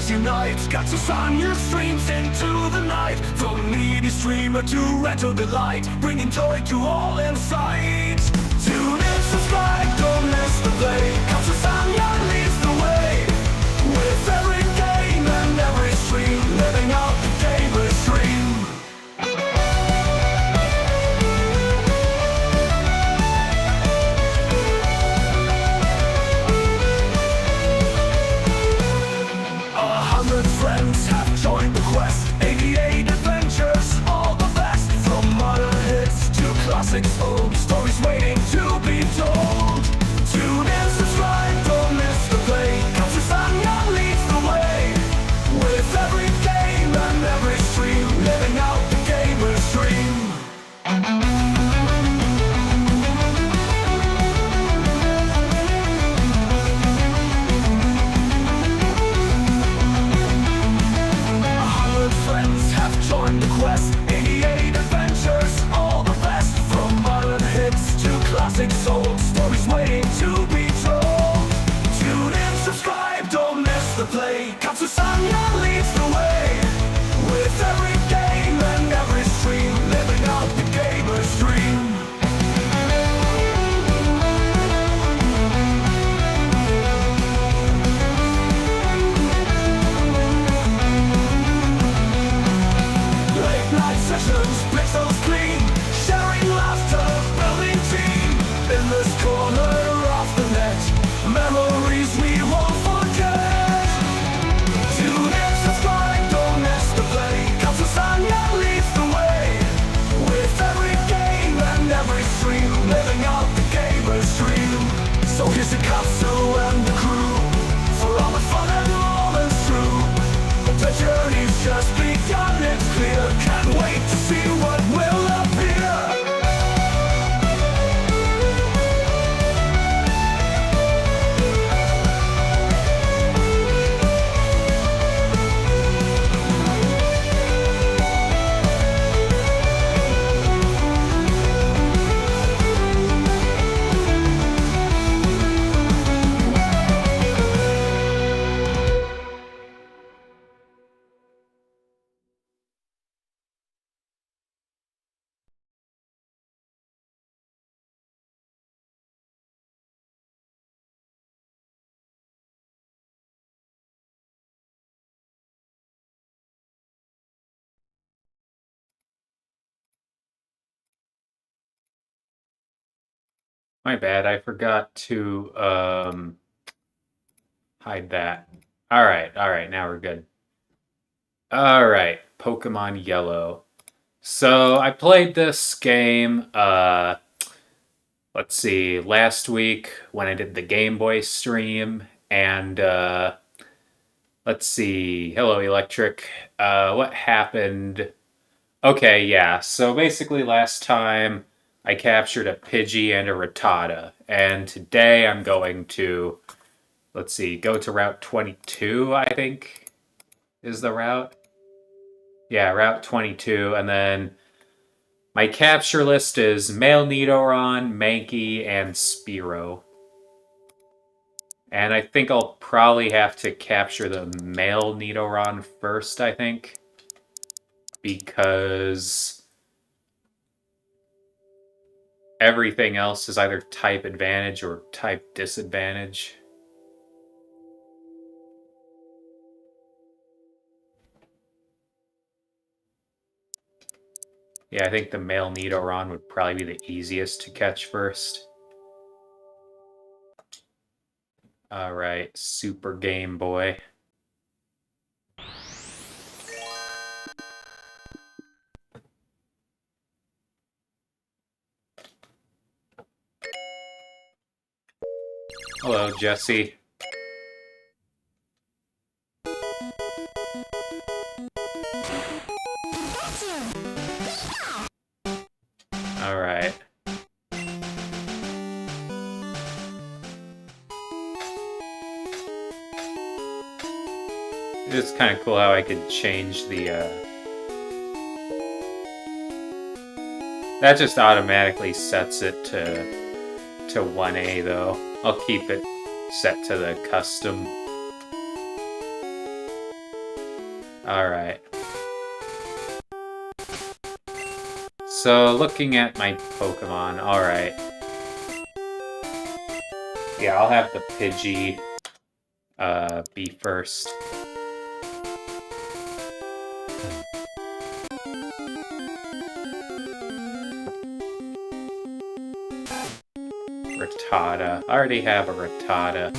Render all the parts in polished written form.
gamers unite. Katsusan your streams into the night. From needy streamer to retro delight, bringing joy to all in sight. Tune in, subscribe, don't miss the play. Katsusan leads the way. With every game and every stream, living out the gamer's dream. Friends have joined the quest. 88 adventures, all the best. From modern hits to classics old, stories waiting to be told. Tune in, subscribe, don't miss the play. Katsusan leads the way. With every game and every stream, living out the gamer's dream. Friends have joined the quest. 88 adventures, all the best. From modern hits to classics old, stories waiting to be told. Tune in, subscribe, don't miss the play. Katsusan leads the way. With every game and every stream, living out the gamer's dream. Night sessions, pixels clean, sharing laughter, building team. In this corner of the net, memories we won't forget. Tune in, subscribe, don't miss the play. Katsusan leads the way. With every game and every stream, living out the gamer's dream. So here's the Katsu and the crew, for all the fun and moments true. The journey's just begun, it's clear. Can't wait to see what will appear. My bad, I forgot to hide that. Alright, now we're good. Alright, Pokemon Yellow. So I played this game, let's see, last week when I did the Game Boy stream, and let's see, hello Electric, what happened? Okay, yeah, so basically last time I captured a Pidgey and a Rattata, and today I'm going to, let's see, go to Route 22, I think, is the route. Yeah, Route 22, and then my capture list is Male Nidoran, Mankey, and Spearow. And I think I'll probably have to capture the male Nidoran first, I think, because everything else is either type advantage or type disadvantage. Yeah, I think the male Nidoran would probably be the easiest to catch first. Alright, Super Game Boy. Hello, Jesse. Alright. It's kind of cool how I could change the, That just automatically sets it to 1A, though. I'll keep it set to the custom. Alright. So, looking at my Pokemon, alright. Yeah, I'll have the Pidgey be first. Rattata. I already have a Rattata.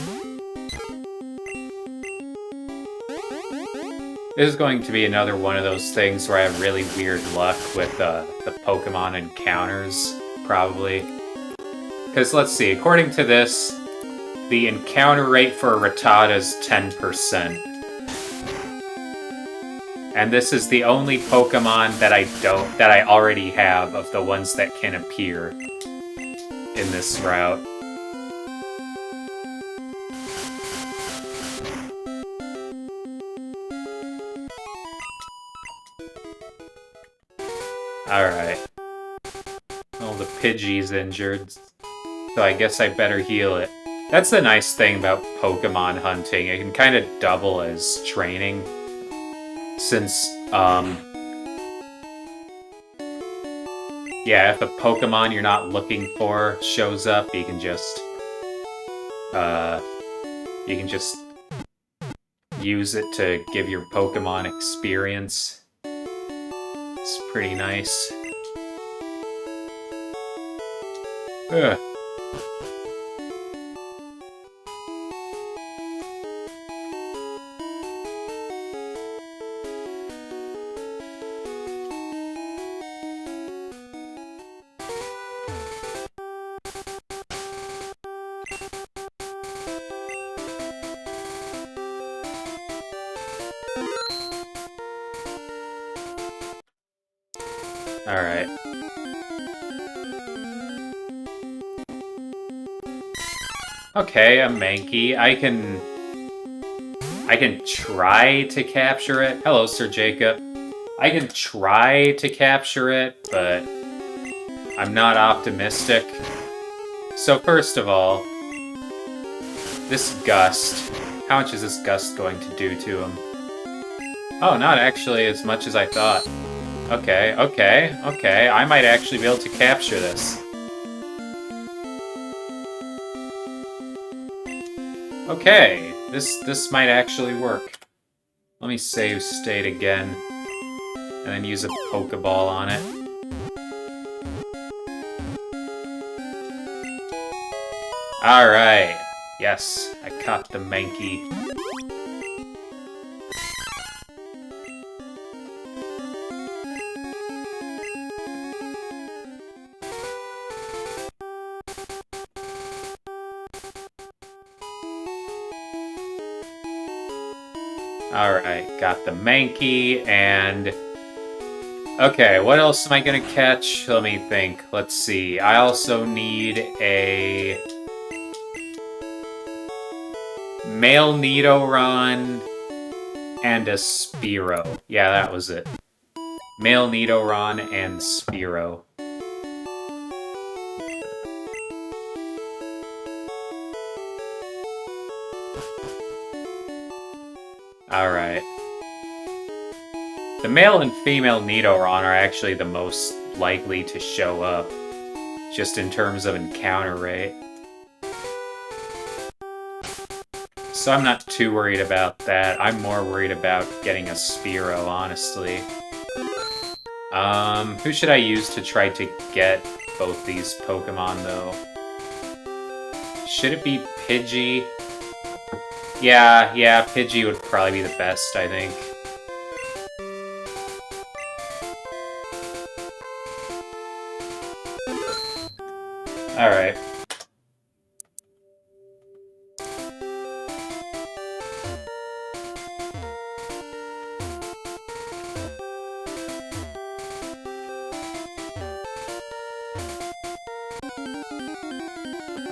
This is going to be another one of those things where I have really weird luck with the Pokemon encounters, probably. Because let's see, according to this, the encounter rate for a Rattata is 10%. And this is the only Pokemon that I already have of the ones that can appear in this route. Alright. Well, the Pidgey's injured, so I guess I better heal it. That's the nice thing about Pokemon hunting. It can kind of double as training. Since, yeah, if a Pokemon you're not looking for shows up, you can just use it to give your Pokemon experience. It's pretty nice. Ugh. Alright. Okay, a Mankey. I can try to capture it. Hello, Sir Jacob. I can try to capture it, but I'm not optimistic. So first of all, this Gust. How much is this Gust going to do to him? Oh, not actually as much as I thought. Okay. I might actually be able to capture this. Okay, this might actually work. Let me save state again, and then use a Pokeball on it. Alright, yes, I caught the Mankey. Alright, got the Mankey, and... Okay, what else am I gonna catch? Let me think. Let's see. I also need a... Male Nidoran and a Spearow. Yeah, that was it. Male Nidoran and Spearow. Alright. The male and female Nidoran are actually the most likely to show up, just in terms of encounter rate. So I'm not too worried about that. I'm more worried about getting a Spearow, honestly. Who should I use to try to get both these Pokemon, though? Should it be Pidgey? Yeah, Pidgey would probably be the best, I think. Alright.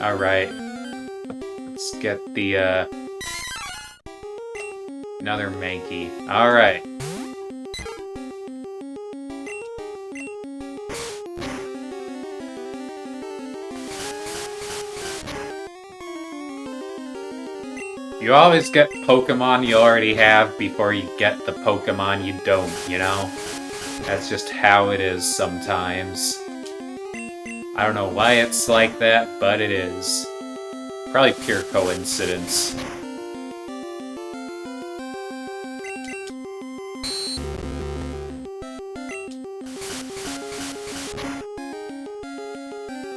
Alright. Let's get the, another Mankey. Alright. You always get Pokemon you already have before you get the Pokemon you don't, you know? That's just how it is sometimes. I don't know why it's like that, but it is. Probably pure coincidence.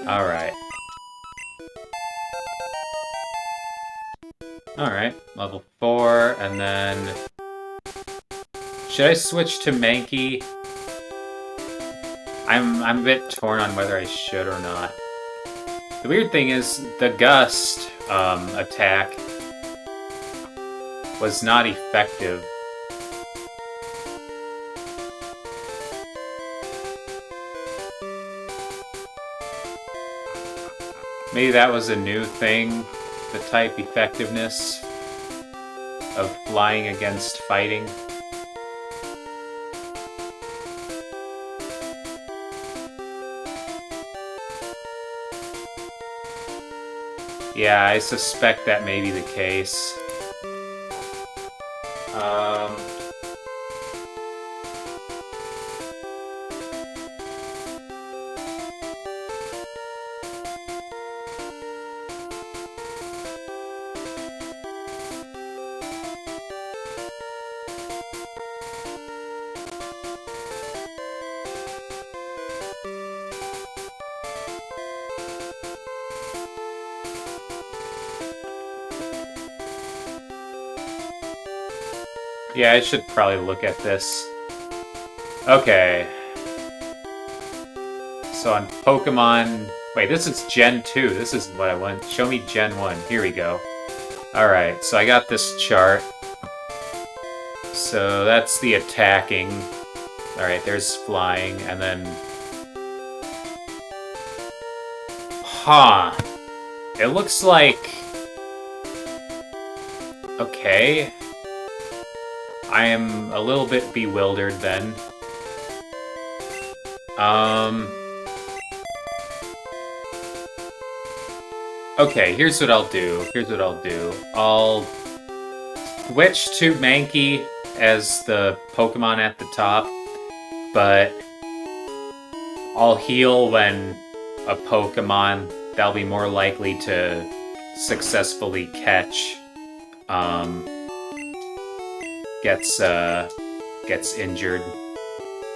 Alright. Alright, level 4, and then... Should I switch to Mankey? I'm a bit torn on whether I should or not. The weird thing is, the Gust attack was not effective. Maybe that was a new thing, the type effectiveness of flying against fighting. Yeah, I suspect that may be the case. Yeah, I should probably look at this. Okay. So on Pokemon... Wait, this is Gen 2. This is what I want. Show me Gen 1. Here we go. Alright, so I got this chart. So that's the attacking. Alright, there's flying, and then... Huh. It looks like... Okay. I am a little bit bewildered then. Okay, here's what I'll do. I'll switch to Mankey as the Pokemon at the top, but I'll heal when a Pokemon that'll be more likely to successfully catch gets injured.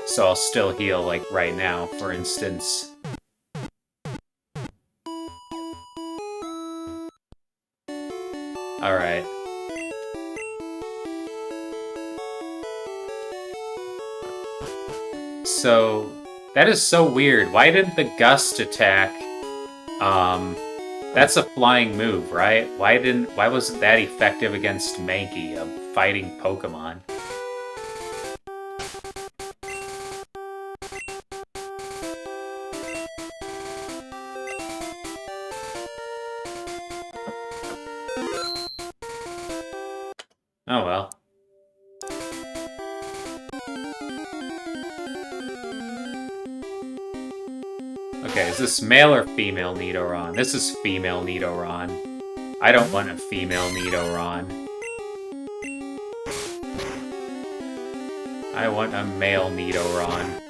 So I'll still heal, like, right now, for instance. Alright. So, that is so weird. Why didn't the Gust attack... That's a flying move, right? Why wasn't that effective against Mankey, a fighting Pokemon? Oh well. Okay, is this male or female Nidoran? This is female Nidoran. I don't want a female Nidoran. I want a male Nidoran.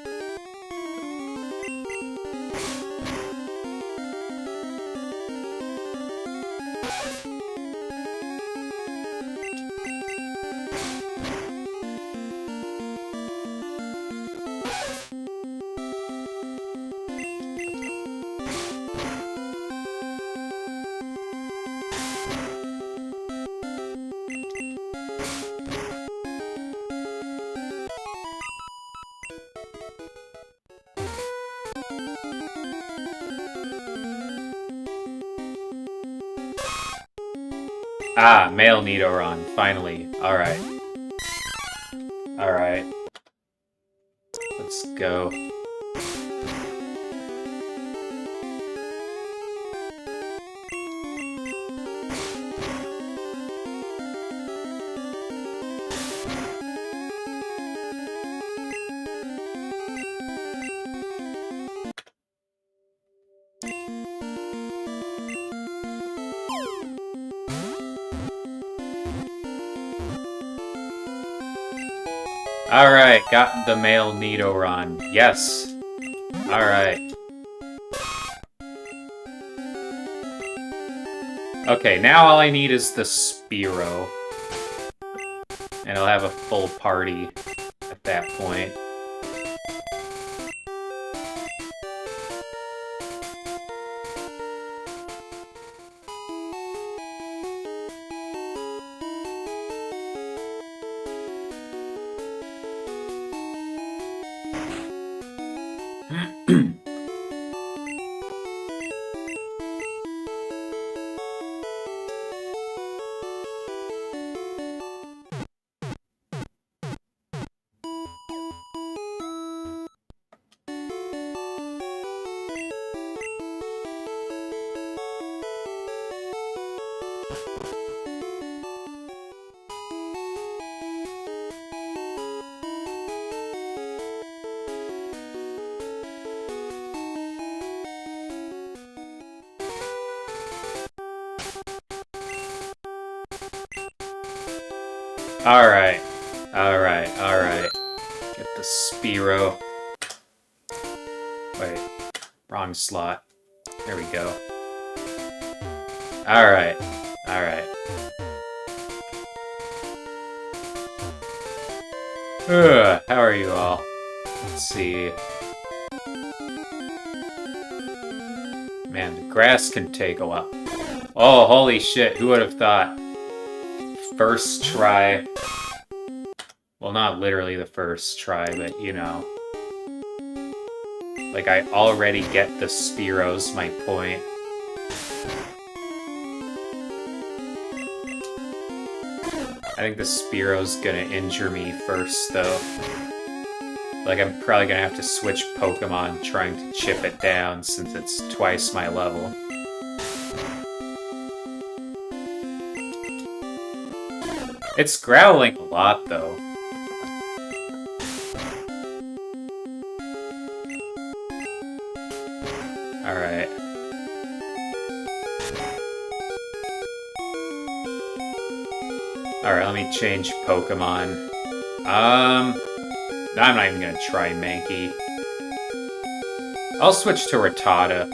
Ah, male Nidoran, finally. Alright. Alright. Let's go. Alright, got the male Nidoron. Yes. Alright. Okay, now all I need is the Spearow. And I'll have a full party at that point. Alright. Alright, alright. Get the Spearow. Wait. Wrong slot. There we go. Alright. Alright. How are you all? Let's see. Man, the grass can take a while. Oh, holy shit. Who would have thought? First try. Well, not literally the first try, but you know. Like, I already get the Spearow's my point. I think the Spearow's gonna injure me first, though. Like, I'm probably gonna have to switch Pokemon trying to chip it down since it's twice my level. It's growling a lot, though. Alright. Alright, let me change Pokemon. I'm not even gonna try Mankey. I'll switch to Rattata.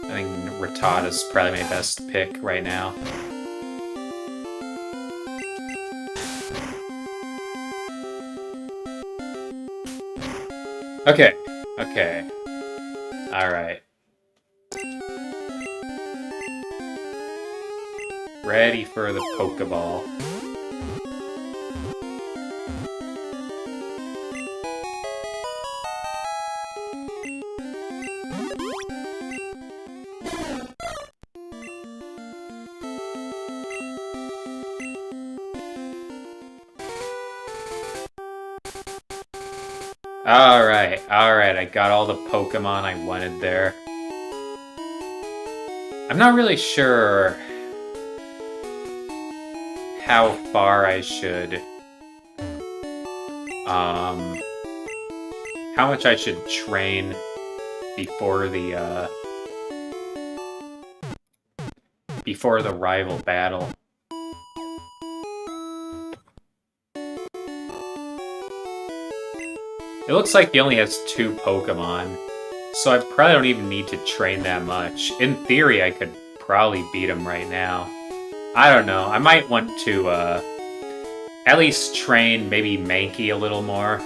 I think Rattata's probably my best pick right now. Okay, okay. Alright. Ready for the Pokeball. Alright, I got all the Pokemon I wanted there. I'm not really sure how far I should, how much I should train before the rival battle. It looks like he only has 2 Pokemon, so I probably don't even need to train that much. In theory, I could probably beat him right now. I don't know, I might want to, at least train maybe Mankey a little more.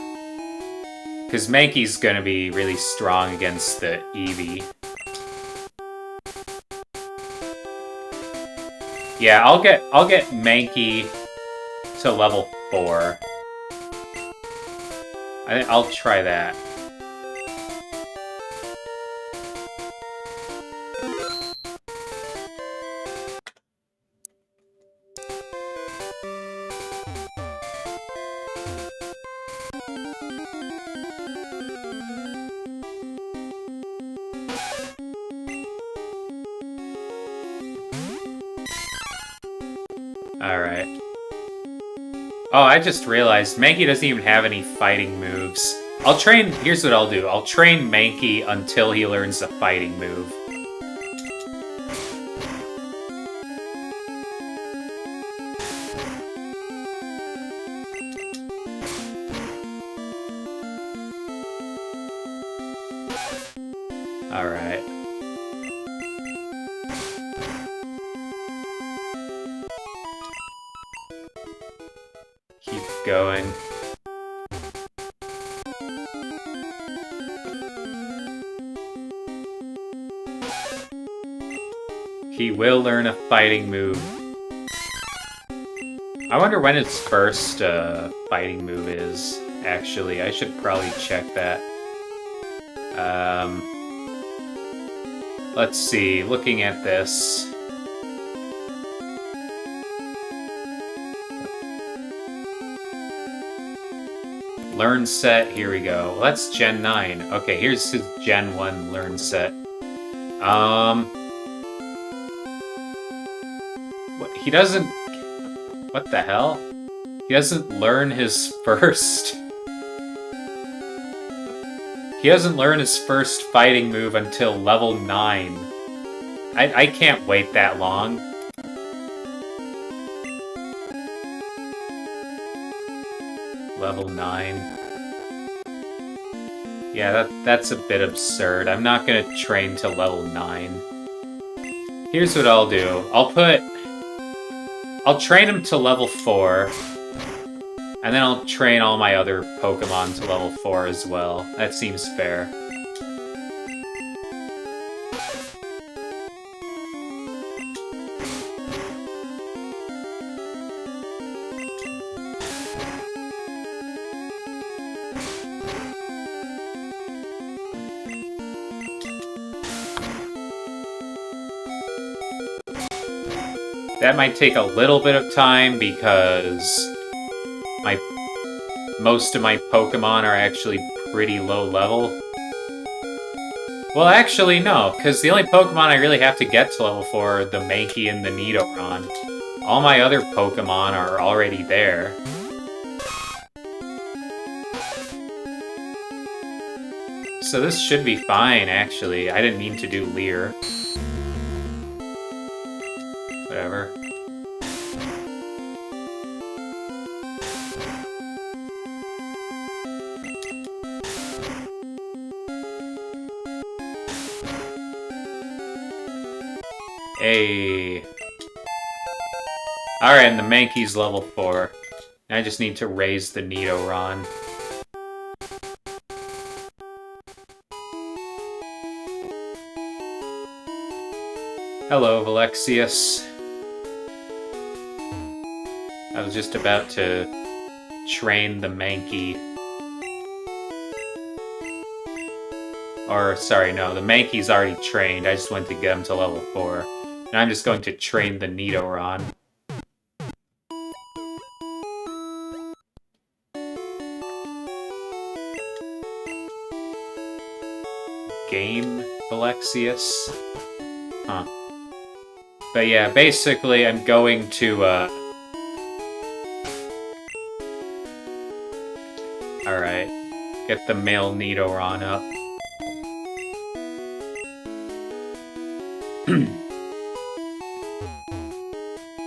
Because Mankey's gonna be really strong against the Eevee. Yeah, I'll get Mankey to level 4. I'll try that. Alright. Oh, I just realized Mankey doesn't even have any fighting moves. Here's what I'll do. I'll train Mankey until he learns a fighting move. Alright. Keep going. He will learn a fighting move. I wonder when his first fighting move is, actually. I should probably check that. Let's see, looking at this. Learn set, here we go. Well, that's Gen 9. Okay, here's his Gen 1 learn set. What, he doesn't... What the hell? He doesn't learn his first... He doesn't learn his first fighting move until level 9. I can't wait that long. Level 9. Yeah, that's a bit absurd. I'm not gonna train to level 9. Here's what I'll do. I'll train him to level 4. And then I'll train all my other Pokemon to level 4 as well. That seems fair. That might take a little bit of time because most of my Pokemon are actually pretty low level. Well, actually, no, because the only Pokemon I really have to get to level 4 are the Mankey and the Nidoran. All my other Pokemon are already there. So this should be fine, actually. I didn't mean to do Leer. Whatever. Hey. Alright, and the Mankey's level 4. I just need to raise the Nidoran. Hello, Valexius. I was just about to train the Mankey. Or, sorry, no, the Mankey's already trained. I just went to get him to level 4. And I'm just going to train the Nidoran. Game Valexius? Huh. But yeah, basically I'm going to, Alright. Get the male Nidoran up.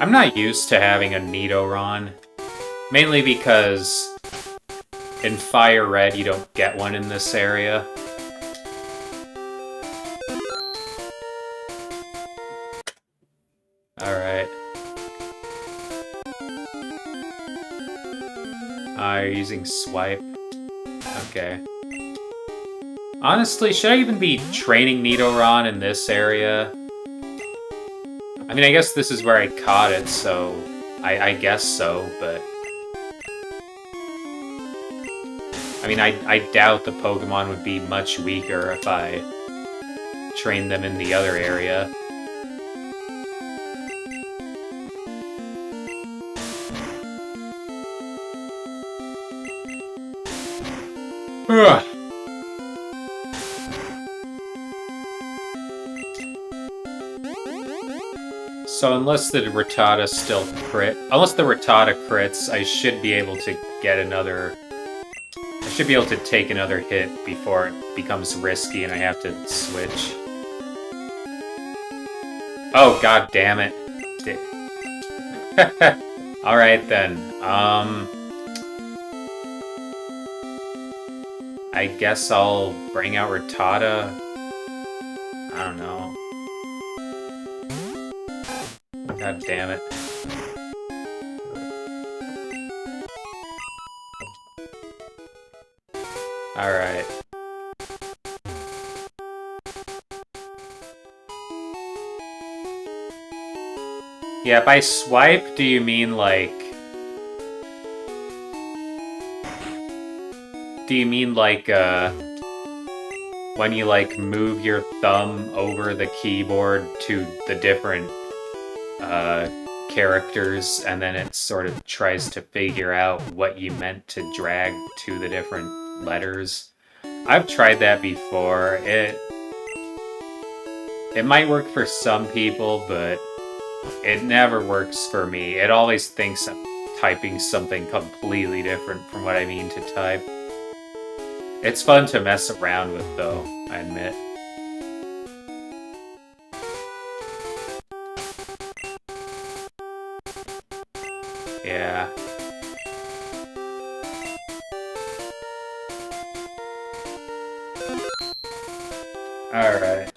I'm not used to having a Nidoran. Mainly because in Fire Red you don't get one in this area. Alright. You're using Swipe. Okay. Honestly, should I even be training Nidoran in this area? I mean, I guess this is where I caught it, so... I guess so, but... I mean, I doubt the Pokemon would be much weaker if I trained them in the other area. Ugh. So unless the Rattata still unless the Rattata crits, I should be able to get another... I should be able to take another hit before it becomes risky and I have to switch. Oh, god damn it. Alright then, I guess I'll bring out Rattata I don't know. God damn it. Alright. Yeah, by swipe, do you mean like... Do you mean like, when you like move your thumb over the keyboard to the different characters and then it sort of tries to figure out what you meant to drag to the different letters? I've tried that before. It might work for some people, but it never works for me. It always thinks I'm typing something completely different from what I mean to type. It's fun to mess around with, though, I admit. Yeah. Alright.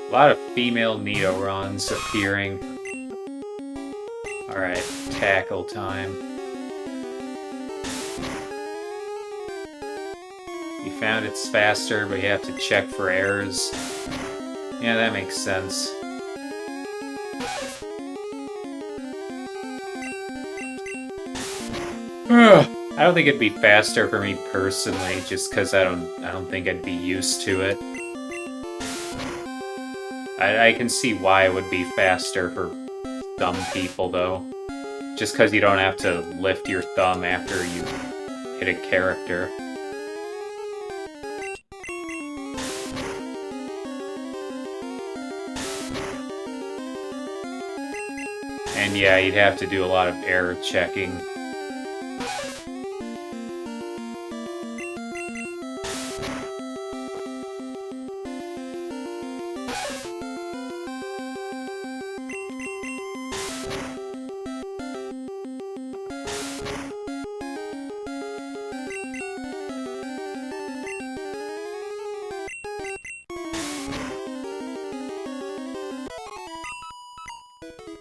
A lot of female Neorons appearing. Alright, tackle time. You found it's faster, but you have to check for errors. Yeah, that makes sense. I don't think it'd be faster for me personally, just because I don't think I'd be used to it. I can see why it would be faster for some people, though. Just because you don't have to lift your thumb after you hit a character. And yeah, you'd have to do a lot of error checking.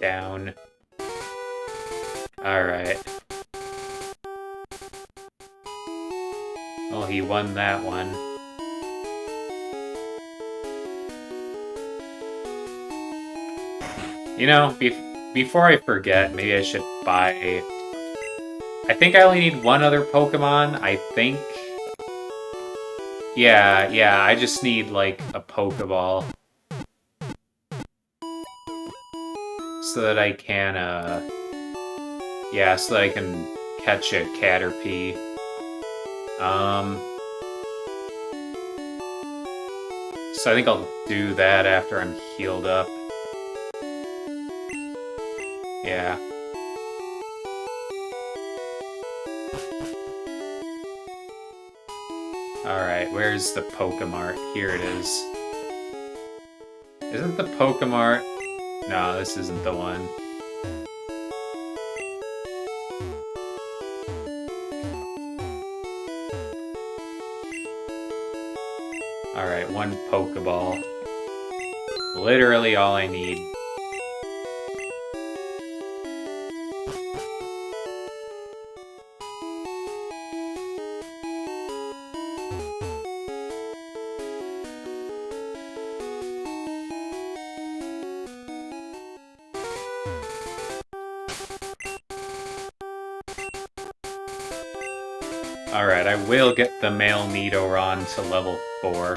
Down. Alright. Well, he won that one. You know, before I forget, maybe I should buy... I think I only need one other Pokemon, I think. Yeah, I just need, like, a Pokeball. So that I can, yeah, so that I can catch a Caterpie. So I think I'll do that after I'm healed up. Yeah. Alright, where's the Pokemart? Here it is. Isn't the Pokemart... No, this isn't the one. Alright, one Pokeball. Literally all I need. Alright, I will get the male Nidoran to level 4.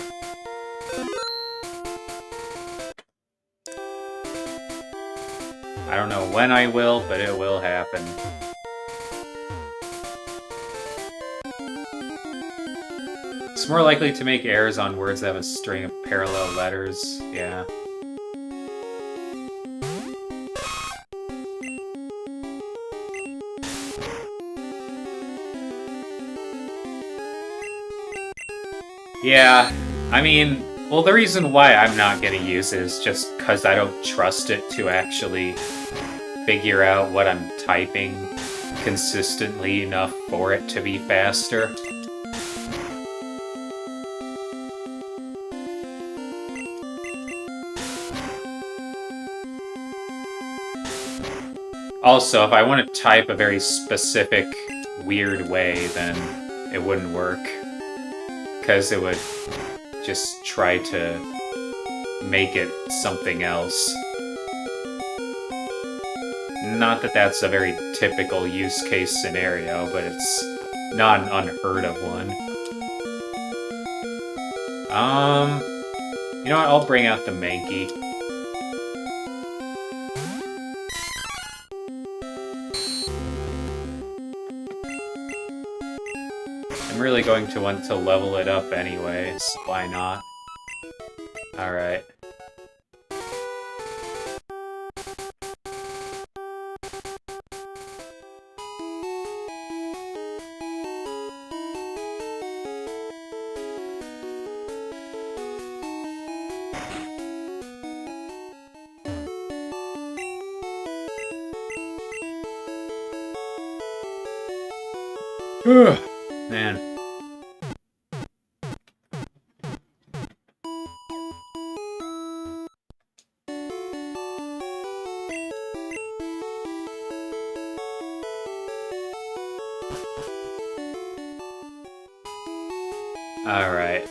I don't know when I will, but it will happen. It's more likely to make errors on words that have a string of parallel letters, yeah. Yeah, I mean, Well, the reason why I'm not gonna use it is just because I don't trust it to actually figure out what I'm typing consistently enough for it to be faster. Also, if I want to type a very specific, weird way, then it wouldn't work. Because it would just try to make it something else. Not that that's a very typical use case scenario, but it's not an unheard of one. You know what? I'll bring out the Mankey. I'm really going to want to level it up anyways, why not? Alright. Man. Alright.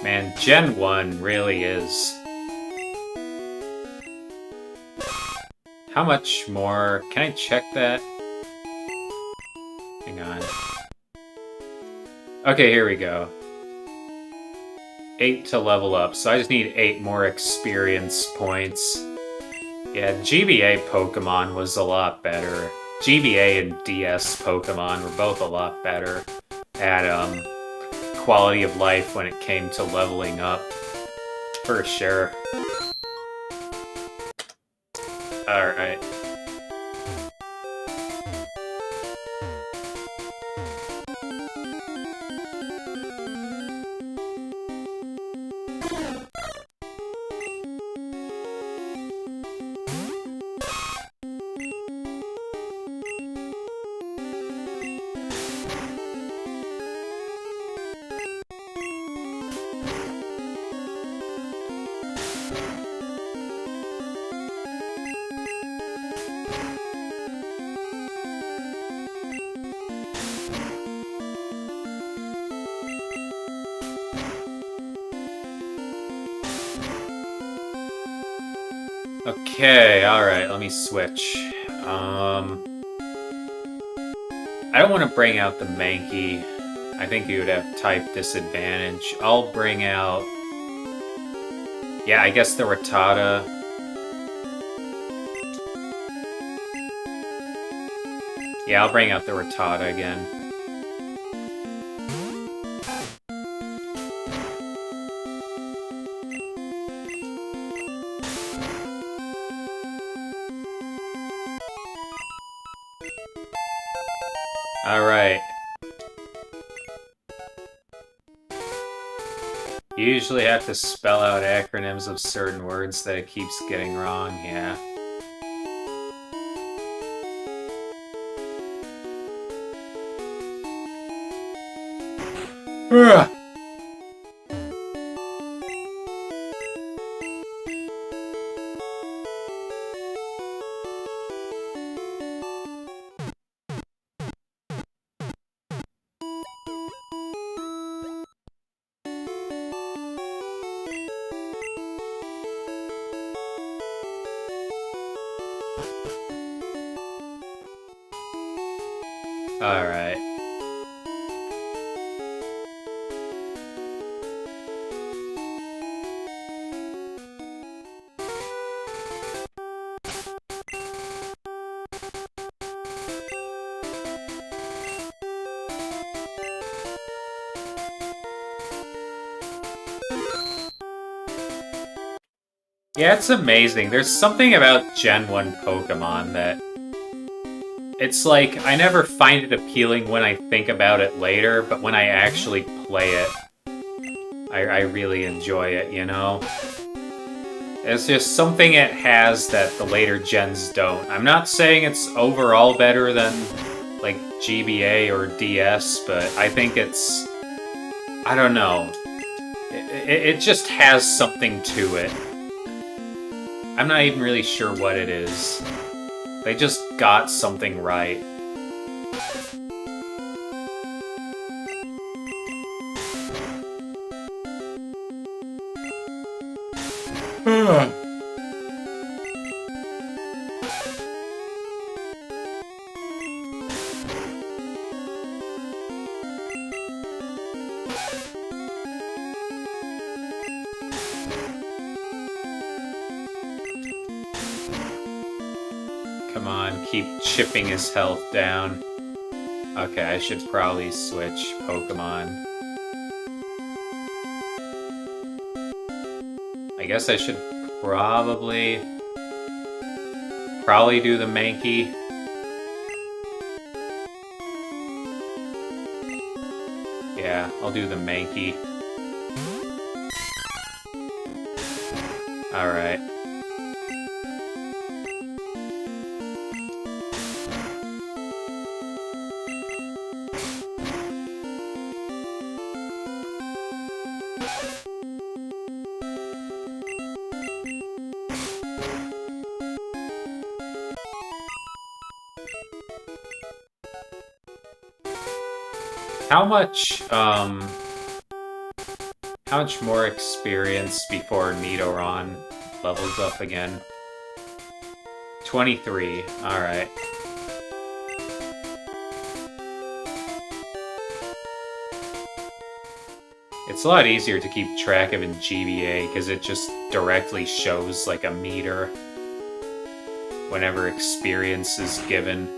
Man, Gen 1 really is... How much more? Can I check that? Hang on. Okay, here we go. 8 to level up, so I just need 8 more experience points. Yeah, GBA Pokemon was a lot better. GBA and DS Pokemon were both a lot better at quality of life when it came to leveling up. For sure. Alright. Okay, alright, let me switch. I don't want to bring out the Mankey. I think you would have type disadvantage. I'll bring out... Yeah, I guess the Rattata. Yeah, I'll bring out the Rattata again. Alright. You usually have to spell out acronyms of certain words that it keeps getting wrong, yeah. Ugh. Alright. Yeah, it's amazing. There's something about Gen 1 Pokemon that... It's like, I never find it appealing when I think about it later, but when I actually play it, I really enjoy it, you know? It's just something it has that the later gens don't. I'm not saying it's overall better than, like, GBA or DS, but I think it's... I don't know. It just has something to it. I'm not even really sure what it is. They just got something right. Come on, keep chipping his health down. Okay, I should probably switch Pokemon. I guess I should probably do the Mankey. Yeah, I'll do the Mankey. Alright. How much more experience before Nidoran levels up again? 23, alright. It's a lot easier to keep track of in GBA because it just directly shows like a meter whenever experience is given.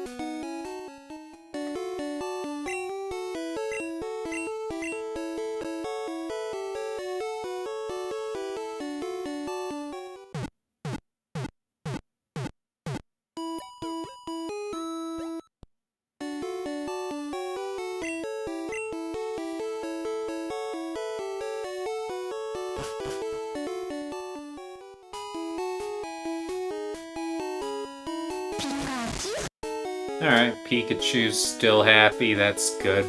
Alright, Pikachu's still happy, that's good.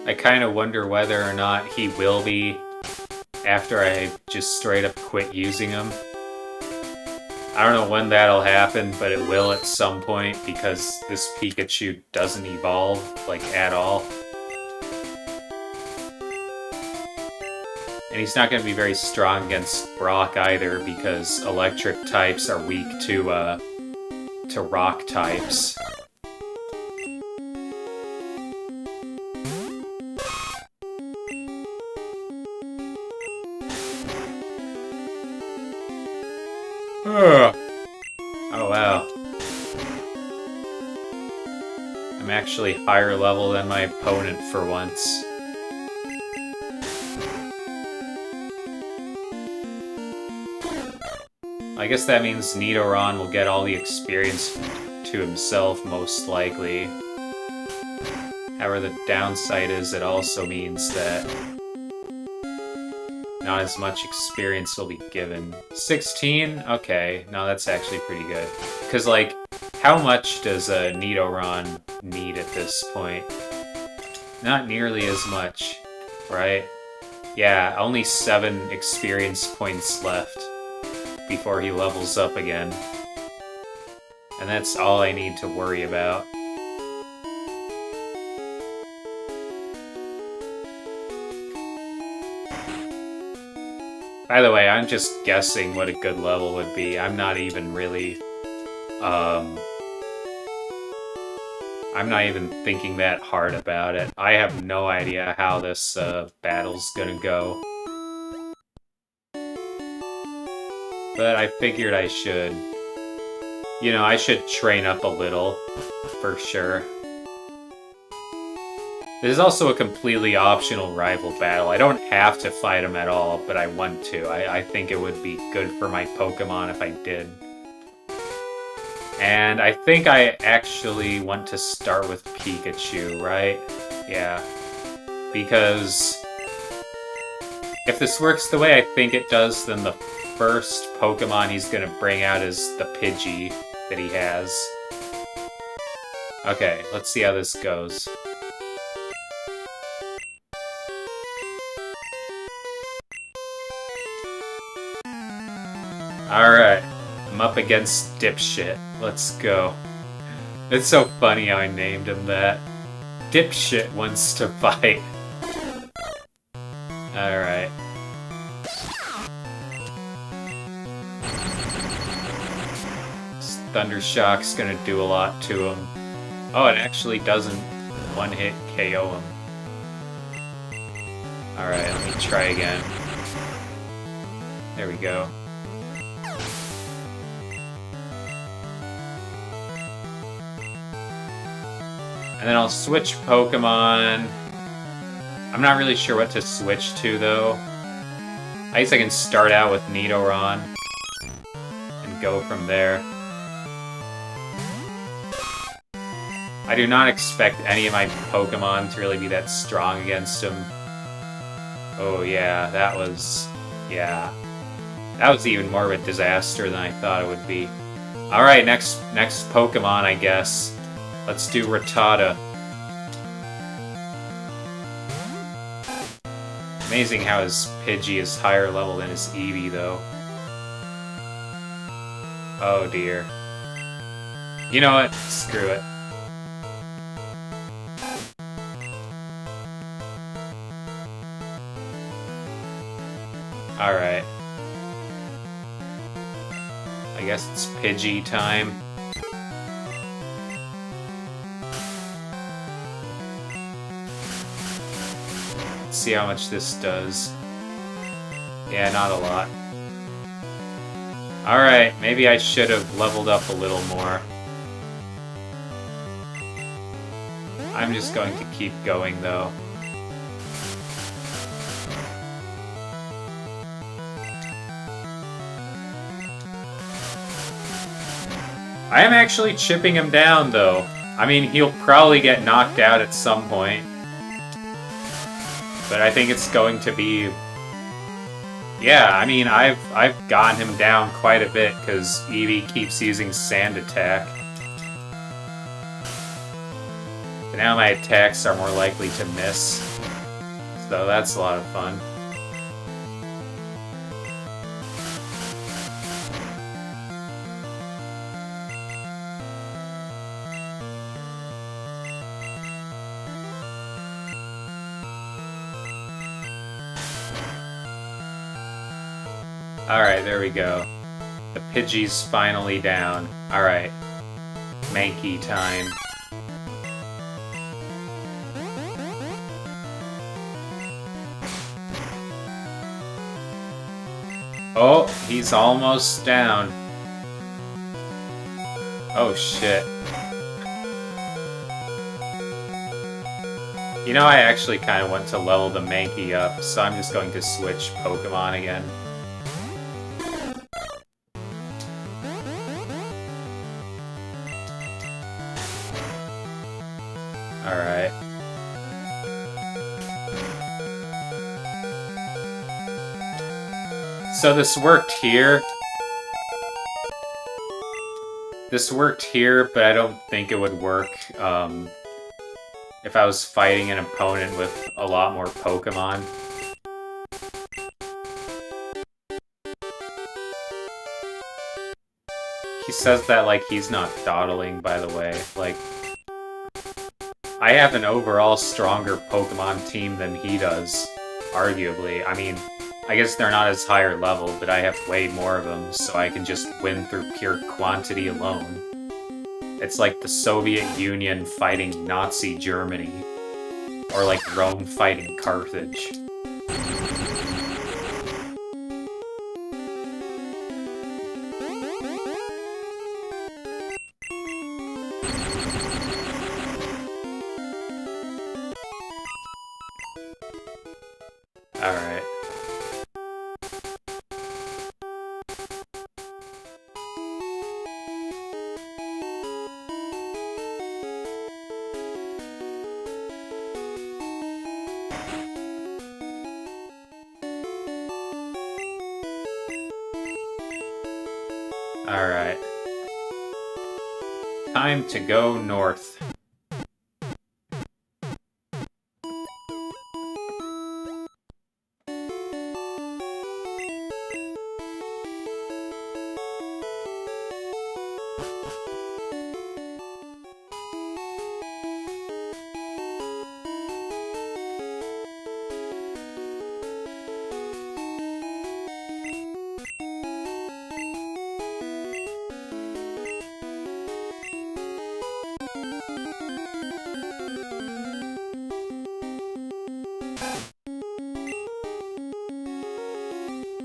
I kind of wonder whether or not he will be after I just straight up quit using him. I don't know when that'll happen, but it will at some point because this Pikachu doesn't evolve, like, at all. And he's not going to be very strong against Brock either because electric types are weak to rock types. Oh wow. I'm actually higher level than my opponent for once. I guess that means Nidoran will get all the experience to himself, most likely. However, the downside is it also means that not as much experience will be given. 16? Okay, no, that's actually pretty good. Because, like, how much does a Nidoran need at this point? Not nearly as much, right? Yeah, only 7 experience points left before he levels up again. And that's all I need to worry about. By the way, I'm just guessing what a good level would be. I'm not even really... I'm not even thinking that hard about it. I have no idea how this battle's gonna go. But I figured I should. You know, I should train up a little, for sure. This is also a completely optional rival battle. I don't have to fight him at all, but I want to. I think it would be good for my Pokemon if I did. And I think I actually want to start with Pikachu, right? Yeah. Because if this works the way I think it does, then the first Pokemon he's gonna bring out is the Pidgey that he has. Okay, let's see how this goes. Alright, I'm up against Dipshit. Let's go. It's so funny how I named him that. Dipshit wants to fight. Alright. Thunder Shock's gonna do a lot to him. Oh, it actually doesn't one-hit KO him. Alright, let me try again. There we go. And then I'll switch Pokemon. I'm not really sure what to switch to, though. I guess I can start out with Nidoran and go from there. I do not expect any of my Pokemon to really be that strong against him. Oh yeah, that was... yeah. That was even more of a disaster than I thought it would be. Alright, next Pokemon, I guess. Let's do Rattata. Amazing how his Pidgey is higher level than his Eevee, though. Oh dear. You know what? Screw it. Alright. I guess it's Pidgey time. Let's see how much this does. Yeah, not a lot. Alright, maybe I should have leveled up a little more. I'm just going to keep going, though. I am actually chipping him down, though. I mean, he'll probably get knocked out at some point. But I think it's going to be... yeah, I mean, I've gotten him down quite a bit, because Eevee keeps using Sand Attack. But now my attacks are more likely to miss. So that's a lot of fun. Alright, there we go. The Pidgey's finally down. Alright. Mankey time. Oh, he's almost down. Oh shit. You know, I actually kind of want to level the Mankey up, so I'm just going to switch Pokemon again. Alright. So this worked here. This worked here, but I don't think it would work if I was fighting an opponent with a lot more Pokemon. He says that like he's not dawdling, by the way. Like, I have an overall stronger Pokemon team than he does, arguably. I mean, I guess they're not as higher level, but I have way more of them, so I can just win through pure quantity alone. It's like the Soviet Union fighting Nazi Germany, or like Rome fighting Carthage. Alright. Time to go north.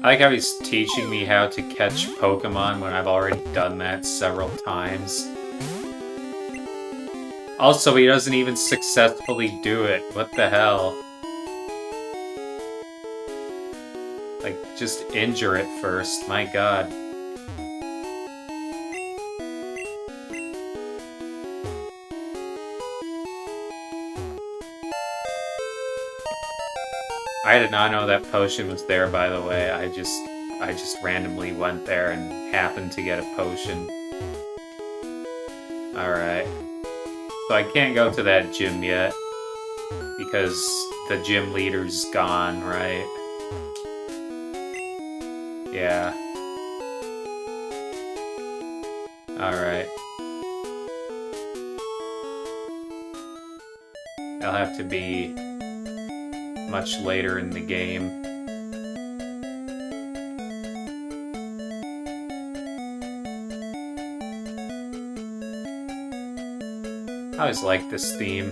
I like how he's teaching me how to catch Pokemon when I've already done that several times. Also, he doesn't even successfully do it. What the hell? Like, just injure it first. My god. I did not know that potion was there, by the way. I just randomly went there and happened to get a potion. Alright. So I can't go to that gym yet, because the gym leader's gone, right? Yeah. Alright. That'll have to be much later in the game. I always like this theme.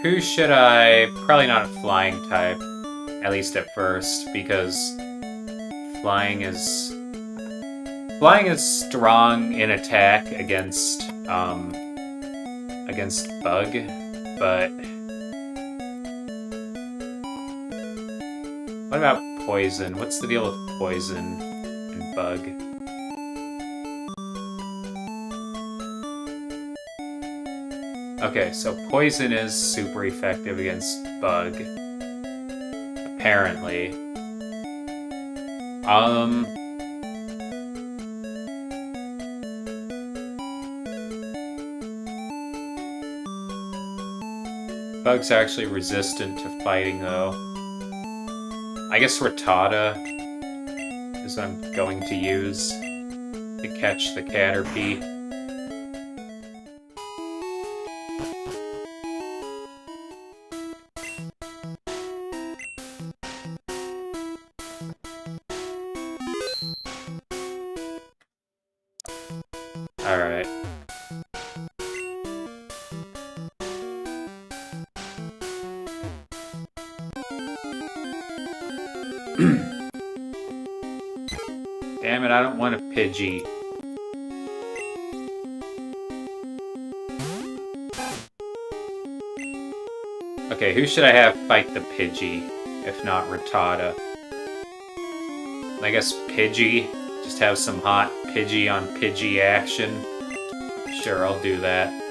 Who should I... Probably not a flying type, at least at first, because flying is strong in attack against Bug, but what about Poison? What's the deal with Poison and Bug? Okay, so Poison is super effective against Bug, apparently. Bug's actually resistant to fighting, though. I guess Rattata is what I'm going to use to catch the Caterpie. Alright. Damn it, I don't want a Pidgey. Okay, who should I have fight the Pidgey, if not Rattata? I guess Pidgey. Just have some hot Pidgey on Pidgey action. Sure, I'll do that.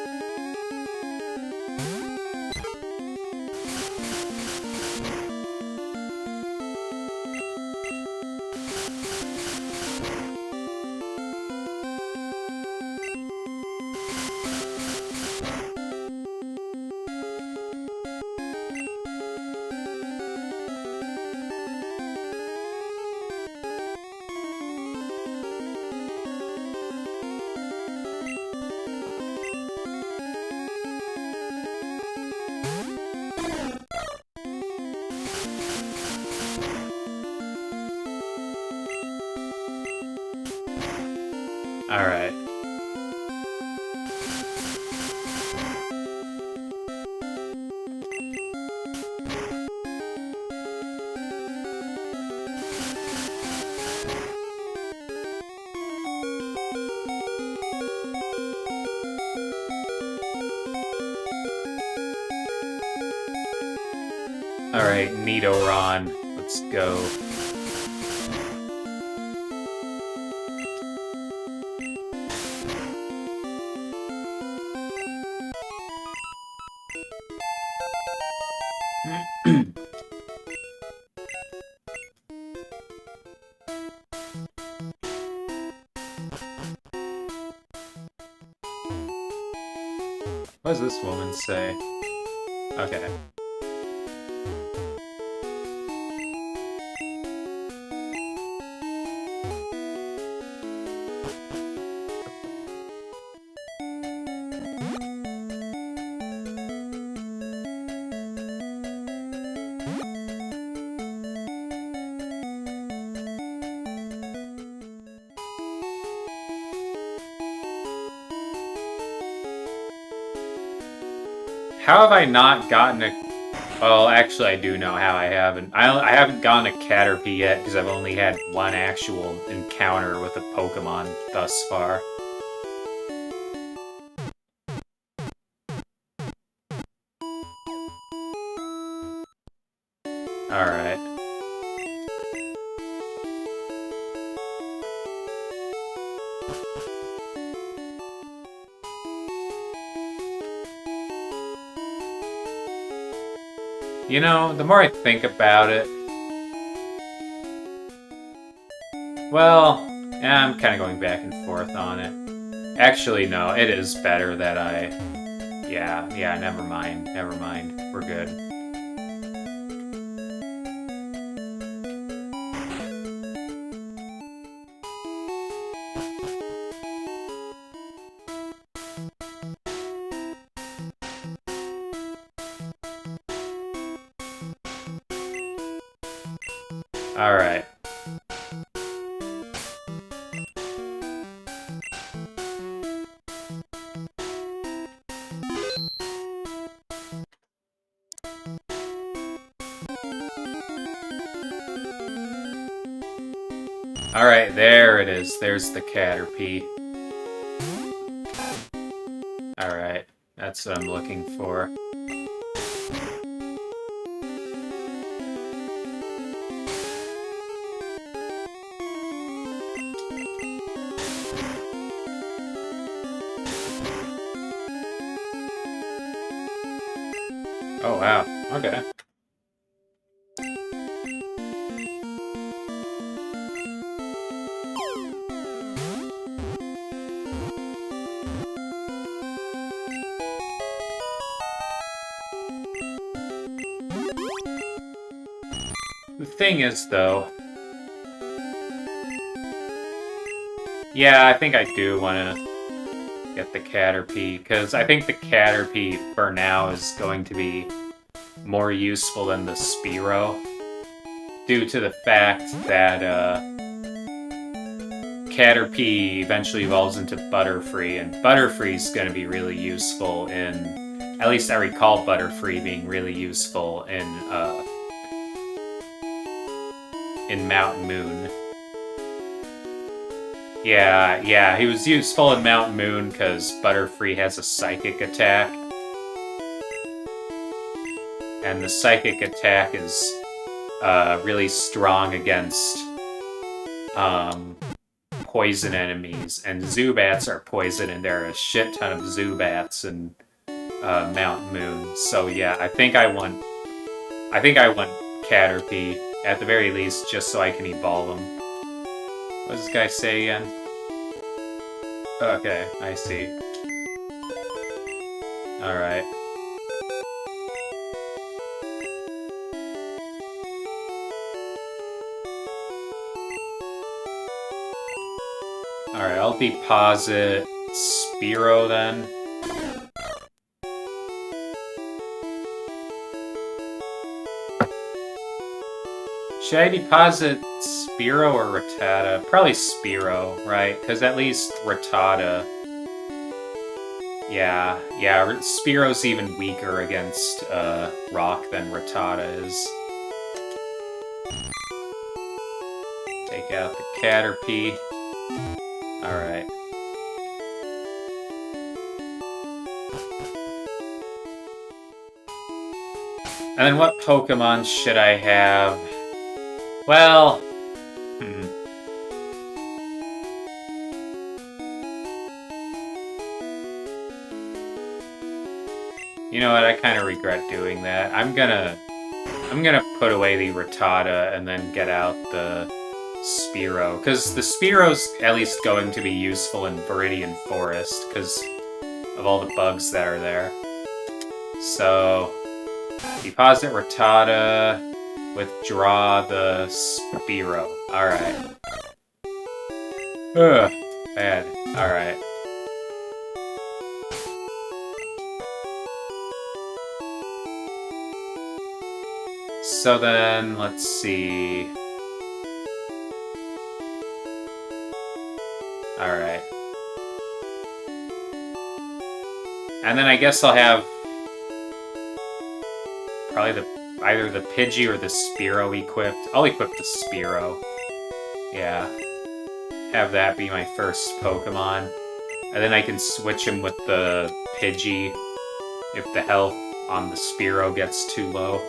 Alright. Alright, Nidoron. Let's go. does this woman say? Okay. How have I not gotten a... Well, actually, I do know how I haven't. I haven't gotten a Caterpie yet because I've only had one actual encounter with a Pokemon thus far. Alright. You know, the more I think about it... Well, I'm kind of going back and forth on it. Actually, no, it is better that I... Yeah, never mind. We're good. Alright. Alright, there it is. There's the Caterpie. Alright, that's what I'm looking for. Oh wow, okay. The thing is, though... Yeah, I think I do want to get the Caterpie, because I think the Caterpie, for now, is going to be more useful than the Spearow, due to the fact that, Caterpie eventually evolves into Butterfree, and Butterfree's going to be really useful in... At least I recall Butterfree being really useful in Mountain Moon. Yeah, he was useful in Mountain Moon because Butterfree has a Psychic attack. And the Psychic attack is really strong against poison enemies. And Zubats are poison, and there are a shit ton of Zubats in Mountain Moon. So yeah, I think I want Caterpie, at the very least, just so I can evolve him. What does this guy say again? Okay, I see. Alright. Alright, I'll deposit Spearow then. Should I deposit Spearow or Rattata? Probably Spearow, right? Because at least Rattata... Yeah, Spearow's even weaker against Rock than Rattata is. Take out the Caterpie. Alright. And then what Pokemon should I have? Well... You know what, I kind of regret doing that. I'm gonna put away the Rattata and then get out the Spearow. Because the Spearow's at least going to be useful in Viridian Forest, because of all the bugs that are there. So, deposit Rattata, withdraw the Spearow. Alright. Ugh, bad. Alright. So then, let's see. Alright. And then I guess I'll have probably either the Pidgey or the Spearow equipped. I'll equip the Spearow. Yeah. Have that be my first Pokemon. And then I can switch him with the Pidgey if the health on the Spearow gets too low.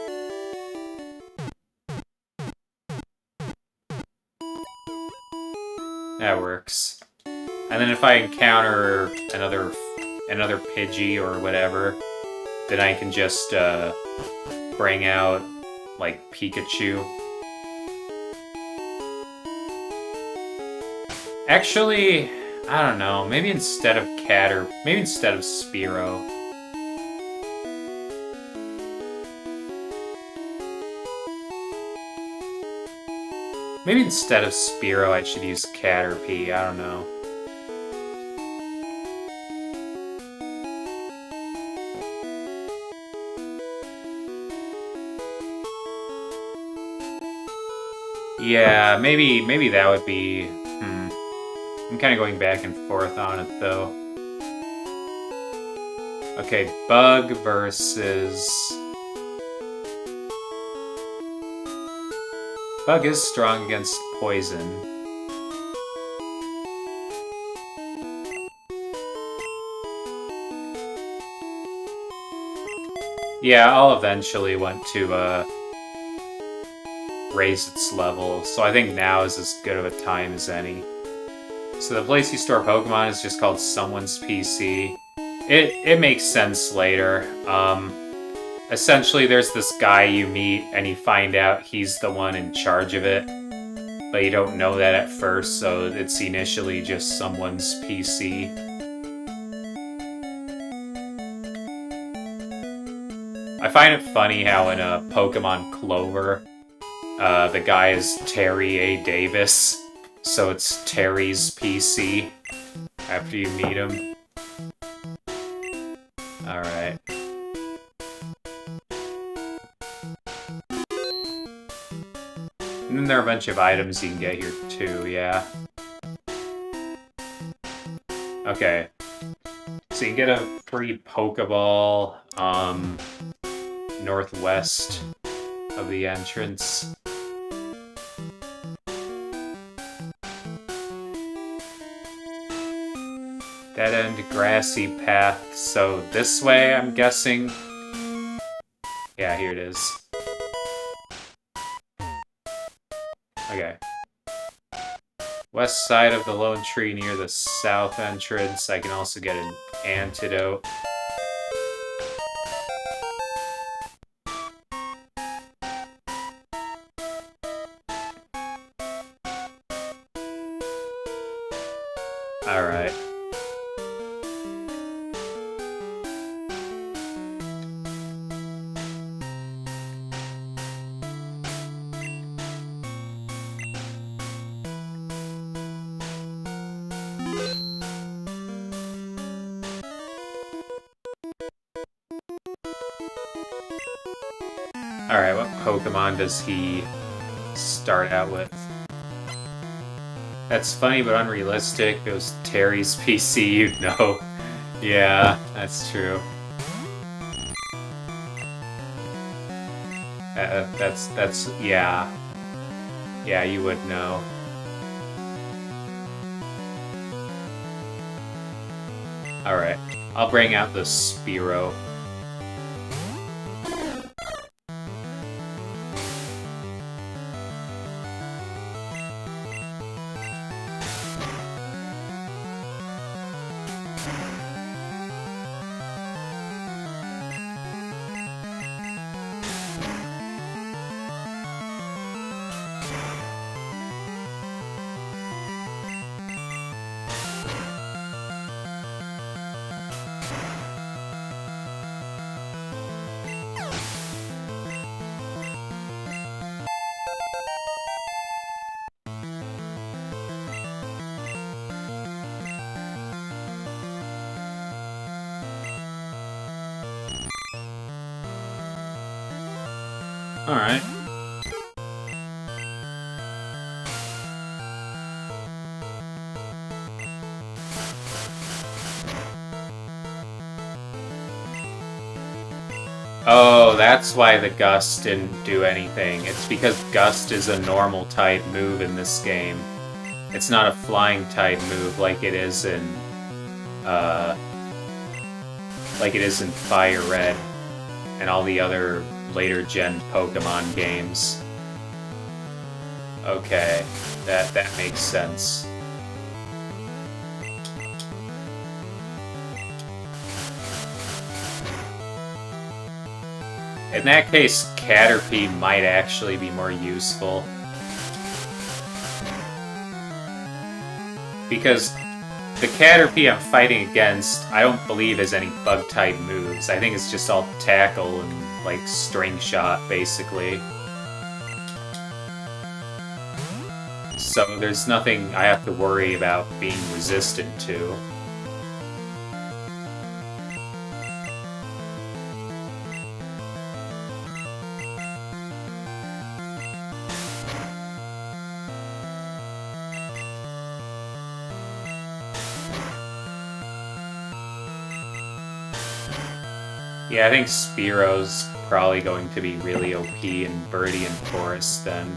That works. And then if I encounter another Pidgey or whatever, then I can just bring out like Pikachu. Actually, I don't know. Maybe instead of maybe instead of Spearow. Maybe instead of Spearow, I should use Caterpie. I don't know. Yeah, maybe that would be... I'm kind of going back and forth on it, though. Okay, Bug versus... Bug is strong against poison. Yeah, I'll eventually want to raise its level, so I think now is as good of a time as any. So the place you store Pokemon is just called someone's PC. It makes sense later. Essentially, there's this guy you meet, and you find out he's the one in charge of it. But you don't know that at first, so it's initially just someone's PC. I find it funny how in a Pokemon Clover, the guy is Terry A. Davis, so it's Terry's PC after you meet him. Alright. And then there are a bunch of items you can get here too, yeah. Okay. So you can get a free Pokeball, northwest of the entrance. Dead-end grassy path, so this way, I'm guessing? Yeah, here it is. Okay. West side of the lone tree near the south entrance. I can also get an antidote. Alright. Alright, what Pokemon does he start out with? That's funny but unrealistic. If it was Terry's PC, you'd know. Yeah, that's true. Yeah. Yeah, you would know. Alright, I'll bring out the Spearow. Alright. Oh, that's why the Gust didn't do anything. It's because Gust is a normal type move in this game. It's not a flying type move like it is in Fire Red and all the other later gen Pokemon games. Okay, that makes sense. In that case, Caterpie might actually be more useful. Because the Caterpie I'm fighting against, I don't believe has any bug-type moves. I think it's just all tackle and, like, string shot, basically. So there's nothing I have to worry about being resistant to. Yeah, I think Spearo's probably going to be really OP in Viridian Forest then.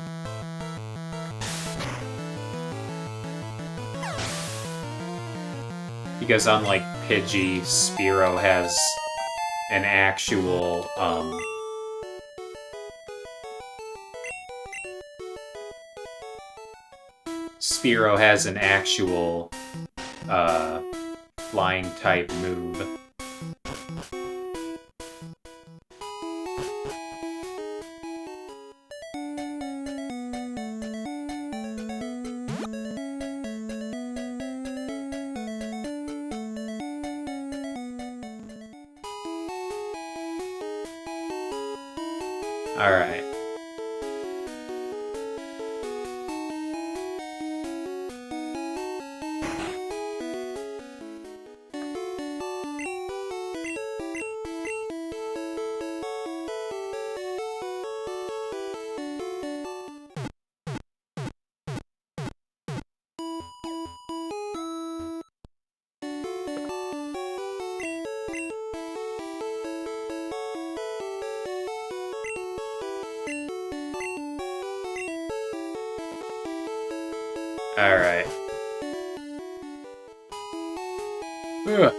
Because unlike Pidgey, Spearow has an actual, flying type move. Alright. Alright. Ugh.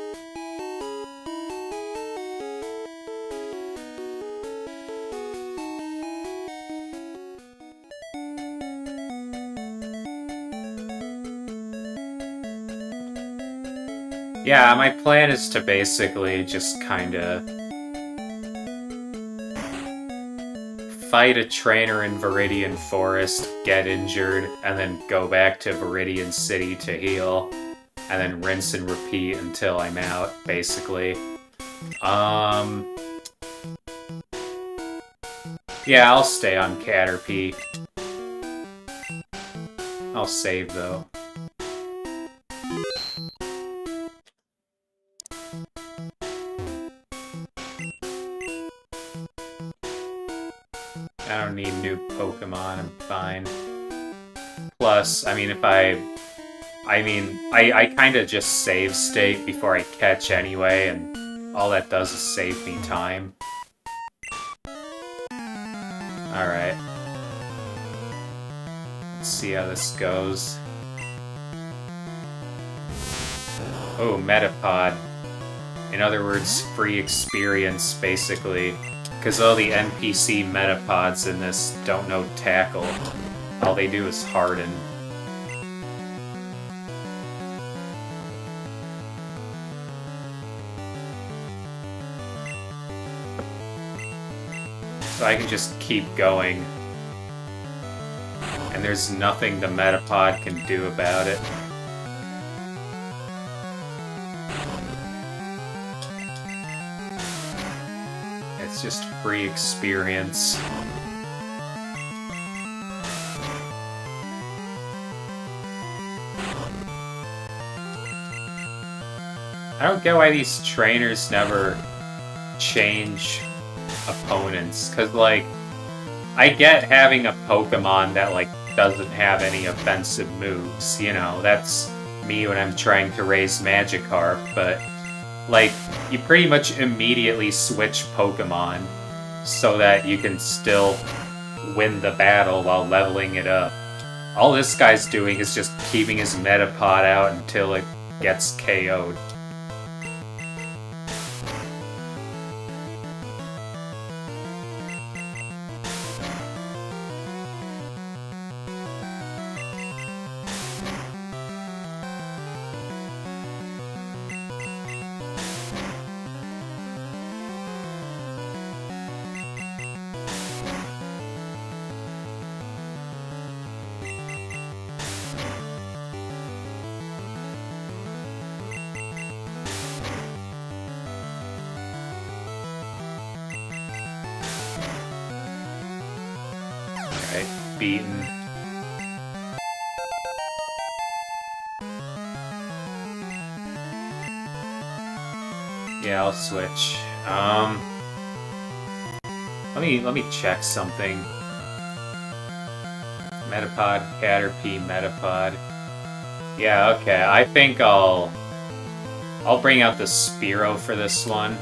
Yeah, my plan is to basically just kinda fight a trainer in Viridian Forest, get injured, and then go back to Viridian City to heal, and then rinse and repeat until I'm out, basically. Yeah, I'll stay on Caterpie. I'll save, though. I don't need new Pokemon, I'm fine. Plus, I mean, I kinda just save state before I catch anyway, and all that does is save me time. Alright. Let's see how this goes. Oh, Metapod. In other words, free experience, basically. Because all the NPC Metapods in this don't know Tackle. All they do is Harden. So I can just keep going. And there's nothing the Metapod can do about it. It's just free experience. I don't get why these trainers never change opponents, because, like, I get having a Pokemon that, like, doesn't have any offensive moves, you know, that's me when I'm trying to raise Magikarp, but, like, you pretty much immediately switch Pokemon so that you can still win the battle while leveling it up. All this guy's doing is just keeping his Metapod out until it gets KO'd. Alright, beaten. Yeah, I'll switch. Let me check something. Metapod, Caterpie, Metapod. Yeah, okay. I think I'll bring out the Spearow for this one.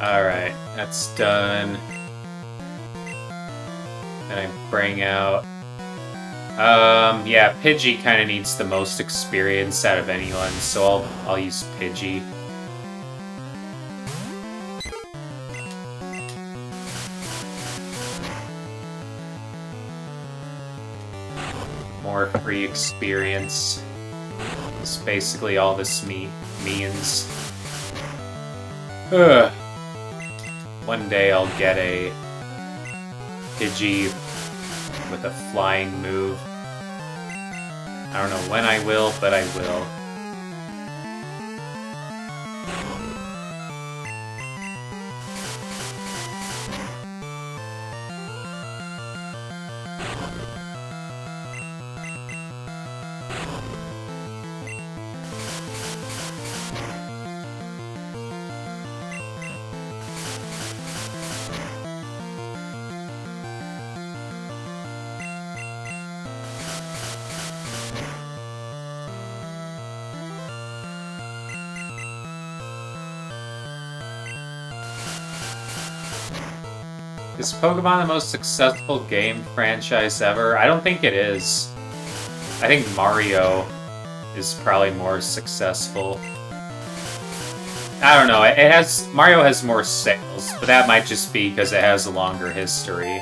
Alright, that's done. And I bring out... yeah, Pidgey kind of needs the most experience out of anyone, so I'll use Pidgey. More free experience. It's basically all this means. Ugh. One day I'll get a Pidgey with a flying move. I don't know when I will, but I will. Is Pokemon the most successful game franchise ever? I don't think it is. I think Mario is probably more successful. I don't know, Mario has more sales, but that might just be because it has a longer history.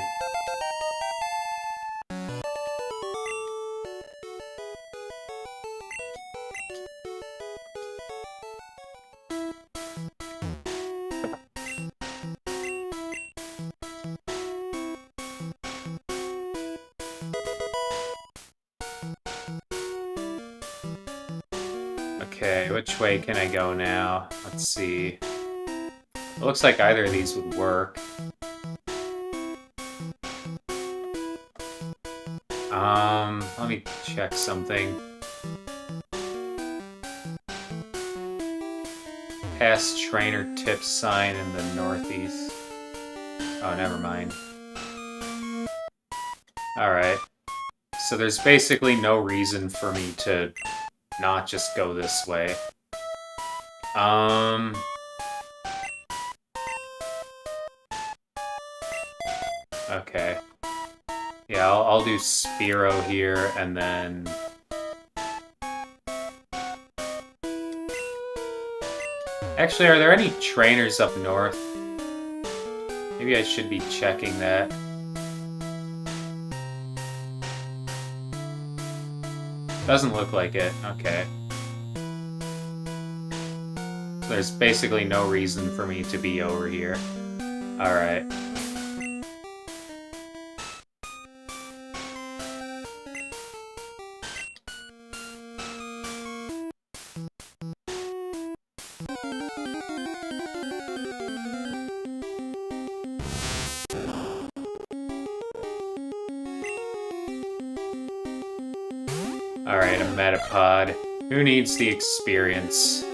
Okay, which way can I go now? Let's see. It looks like either of these would work. Let me check something. Past trainer tip sign in the northeast. Oh, never mind. Alright. So there's basically no reason for me to not just go this way. Okay. Yeah, I'll do Spearow here, and then... Actually, are there any trainers up north? Maybe I should be checking that. Doesn't look like it. Okay. So there's basically no reason for me to be over here. Alright. Alright, a Metapod. Who needs the experience? You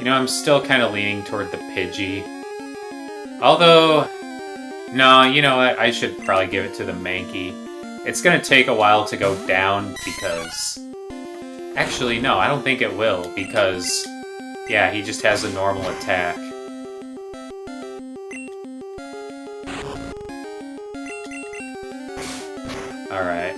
know, I'm still kind of leaning toward the Pidgey. Although, no, you know what? I should probably give it to the Mankey. It's gonna take a while to go down because... Actually, no, I don't think it will because... Yeah, he just has a normal attack. Alright.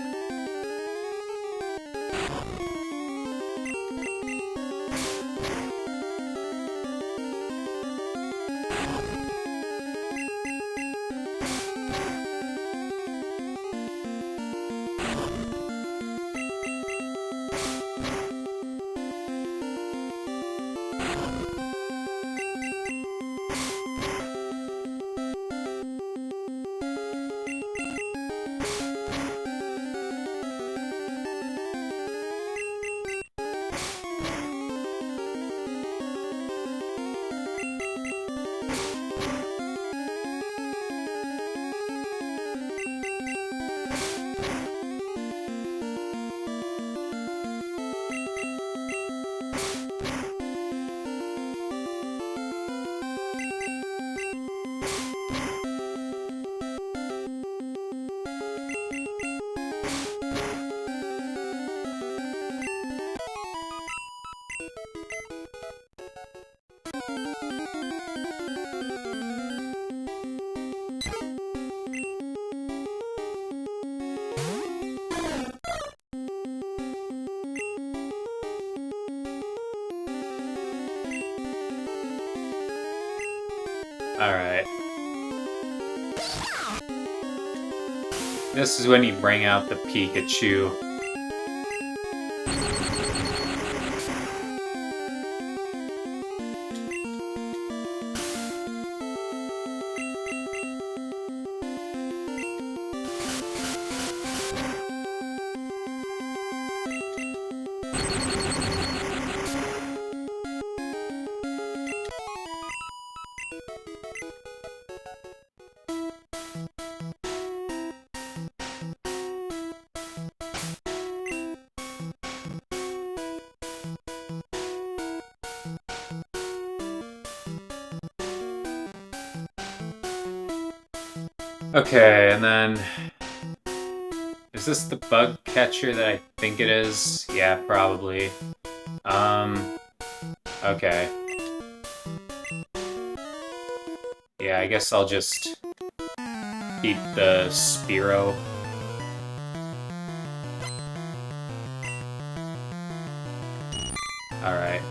Alright. This is when you bring out the Pikachu. Okay, and then... Is this the bug catcher that I think it is? Yeah, probably. Okay. Yeah, I guess I'll just keep the Spearow. Alright.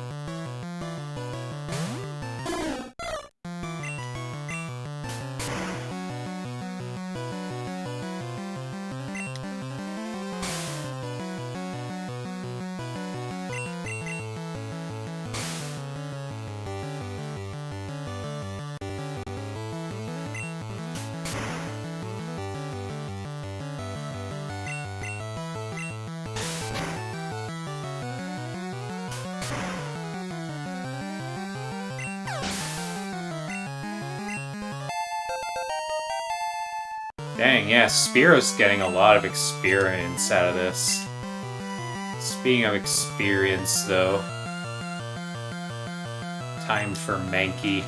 Dang, yeah, Spearow's getting a lot of experience out of this. Speaking of experience, though, time for Mankey.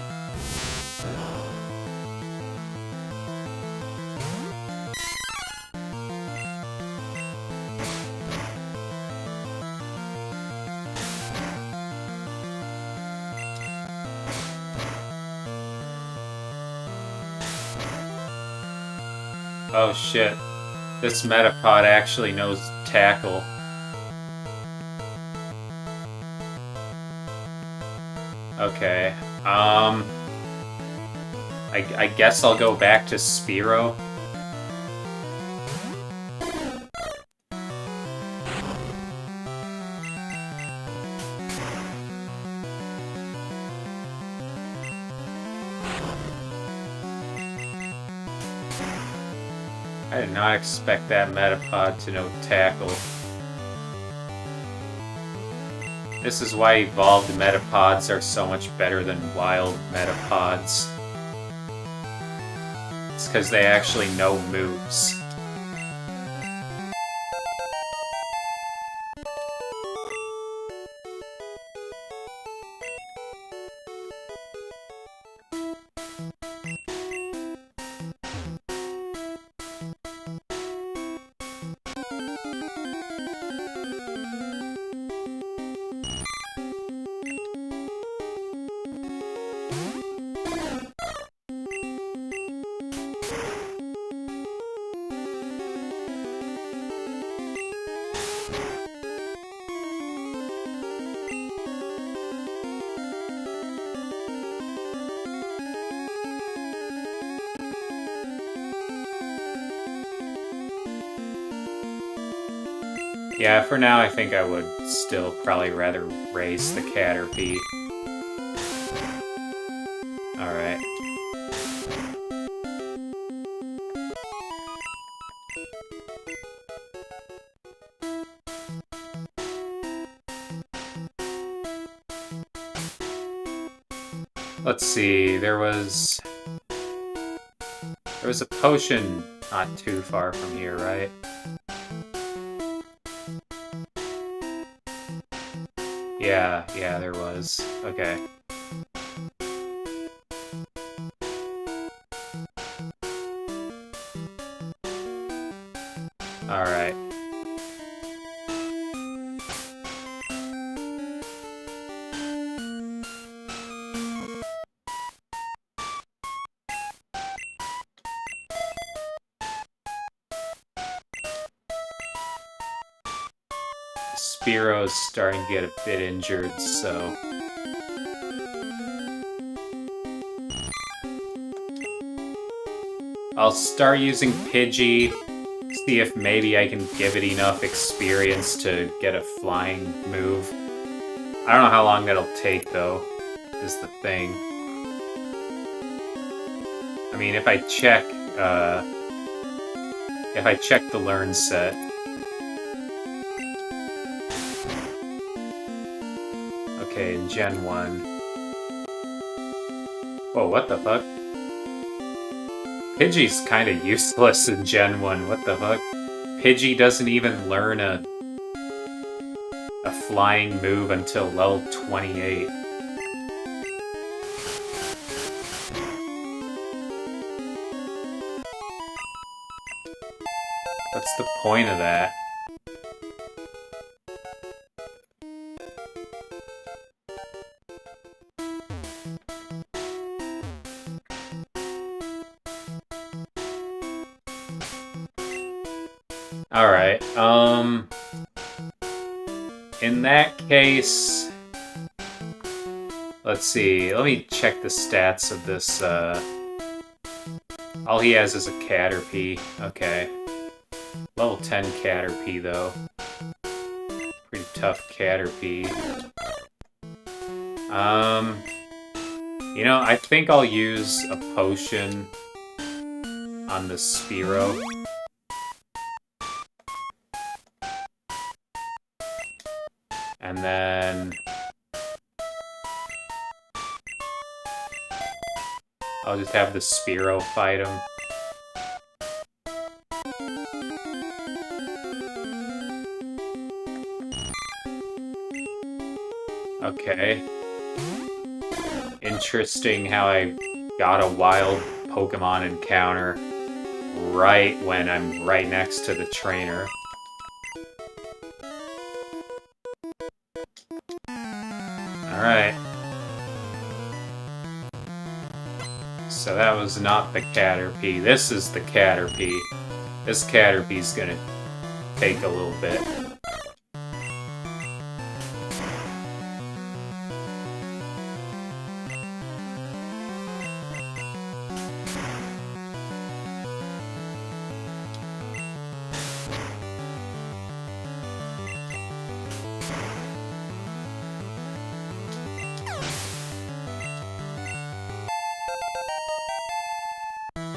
Oh shit, this Metapod actually knows Tackle. Okay, I guess I'll go back to Spearow. I did not expect that Metapod to know Tackle. This is why evolved metapods are so much better than wild metapods. It's because they actually know moves. Yeah, for now I think I would still probably rather raise the Caterpie. Alright. Let's see, there was a potion not too far from here, right? Yeah, there was. Okay. Alright. Spearo's starting to get a bit injured, so... I'll start using Pidgey, see if maybe I can give it enough experience to get a flying move. I don't know how long that'll take, though, is the thing. I mean, if I check the learn set... Okay, in Gen 1. Whoa, what the fuck? Pidgey's kinda useless in Gen 1, what the fuck? Pidgey doesn't even learn a flying move until level 28. What's the point of that? Alright, in that case, let's see, let me check the stats of this, all he has is a Caterpie, okay. Level 10 Caterpie, though. Pretty tough Caterpie. You know, I think I'll use a potion on the Spearow. And then... I'll just have the Spearow fight him. Okay. Interesting how I got a wild Pokemon encounter right when I'm right next to the trainer. Alright. So that was not the Caterpie. This is the Caterpie. This Caterpie's gonna take a little bit.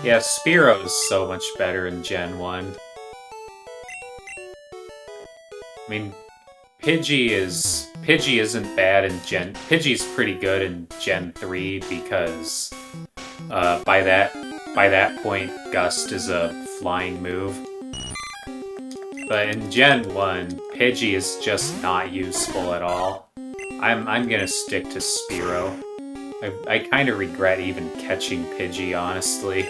Yeah, Spearow is so much better in Gen 1. I mean, Pidgey isn't bad in Pidgey's pretty good in Gen 3 because by that point Gust is a flying move. But in Gen 1, Pidgey is just not useful at all. I'm gonna stick to Spearow. I kind of regret even catching Pidgey, honestly.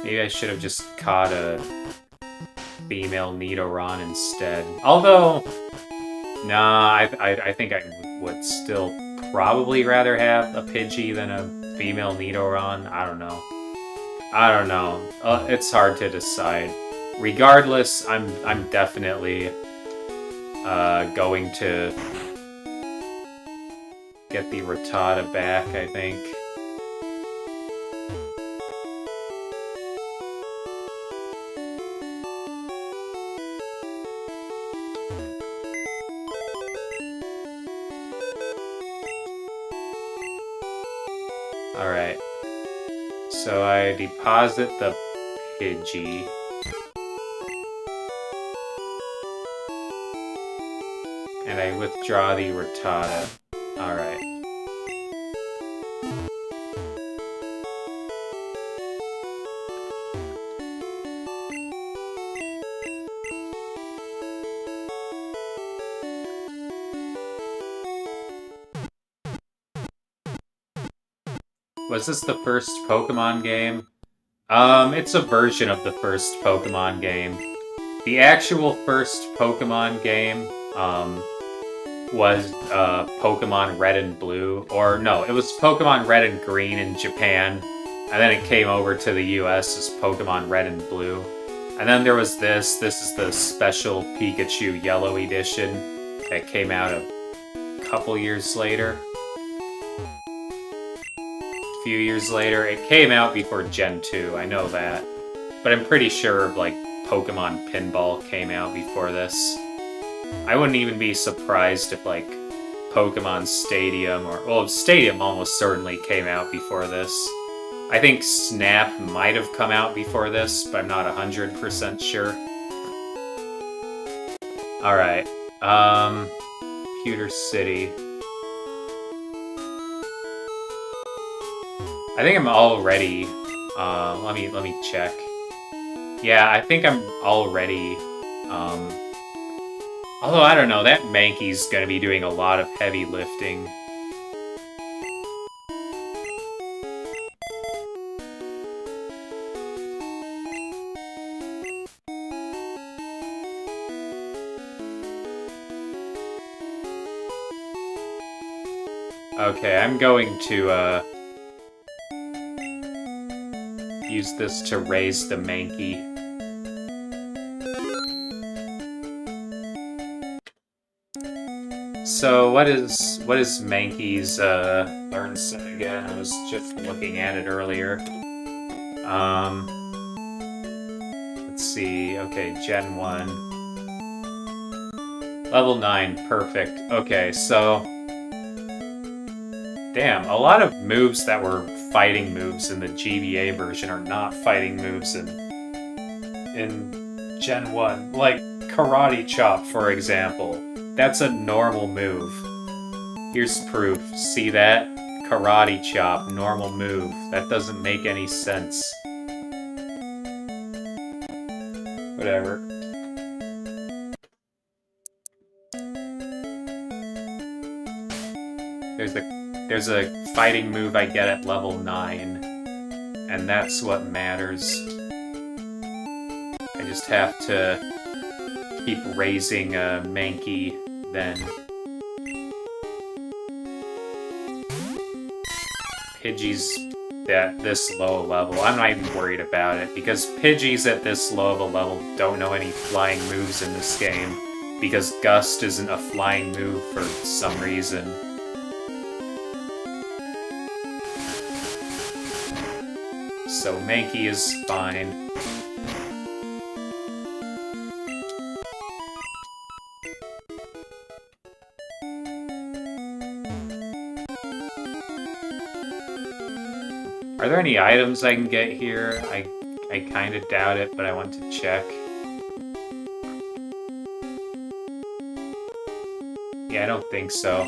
Maybe I should have just caught a female Nidoran instead. Although, nah, I think I would still probably rather have a Pidgey than a female Nidoran. I don't know. It's hard to decide. Regardless, I'm definitely going to get the Rattata back, I think. Alright. So I deposit the Pidgey. And I withdraw the Rattata. Alright. Was this the first Pokemon game? It's a version of the first Pokemon game. The actual first Pokemon game, was Pokemon Red and Blue. Or no, it was Pokemon Red and Green in Japan. And then it came over to the US as Pokemon Red and Blue. And then there was this. This is the special Pikachu Yellow Edition that came out a couple years later. A few years later. It came out before Gen 2, I know that. But I'm pretty sure, like, Pokemon Pinball came out before this. I wouldn't even be surprised if, like, Pokemon Stadium or... Well, Stadium almost certainly came out before this. I think Snap might have come out before this, but I'm not 100% sure. Alright. Pewter City. I think I'm all ready. Let me check. Yeah, I think I'm all ready. Although, I don't know, that Mankey's gonna be doing a lot of heavy lifting. Okay, I'm going to, use this to raise the Mankey. So what is Mankey's learn set again? I was just looking at it earlier. Let's see. Okay, Gen 1. Level 9, perfect. Okay, so damn, a lot of moves that were fighting moves in the GBA version are not fighting moves in Gen 1. Like Karate Chop, for example. That's a normal move. Here's proof. See that? Karate Chop, normal move. That doesn't make any sense. Whatever. There's a fighting move I get at level 9. And that's what matters. I just have to keep raising Mankey then. Pidgey's at this low level. I'm not even worried about it, because Pidgeys at this low of a level don't know any flying moves in this game, because Gust isn't a flying move for some reason. So Mankey is fine. Are there any items I can get here? I kind of doubt it, but I want to check. Yeah, I don't think so.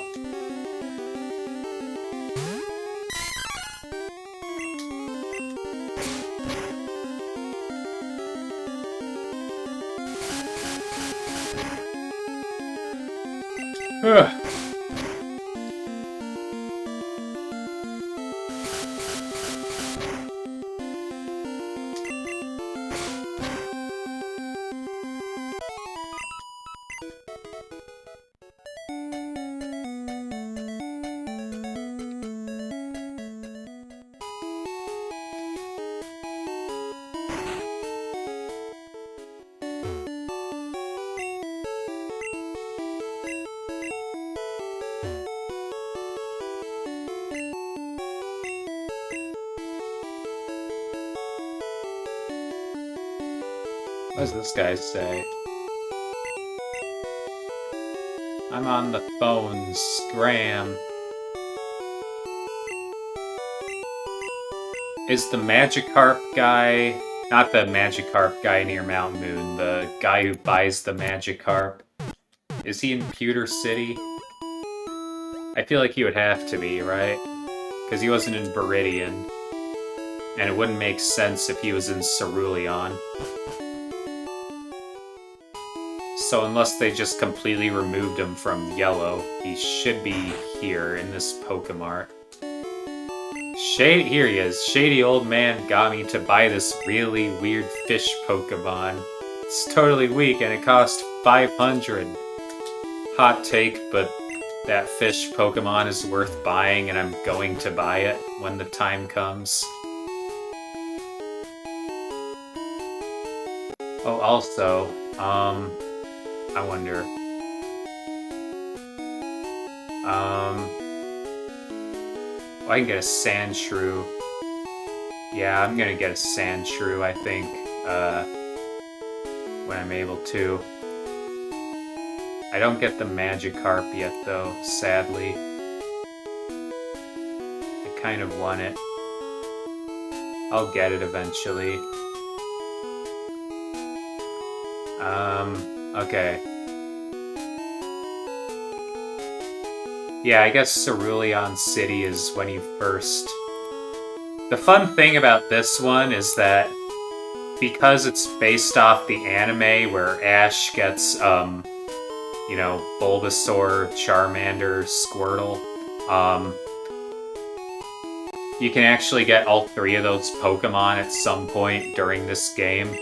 Ugh. What does this guy say? I'm on the phone, scram. Is the Magikarp guy... Not the Magikarp guy near Mount Moon, the guy who buys the Magikarp. Is he in Pewter City? I feel like he would have to be, right? Because he wasn't in Viridian. And it wouldn't make sense if he was in Cerulean. So unless they just completely removed him from Yellow, he should be here in this Pokemart. Here he is. Shady old man got me to buy this really weird fish Pokemon. It's totally weak and it cost 500. Hot take, but that fish Pokemon is worth buying and I'm going to buy it when the time comes. Oh, also, I wonder. I can get a Sandshrew. Yeah, I'm gonna get a Sandshrew, I think, when I'm able to. I don't get the Magikarp yet, though, sadly. I kind of want it. I'll get it eventually. Okay. Yeah, I guess Cerulean City is when you first... The fun thing about this one is that because it's based off the anime where Ash gets, you know, Bulbasaur, Charmander, Squirtle, you can actually get all three of those Pokemon at some point during this game.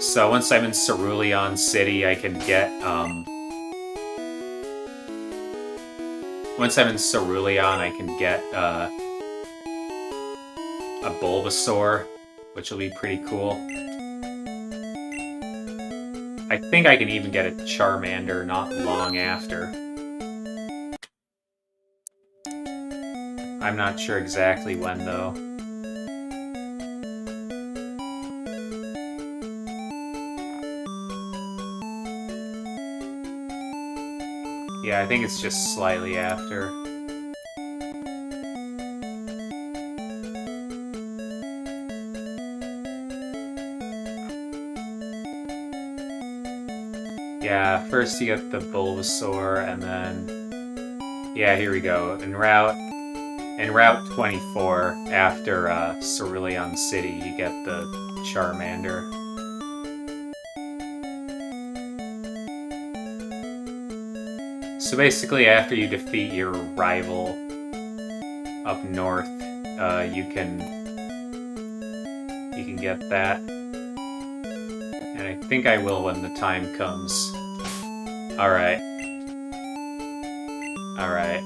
So once I'm in Cerulean City, I can get, once I'm in Cerulean, I can get, a Bulbasaur, which will be pretty cool. I think I can even get a Charmander not long after. I'm not sure exactly when, though. Yeah, I think it's just slightly after. Yeah, first you get the Bulbasaur, and then... Yeah, here we go. En Route 24, after Cerulean City, you get the Charmander. So basically, after you defeat your rival up north, you can get that. And I think I will when the time comes. Alright. Alright.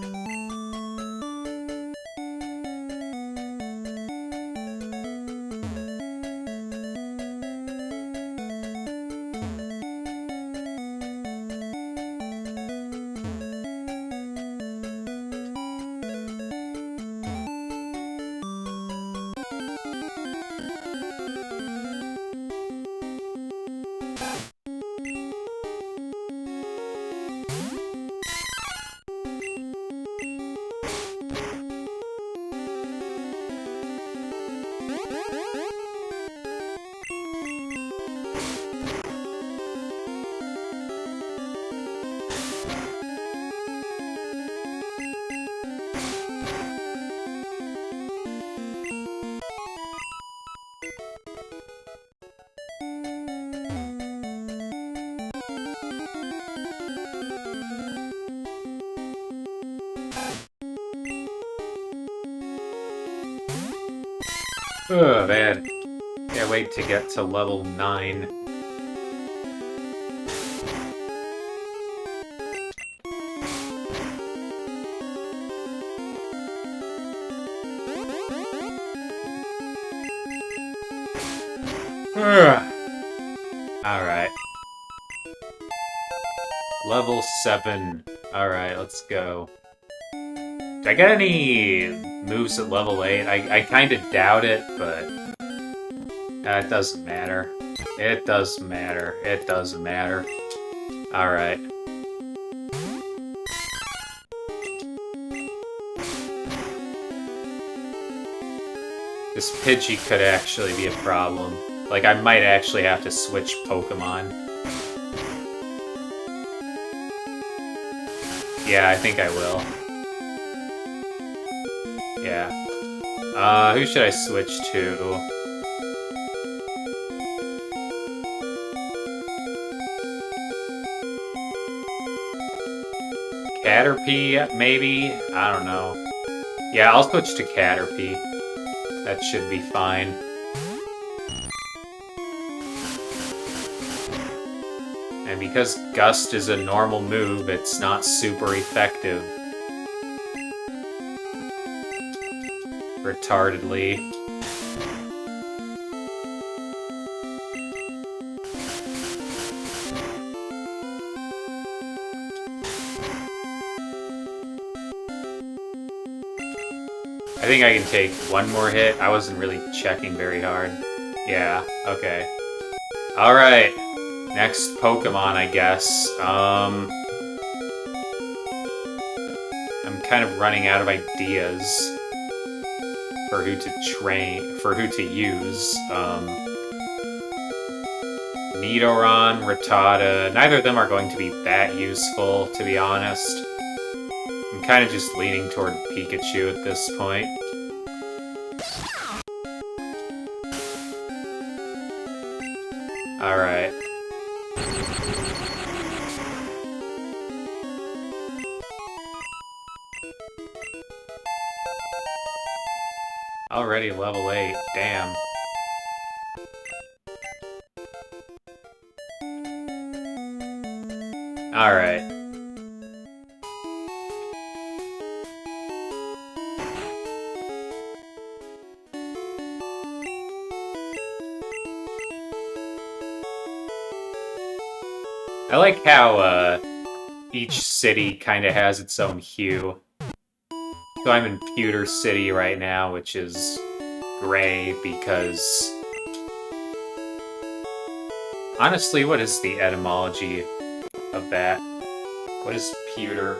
Oh, man. Can't wait to get to level 9. Alright. Level 7. Alright, let's go. Did I get any moves at level 8? I kind of doubt it, but it doesn't matter. It doesn't matter. It doesn't matter. Alright. This Pidgey could actually be a problem. Like, I might actually have to switch Pokemon. Yeah, I think I will. Yeah. Who should I switch to? Caterpie, maybe? I don't know. Yeah, I'll switch to Caterpie. That should be fine. And because Gust is a normal move, it's not super effective. Retardedly. I think I can take one more hit. I wasn't really checking very hard. Yeah, okay. Alright. Next Pokemon, I guess. I'm kind of running out of ideas for who to train, for who to use. Nidoran, Rattata, neither of them are going to be that useful, to be honest. I'm kind of just leaning toward Pikachu at this point. Alright. Already level 8, damn. Alright. I like how, each city kind of has its own hue. So I'm in Pewter City right now, which is gray because... Honestly, what is the etymology of that? What is pewter?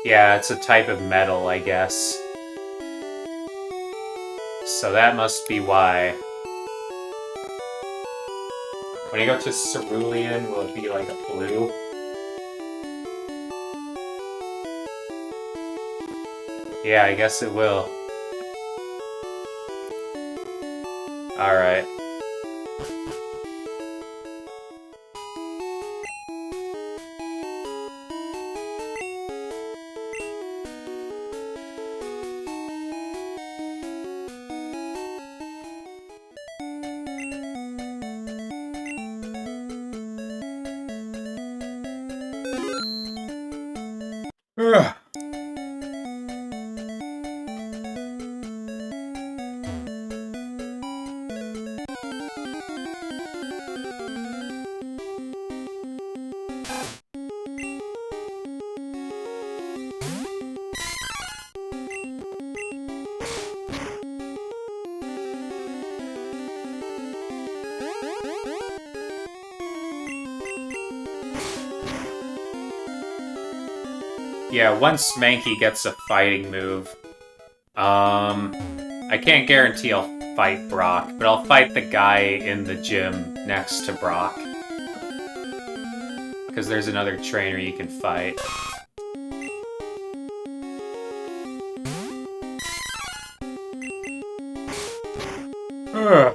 Yeah, it's a type of metal, I guess. So that must be why. When you go to Cerulean, will it be like a blue? Yeah, I guess it will. Alright. Ugh. Yeah, once Mankey gets a fighting move, I can't guarantee I'll fight Brock, but I'll fight the guy in the gym next to Brock. Because there's another trainer you can fight. Ugh.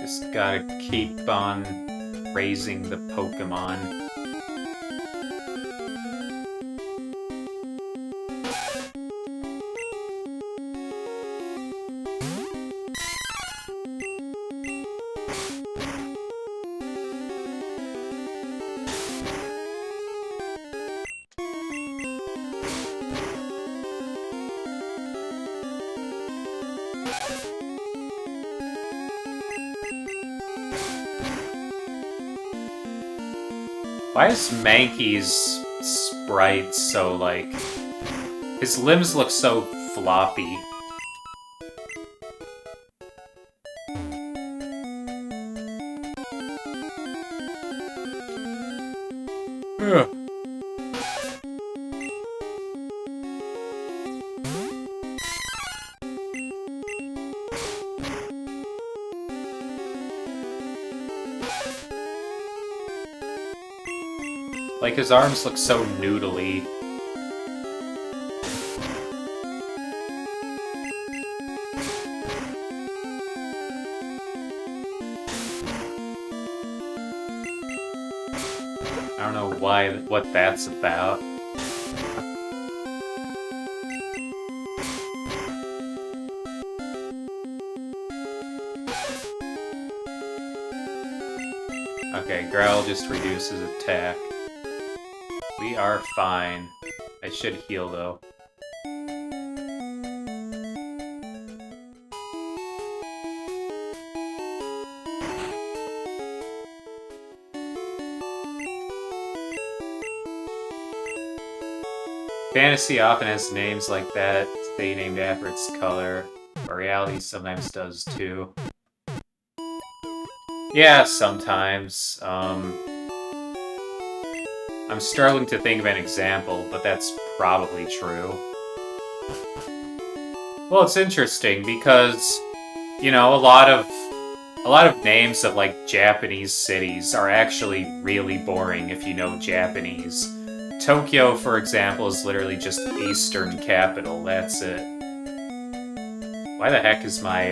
Just gotta keep on raising the Pokemon. Why is Mankey's sprite so, like... His limbs look so floppy. Ugh. Like, his arms look so noodly. I don't know what that's about. Okay, Growl just reduces attack. We are fine. I should heal, though. Fantasy often has names like that, they named after its color, but reality sometimes does too. Yeah, sometimes. I'm struggling to think of an example, but that's probably true. Well, it's interesting because, you know, a lot of names of, like, Japanese cities are actually really boring if you know Japanese. Tokyo, for example, is literally just Eastern Capital, that's it. Why the heck is my,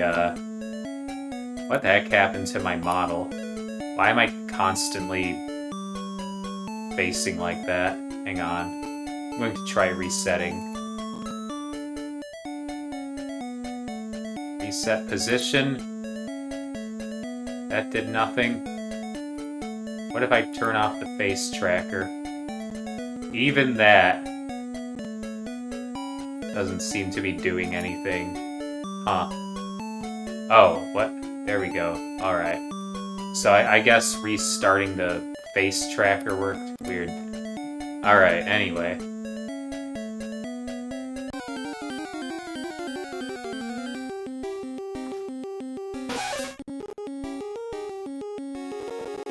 what the heck happened to my model? Why am I constantly facing like that? Hang on. I'm going to try resetting. Reset position. That did nothing. What if I turn off the face tracker? Even that doesn't seem to be doing anything. Huh. Oh, what? There we go. Alright. So I guess restarting the face tracker worked. Weird. Alright, anyway.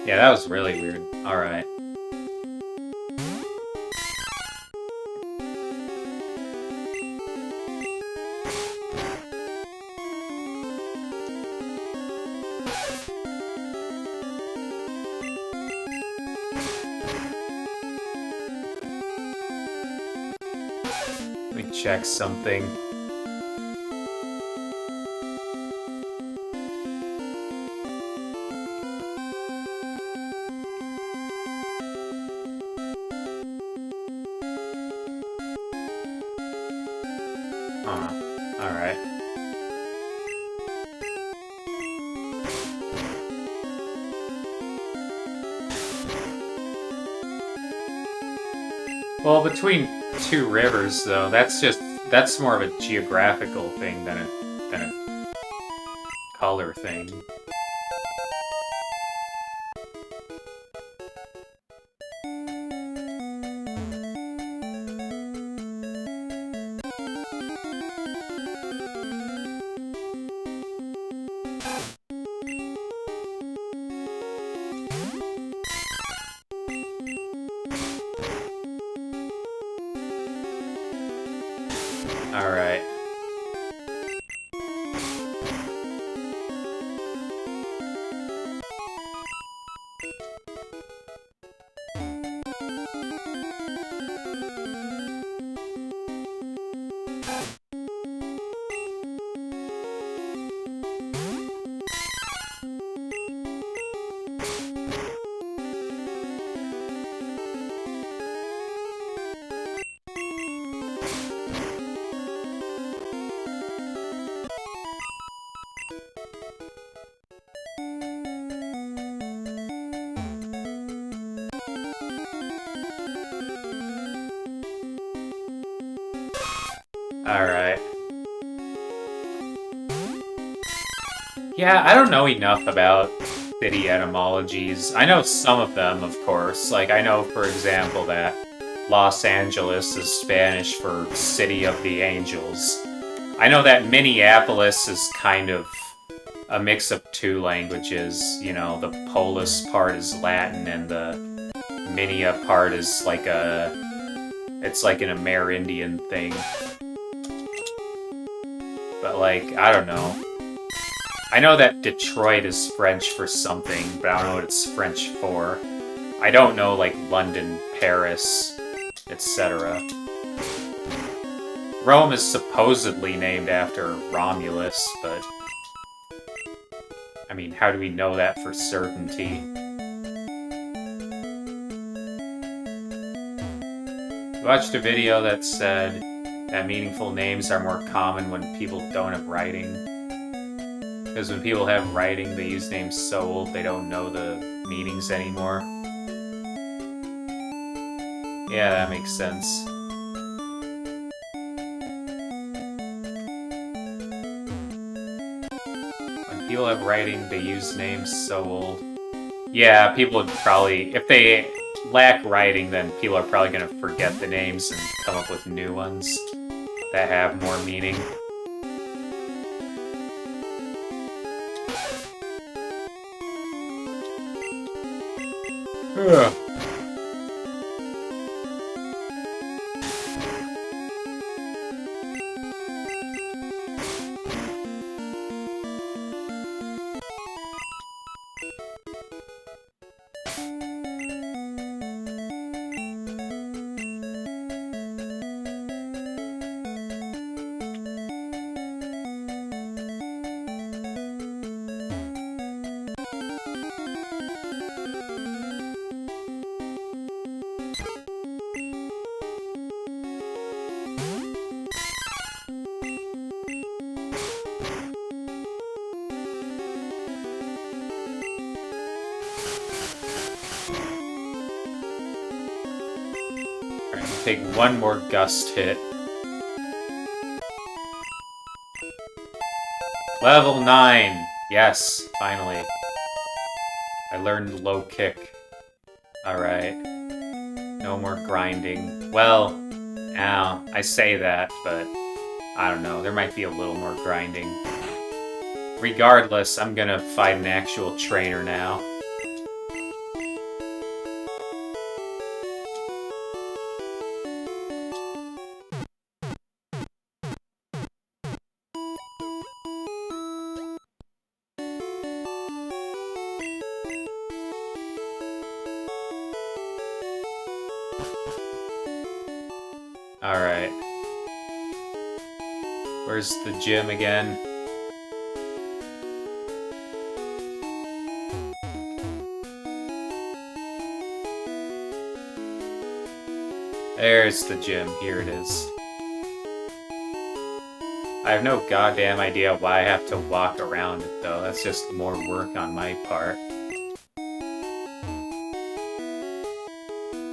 Yeah, that was really weird. Alright. Let me check something. Alright. Well, between two rivers, though, that's more of a geographical thing than a color thing. Alright. Alright. Yeah, I don't know enough about city etymologies. I know some of them, of course. Like, I know, for example, that Los Angeles is Spanish for City of the Angels. I know that Minneapolis is kind of a mix of two languages. You know, the Polis part is Latin and the Minia part is like it's like an Amerindian thing. But like, I don't know. I know that Detroit is French for something, but I don't know what it's French for. I don't know, like, London, Paris, etc. Rome is supposedly named after Romulus, but... I mean, how do we know that for certainty? I watched a video that said that meaningful names are more common when people don't have writing. Because when people have writing, they use names so old they don't know the meanings anymore. Yeah, that makes sense. When people have writing, they use names so old. Yeah, people would probably... If they lack writing, then people are probably going to forget the names and come up with new ones that have more meaning. Ugh. Take one more gust hit. Level 9! Yes, finally. I learned low kick. Alright. No more grinding. Well, now I say that, but I don't know. There might be a little more grinding. Regardless, I'm gonna fight an actual trainer now. Alright. Where's the gym again? There's the gym. Here it is. I have no goddamn idea why I have to walk around it, though. That's just more work on my part.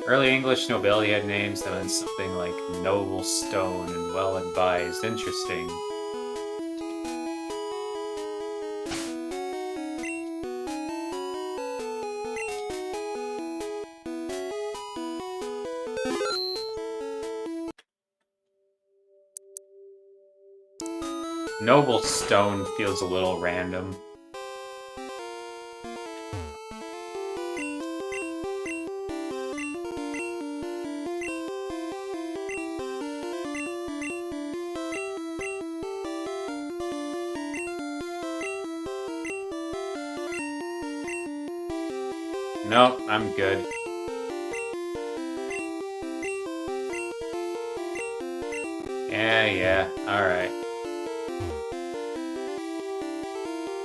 Early English nobility had names that meant something like noble stone and well-advised. Interesting. Noble stone feels a little random. Nope, I'm good. Yeah, alright.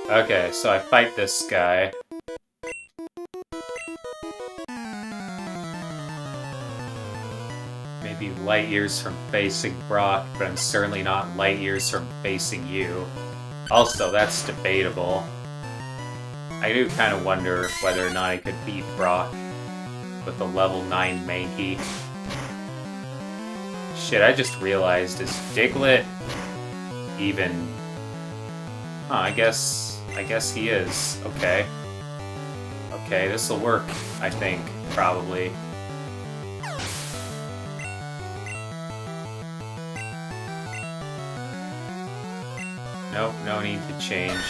Okay, so I fight this guy. Maybe light years from facing Brock, but I'm certainly not light years from facing you. Also, that's debatable. I do kind of wonder whether or not I could beat Brock with a level 9 Mankey. Shit, I just realized, is Diglett even... Huh, I guess he is. Okay. Okay, this'll work, I think, probably. Nope, no need to change.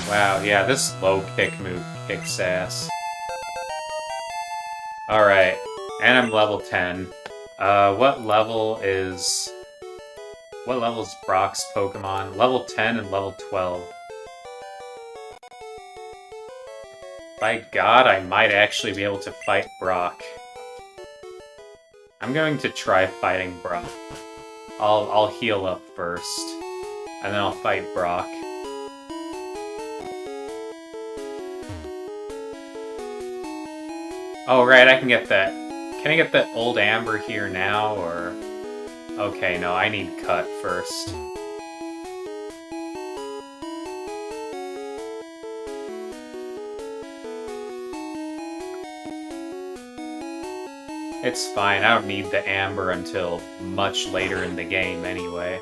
Wow, yeah, this low kick move kicks ass. Alright, and I'm level 10. What level is Brock's Pokemon? Level 10 and level 12. By God, I might actually be able to fight Brock. I'm going to try fighting Brock. I'll heal up first, and then I'll fight Brock. Oh, right, I can get that. Can I get that old Amber here now, or... Okay, no, I need Cut first. It's fine, I don't need the Amber until much later in the game anyway.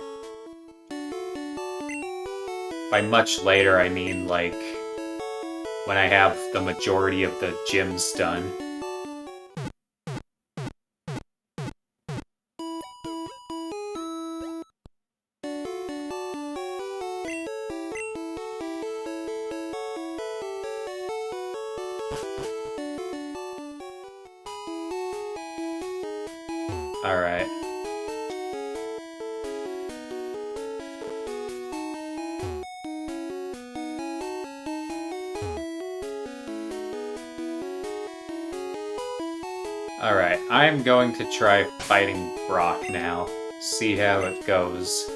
By much later, I mean, like, when I have the majority of the gyms done. Alright. Alright, I'm going to try fighting Brock now. See how it goes.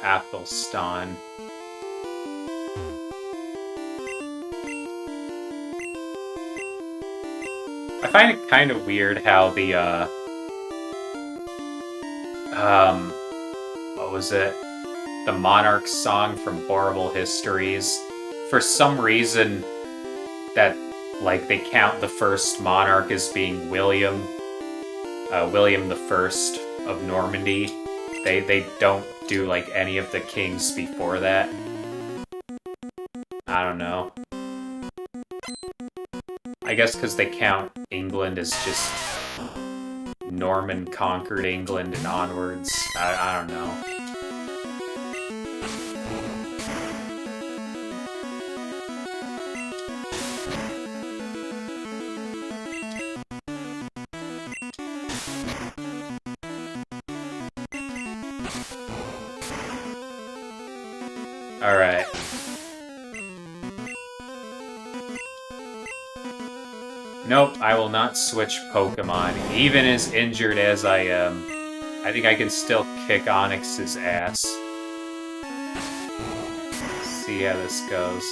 Athelstan. I find it kind of weird how the, what was it? The Monarch song from Horrible Histories. For some reason, that, like, they count the first monarch as being William. William the First of Normandy. They don't do, like, any of the kings before that. I don't know. I guess because they count England as just Norman conquered England and onwards. I don't know. Alright. Nope, I will not switch Pokemon, even as injured as I am. I think I can still kick Onyx's ass. See how this goes.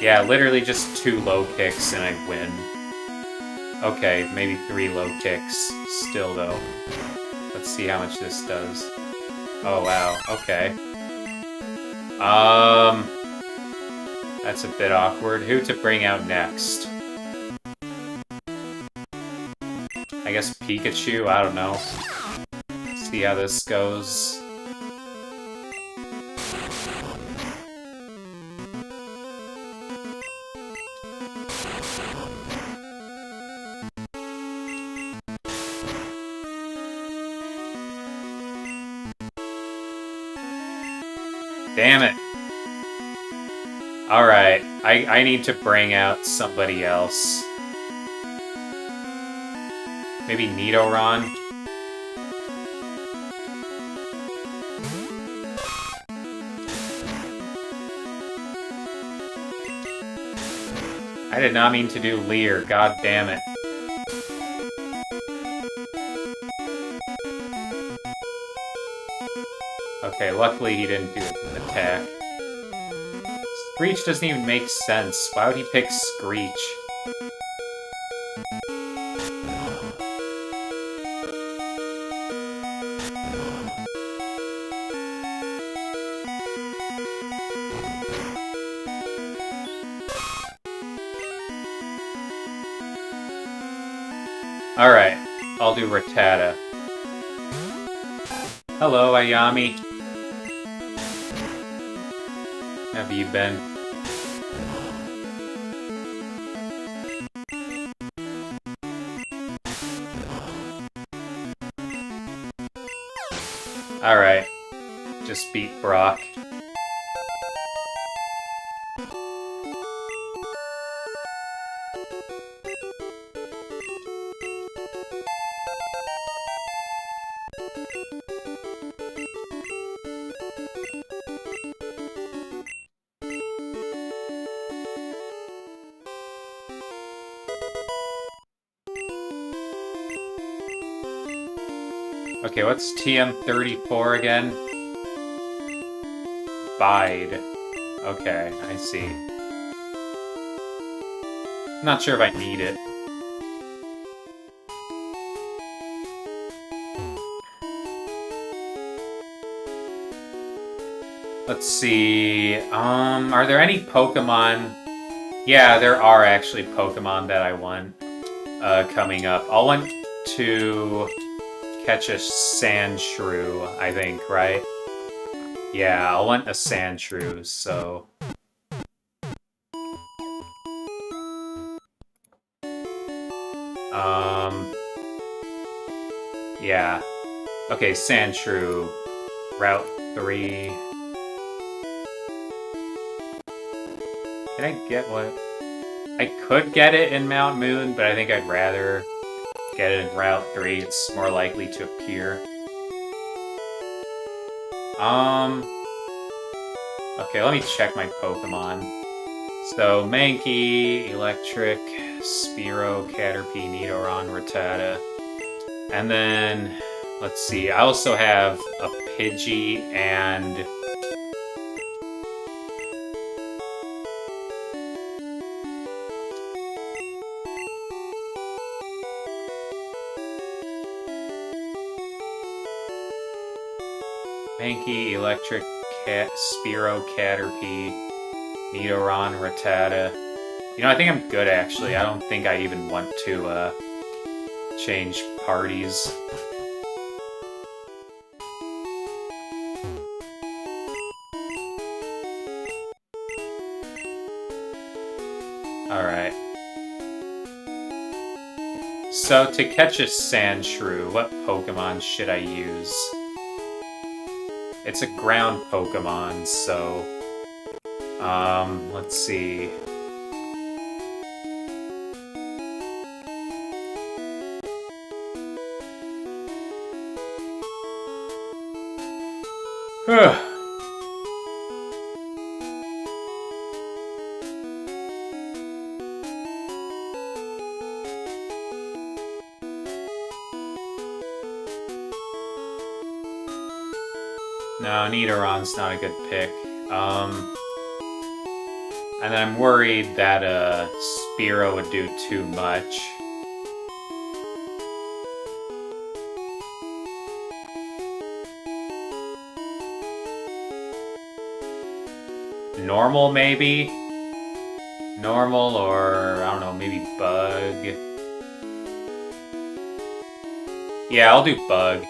Yeah, literally just 2 low kicks and I win. Okay, maybe 3 low kicks. Still, though. Let's see how much this does. Oh, wow. Okay. That's a bit awkward. Who to bring out next? I guess Pikachu? I don't know. See how this goes. Damn it. Alright, I need to bring out somebody else. Maybe Nidoran? I did not mean to do Leer, god damn it. Okay, luckily he didn't do an attack. Screech doesn't even make sense. Why would he pick Screech? Alright, I'll do Rattata. Hello, Ayami. How have you been? Alright, just beat Brock. Okay, what's TM34 again? Bide. Okay, I see. Not sure if I need it. Let's see. Are there any Pokemon? Yeah, there are actually Pokemon that I want coming up. I'll want to catch a Sandshrew, I think, right? Yeah, I'll want a Sandshrew, so... Yeah. Okay, Sandshrew. Route 3. Can I get what? I could get it in Mount Moon, but I think I'd rather get it in Route 3. It's more likely to appear. Okay, let me check my Pokemon. So, Mankey, Electric, Spearow, Caterpie, Nidoran, Rattata. And then, let's see, I also have a Pidgey and... Mankey, Electric, Spearow, Caterpie, Nidoran, Rattata. You know, I think I'm good, actually. I don't think I even want to, change parties. Alright. So, to catch a Sandshrew, what Pokemon should I use? It's a ground Pokemon, so... let's see... No, Nidoran's not a good pick. And I'm worried that Spearow would do too much. Normal, maybe? Normal, or, I don't know, maybe Bug. Yeah, I'll do Bug.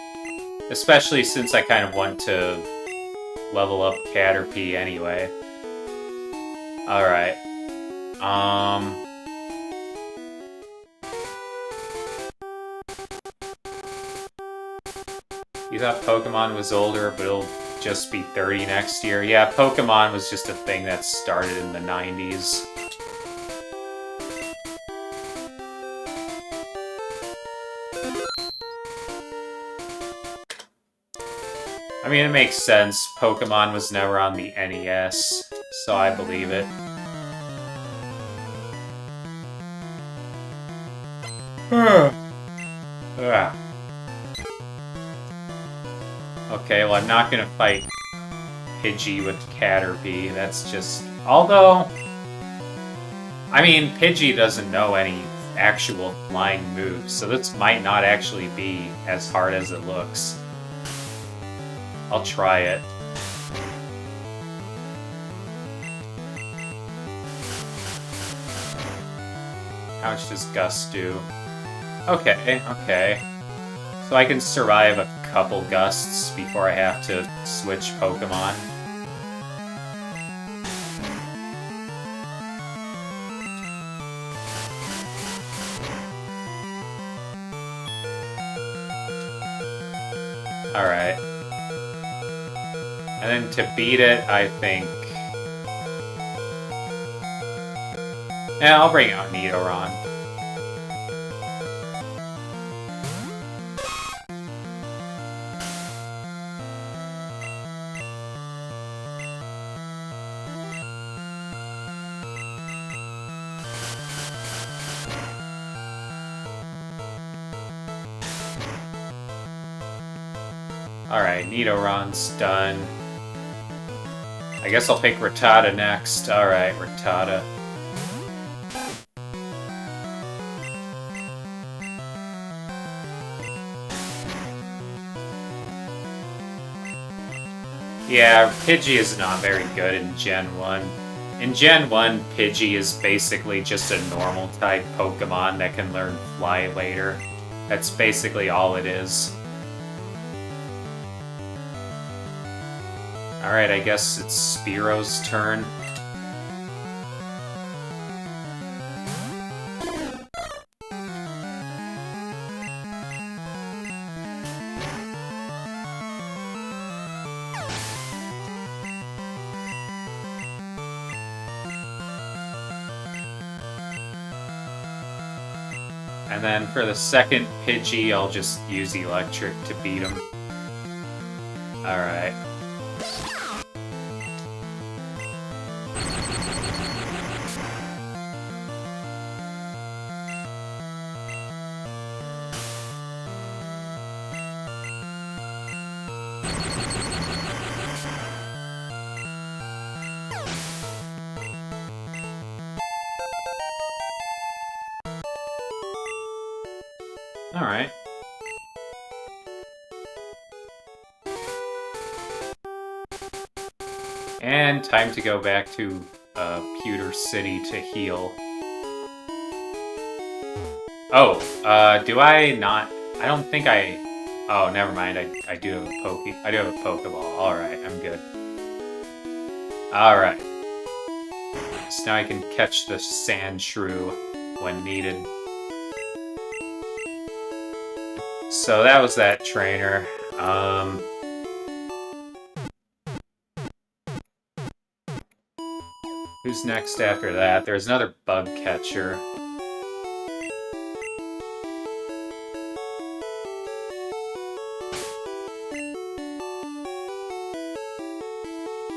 Especially since I kind of want to level up Caterpie anyway. Alright. You thought Pokemon was older, but it'll just be 30 next year. Yeah, Pokemon was just a thing that started in the 90s. I mean, it makes sense. Pokemon was never on the NES, so I believe it. Okay, well I'm not gonna fight Pidgey with Caterpie. That's just... Although... I mean, Pidgey doesn't know any actual flying moves, so this might not actually be as hard as it looks. I'll try it. How much does Gust do? Okay, okay. So I can survive a couple Gusts before I have to switch Pokemon. Alright. And then to beat it, I think... Yeah, I'll bring out Nidoron. Alright, Nidoron's done. I guess I'll pick Rattata next. Alright, Rattata. Yeah, Pidgey is not very good in Gen 1. In Gen 1, Pidgey is basically just a normal type Pokemon that can learn Fly later. That's basically all it is. Alright, I guess it's Spearo's turn. And then for the second Pidgey, I'll just use Electric to beat him. Alright. Alright. And time to go back to Pewter City to heal. Oh, do I not... I don't think I... Oh, never mind, I do have a I do have a Pokeball. Alright, I'm good. Alright. So now I can catch the Sandshrew when needed. So that was that trainer. Who's next after that? There's another bug catcher.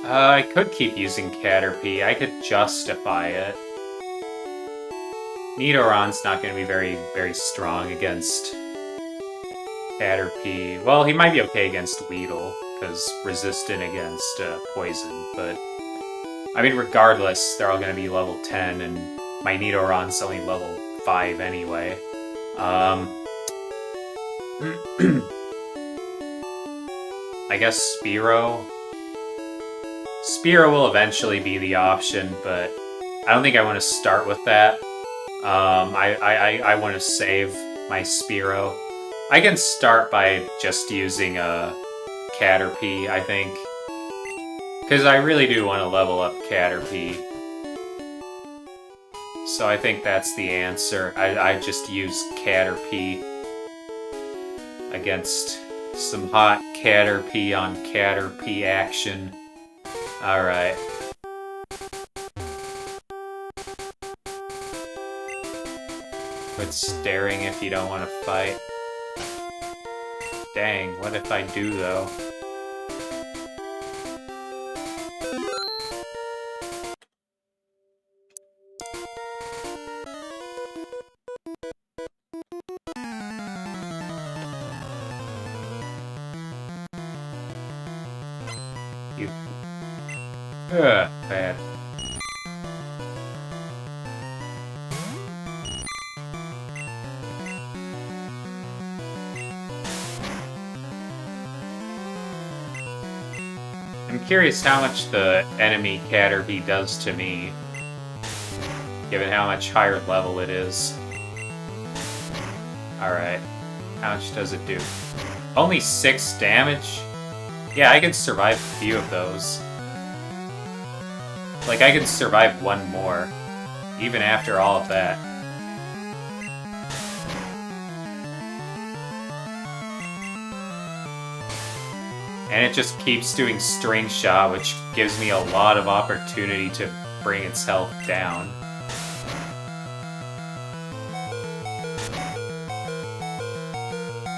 I could keep using Caterpie. I could justify it. Nidoron's not going to be very strong against Caterpie. Well, he might be okay against Weedle, because resistant against poison, but... I mean, regardless, they're all going to be level 10, and my Nidoron's only level 5 anyway. I guess Spearow? Spearow will eventually be the option, but I don't think I want to start with that. I want to save my Spearow. I can start by just using a Caterpie, I think. Because I really do want to level up Caterpie. So I think that's the answer. I just use Caterpie against some hot Caterpie on Caterpie action. Alright. Quit staring if you don't want to fight. Dang, what if I do though? Ugh, bad. I'm curious how much the enemy Caterpie does to me, given how much higher level it is. Alright, how much does it do? Only 6 damage? Yeah, I can survive a few of those. Like, I can survive one more, even after all of that. And it just keeps doing String Shot, which gives me a lot of opportunity to bring its health down.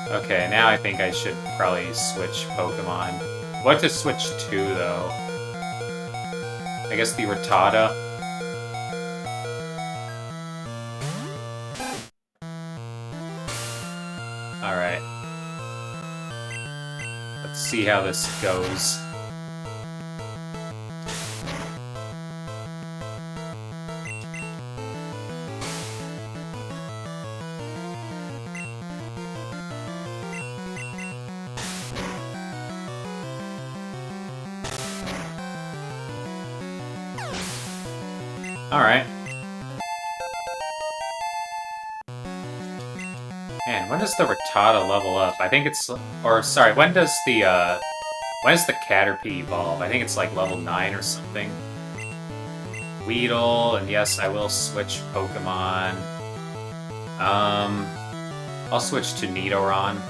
Okay, now I think I should probably switch Pokemon. What to switch to, though? I guess the Rattata. Alright. Let's see how this goes. Alright. Man, when does the Rattata level up? I think it's... Or, sorry, when does the Caterpie evolve? I think it's like level 9 or something. Weedle, and yes, I will switch Pokemon. I'll switch to Nidoran.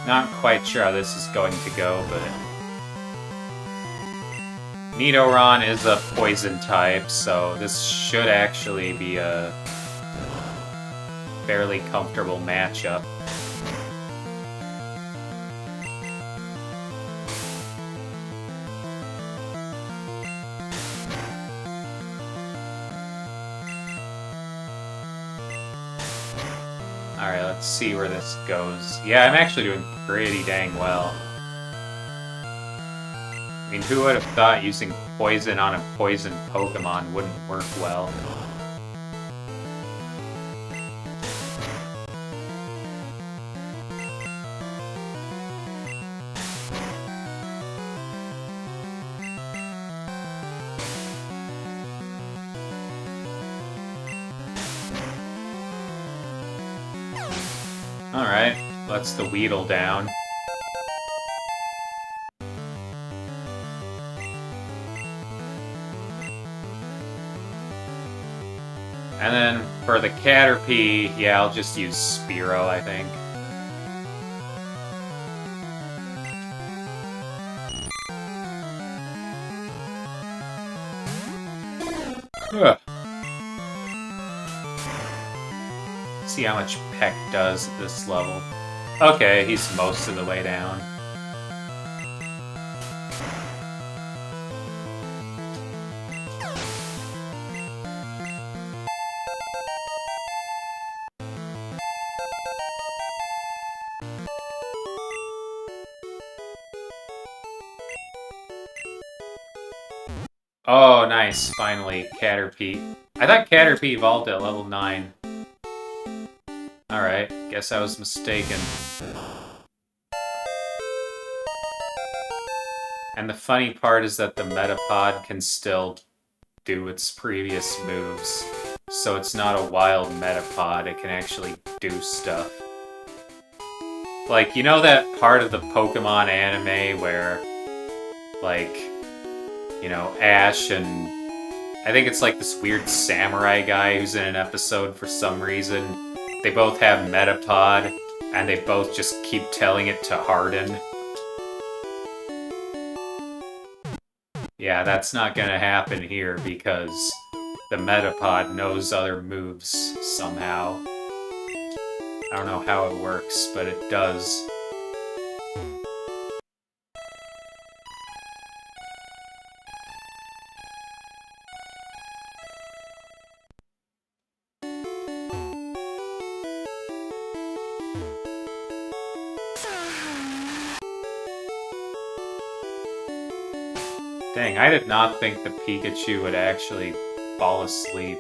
Not quite sure how this is going to go, but... Nidoran is a poison type, so this should actually be a fairly comfortable matchup. Alright, let's see where this goes. Yeah, I'm actually doing pretty dang well. I mean, who would have thought using poison on a poison Pokemon wouldn't work well? Alright, let's the Weedle down. And then for the Caterpie, yeah, I'll just use Spearow, I think. Ugh. See how much Peck does at this level. Okay, he's most of the way down. Oh, nice. Finally, Caterpie. I thought Caterpie evolved at level 9. Alright, guess I was mistaken. And the funny part is that the Metapod can still do its previous moves. So it's not a wild Metapod, it can actually do stuff. Like, you know that part of the Pokemon anime where, like, you know, Ash and I think it's like this weird samurai guy who's in an episode for some reason. They both have Metapod, and they both just keep telling it to harden. Yeah, that's not gonna happen here because the Metapod knows other moves somehow. I don't know how it works, but it does. Dang, I did not think the Pikachu would actually fall asleep.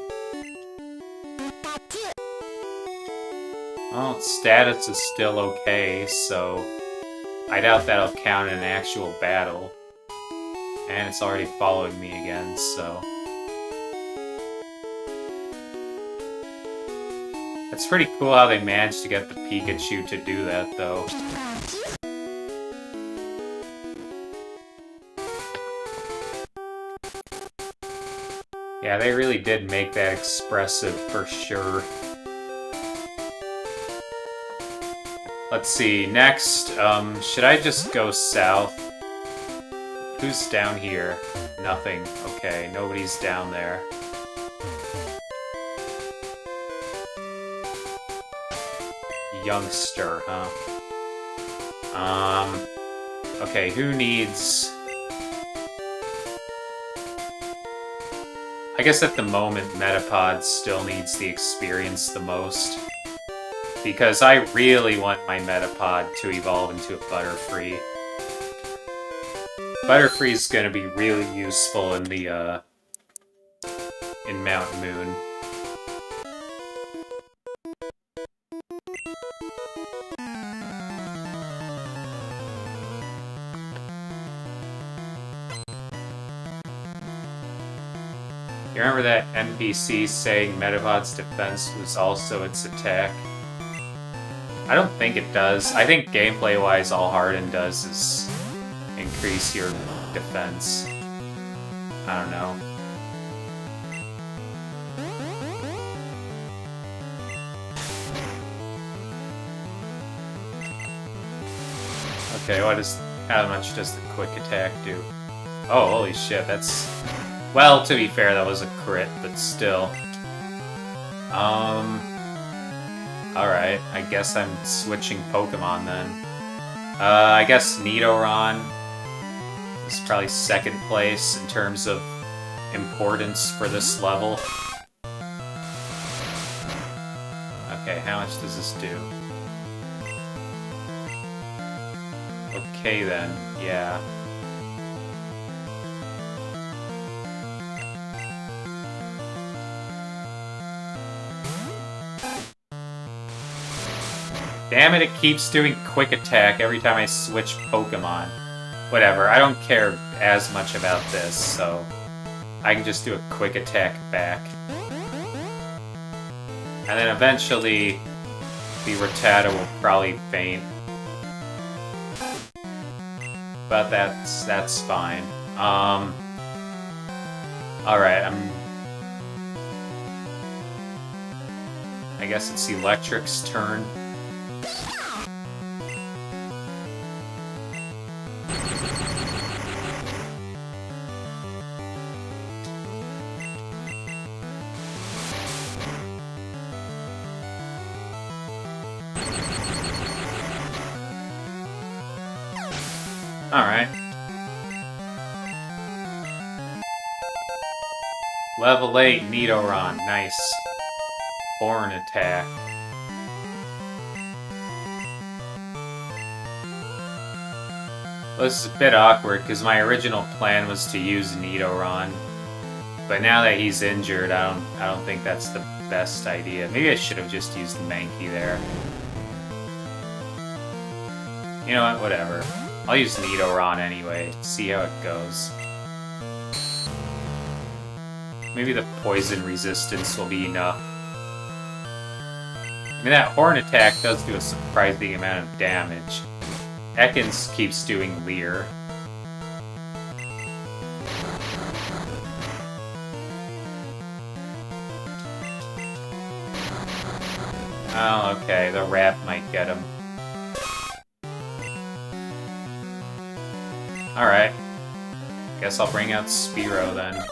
Well, its status is still okay, so I doubt that'll count in an actual battle. And it's already following me again, so... It's pretty cool how they managed to get the Pikachu to do that, though. Yeah, they really did make that expressive for sure. Let's see, next, should I just go south? Who's down here? Nothing. Okay, nobody's down there. Youngster, huh? Okay, who needs... I guess at the moment, Metapod still needs the experience the most. Because I really want my Metapod to evolve into a Butterfree. Butterfree's gonna be really useful in the, in Mount Moon. You remember that NPC saying Metapod's defense was also its attack? I don't think it does. I think gameplay-wise all Harden does is increase your defense. I don't know. Okay, how much does the quick attack do? Oh, holy shit, that's... Well, to be fair, that was a crit, but still. Alright, I guess I'm switching Pokemon then. I guess Nidoran is probably second place in terms of importance for this level. Okay, how much does this do? Okay then, yeah. Damn it, it keeps doing quick attack every time I switch Pokemon. Whatever, I don't care as much about this, so I can just do a quick attack back. And then eventually the Rattata will probably faint. But that's fine. Alright, I guess it's Electric's turn. Alright. Level 8 Nidoran, nice. Horn attack. Well, this is a bit awkward because my original plan was to use Nidoran. But now that he's injured, I don't think that's the best idea. Maybe I should have just used Mankey there. You know what, whatever. I'll use Nidoran anyway, see how it goes. Maybe the poison resistance will be enough. I mean, that horn attack does do a surprising amount of damage. Ekans keeps doing Leer. Oh, okay, the rat might get him. Alright. Guess I'll bring out Spearow then.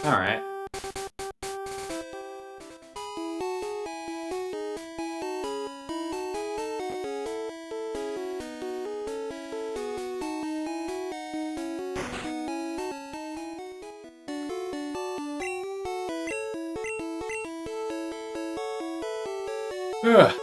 Alright. Ugh.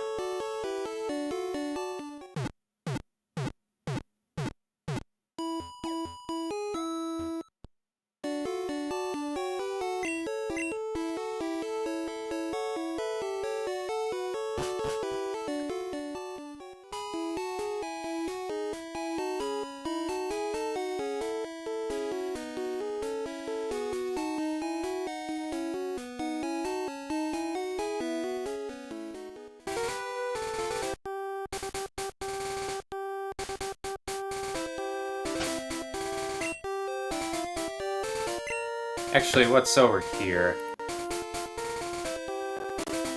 Actually, what's over here?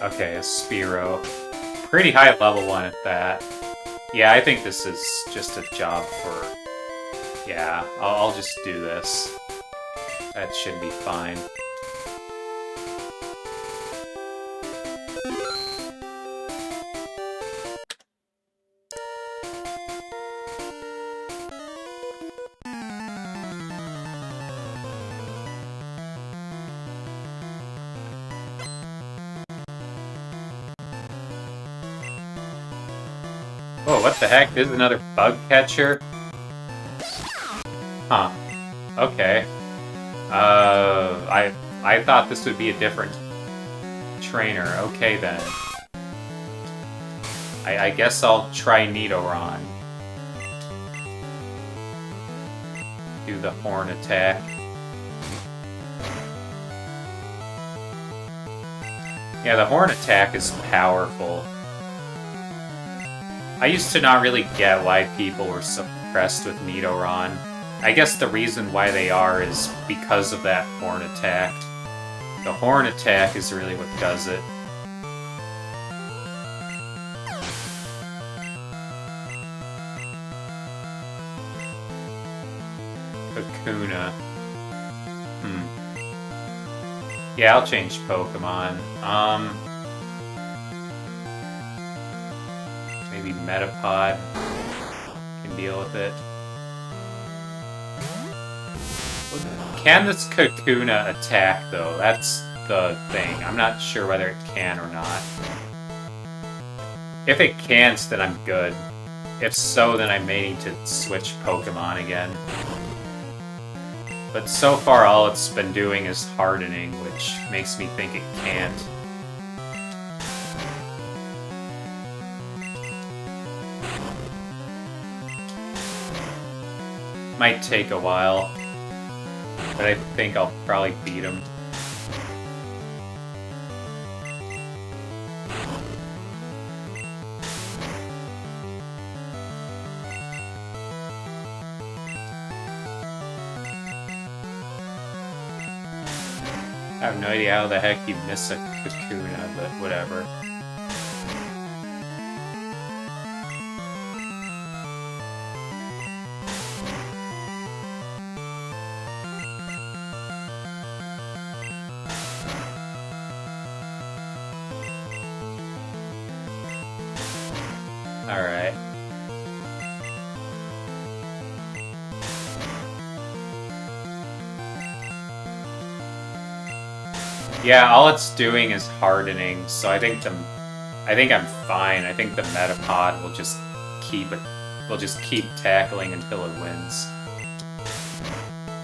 Okay, a Spiro. Pretty high level one at that. Yeah, I think this is just a job for... Yeah, I'll just do this. That should be fine. Oh, what the heck? This is another bug catcher? Huh. Okay. I thought this would be a different trainer. Okay, then. I guess I'll try Nidoron. Do the horn attack. Yeah, the horn attack is powerful. I used to not really get why people were so impressed with Nidoron. I guess the reason why they are is because of that horn attack. The horn attack is really what does it. Kakuna. Yeah, I'll change Pokemon. Maybe Metapod can deal with it. Can this Kakuna attack, though? That's the thing. I'm not sure whether it can or not. If it can't, then I'm good. If so, then I may need to switch Pokemon again. But so far, all it's been doing is hardening, which makes me think it can't. Might take a while, but I think I'll probably beat him. I have no idea how the heck you miss a Kakuna, but whatever. Alright. Yeah, all it's doing is hardening, so I think I'm fine. I think the Metapod will just keep tackling until it wins.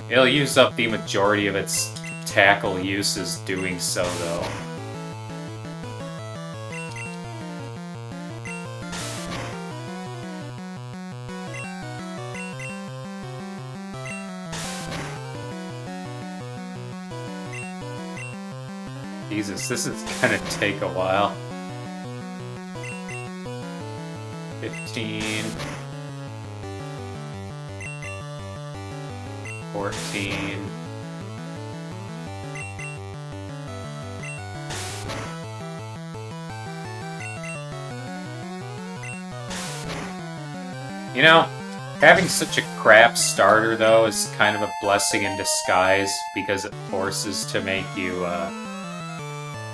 It'll use up the majority of its tackle uses doing so, though. Jesus, this is gonna take a while. 15. 14. You know, Having such a crap starter, though, is kind of a blessing in disguise because it forces to make you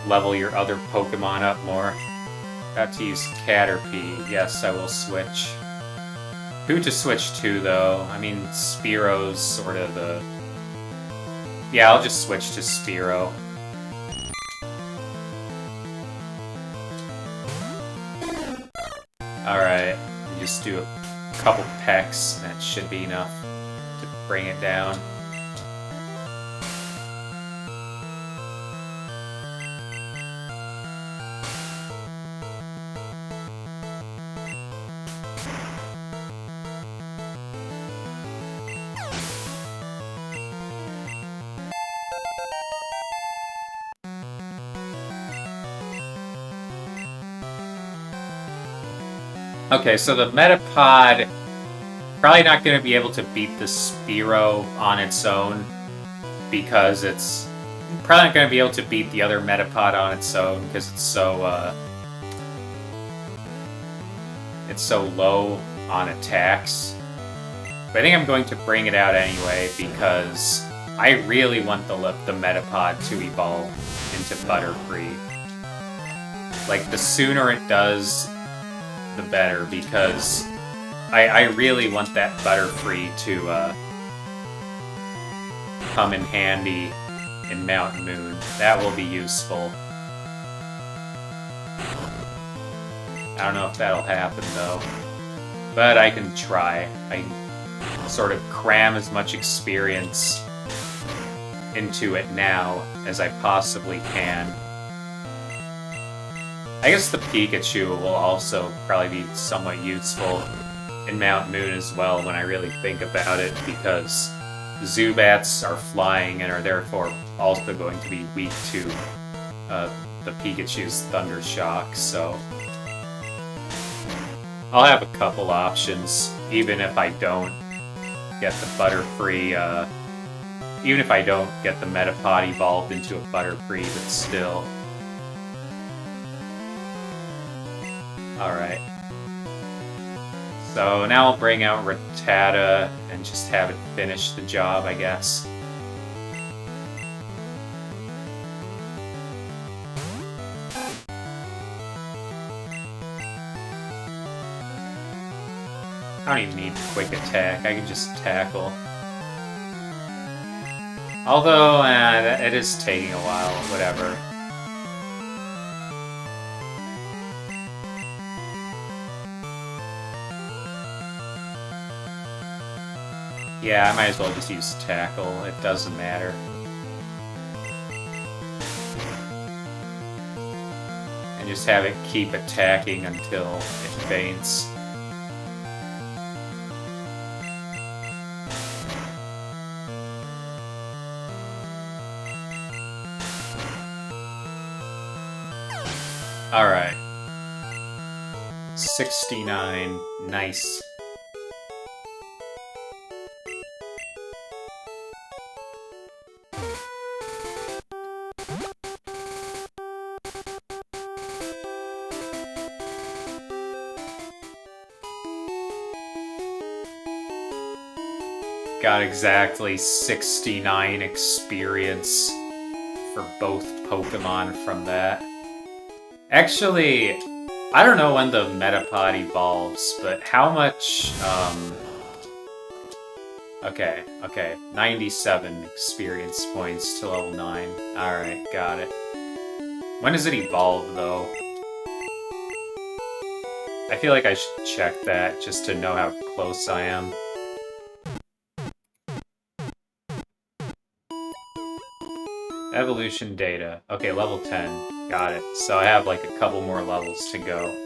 level your other Pokemon up more. Got to use Caterpie. Yes, I will switch. Who to switch to, though? I mean, Spearo's sort of the... Yeah, I'll just switch to Spearow. Alright, just do a couple pecks, and that should be enough to bring it down. Okay, so the Metapod probably not going to be able to beat the Spearow on its own because it's probably not going to be able to beat the other Metapod on its own because it's so low on attacks. But I think I'm going to bring it out anyway because I really want the Metapod to evolve into Butterfree. Like, the sooner it does, the better, because I really want that Butterfree to come in handy in Mount Moon. That will be useful. I don't know if that'll happen, though. But I can try. I can sort of cram as much experience into it now as I possibly can. I guess the Pikachu will also probably be somewhat useful in Mount Moon as well when I really think about it, because Zubats are flying and are therefore also going to be weak to the Pikachu's Thunder Shock, so I'll have a couple options, even if I don't get the Butterfree, even if I don't get the Metapod evolved into a Butterfree, but still. Alright. So now I'll bring out Rattata and just have it finish the job, I guess. I don't even need Quick Attack, I can just tackle. Although, it is taking a while, whatever. Yeah, I might as well just use Tackle, it doesn't matter. And just have it keep attacking until it faints. Alright. 69. Nice. Got exactly 69 experience for both Pokemon from that. Actually, I don't know when the Metapod evolves, but how much, Okay, 97 experience points to level 9. Alright, got it. When does it evolve, though? I feel like I should check that just to know how close I am. Evolution data. Okay, level 10. Got it. So I have like a couple more levels to go.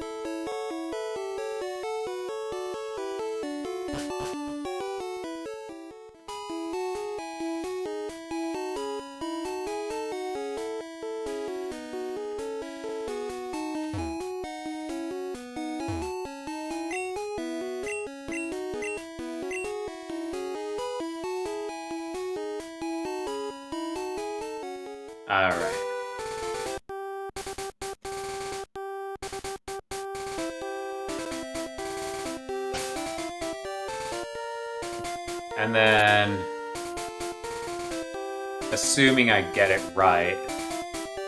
Alright. And then, assuming I get it right.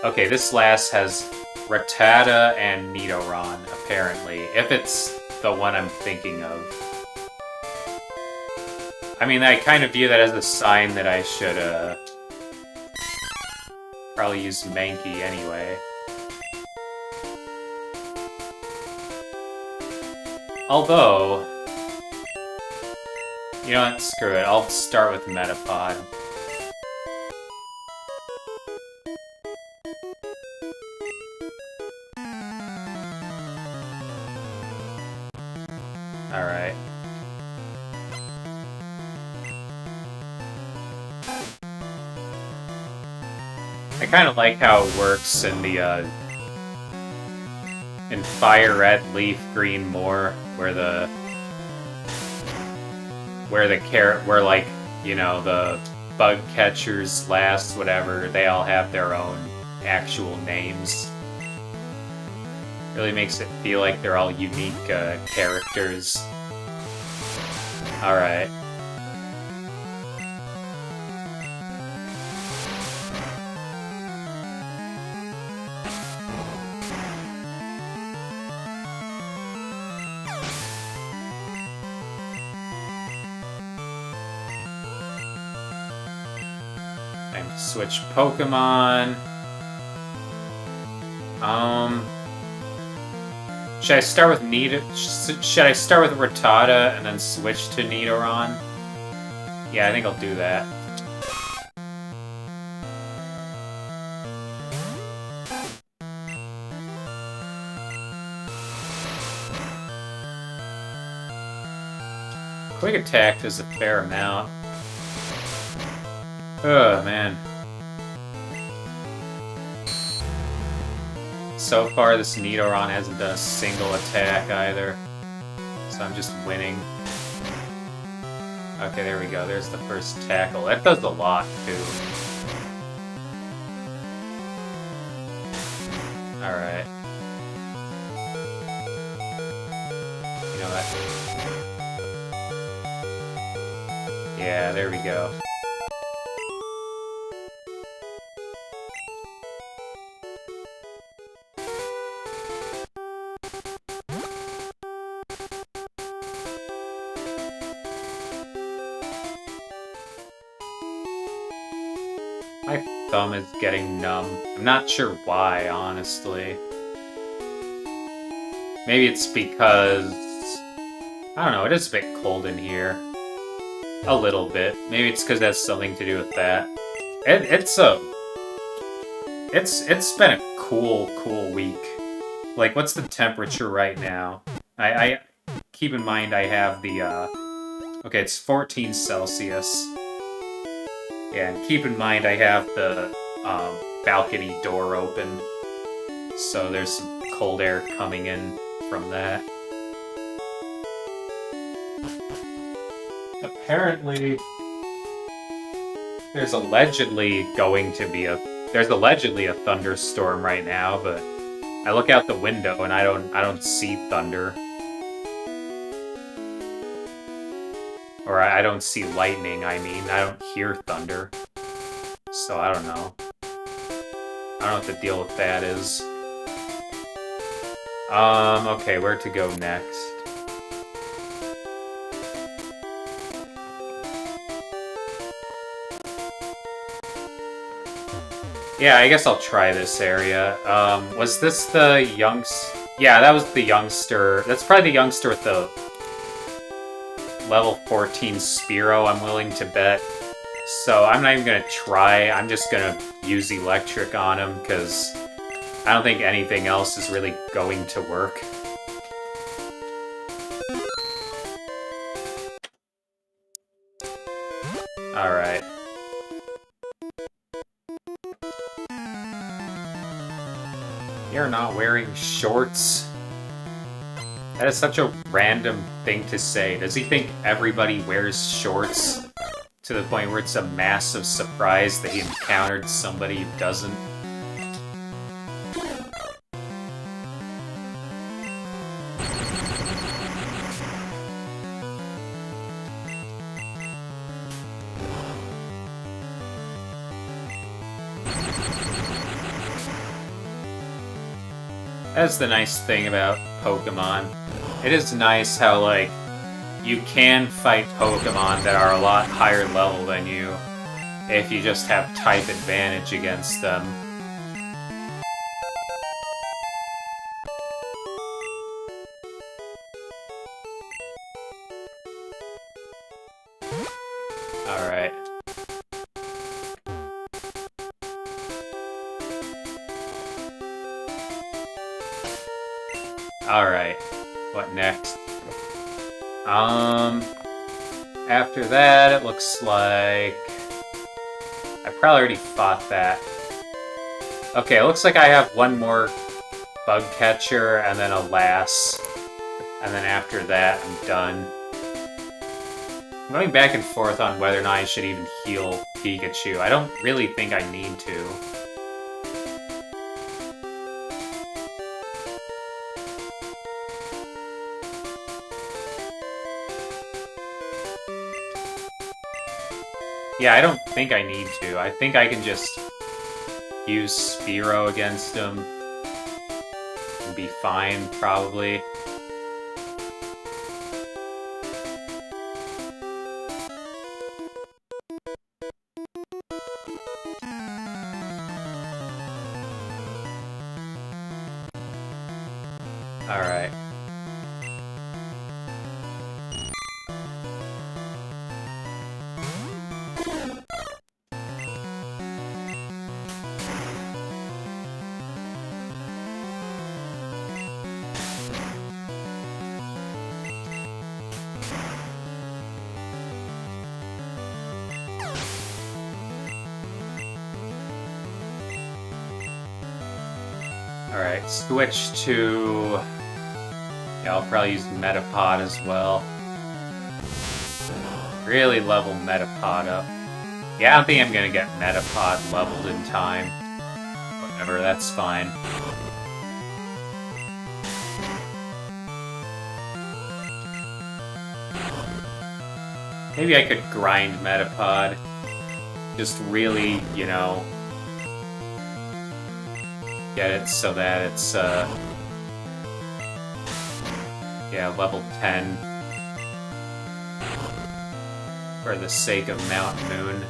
Okay, this last has Rattata and Nidoron, apparently. If it's the one I'm thinking of. I mean, I kind of view that as a sign that I should, probably use Mankey anyway. Although... You know what? Screw it. I'll start with Metapod. Alright. I kind of like how it works in the, in Fire Red, Leaf Green more, where like, you know, the bug catchers, last, whatever, they all have their own actual names. Really makes it feel like they're all unique characters. Alright. Time to switch Pokemon. Should I start with Should I start with Rattata and then switch to Nidoron? Yeah, I think I'll do that. Quick attack does a fair amount. Oh, man. So far, this Nidoron hasn't done a single attack either. So I'm just winning. Okay, there we go. There's the first tackle. That does a lot, too. Alright. You know what? Yeah, there we go. My thumb is getting numb. I'm not sure why, honestly. Maybe it's because... I don't know, it is a bit cold in here. A little bit. Maybe it's because it has something to do with that. It's been a cool week. Like, what's the temperature right now? I keep in mind I have the, okay, it's 14 Celsius. Yeah, and keep in mind I have the balcony door open, so there's some cold air coming in from that. Apparently, there's allegedly a thunderstorm right now, but I look out the window and I don't see thunder. Or I don't see lightning, I mean. I don't hear thunder. So I don't know. I don't know what the deal with that is. Okay, where to go next? Yeah, I guess I'll try this area. Was this the Yeah, that was the youngster. That's probably the youngster with the level 14 Spearow, I'm willing to bet. So I'm not even gonna try, I'm just gonna use Electric on him, because I don't think anything else is really going to work. Alright. You're not wearing shorts? That is such a random thing to say. Does he think everybody wears shorts? To the point where it's a massive surprise that he encountered somebody who doesn't? That's the nice thing about Pokemon. It is nice how, like, you can fight Pokemon that are a lot higher level than you if you just have type advantage against them. Alright. Alright. What next? After that, it looks like I probably already fought that. Okay, it looks like I have one more bug catcher and then a lass. And then after that, I'm done. I'm going back and forth on whether or not I should even heal Pikachu. I don't really think I need to. Yeah, I don't think I need to. I think I can just use Spearow against him and be fine, probably. Alright. Alright, switch to... Yeah, I'll probably use Metapod as well. Really level Metapod up. Yeah, I don't think I'm gonna get Metapod leveled in time. Whatever, that's fine. Maybe I could grind Metapod. Just really, you know... get it so that it's, yeah, level 10. For the sake of Mount Moon.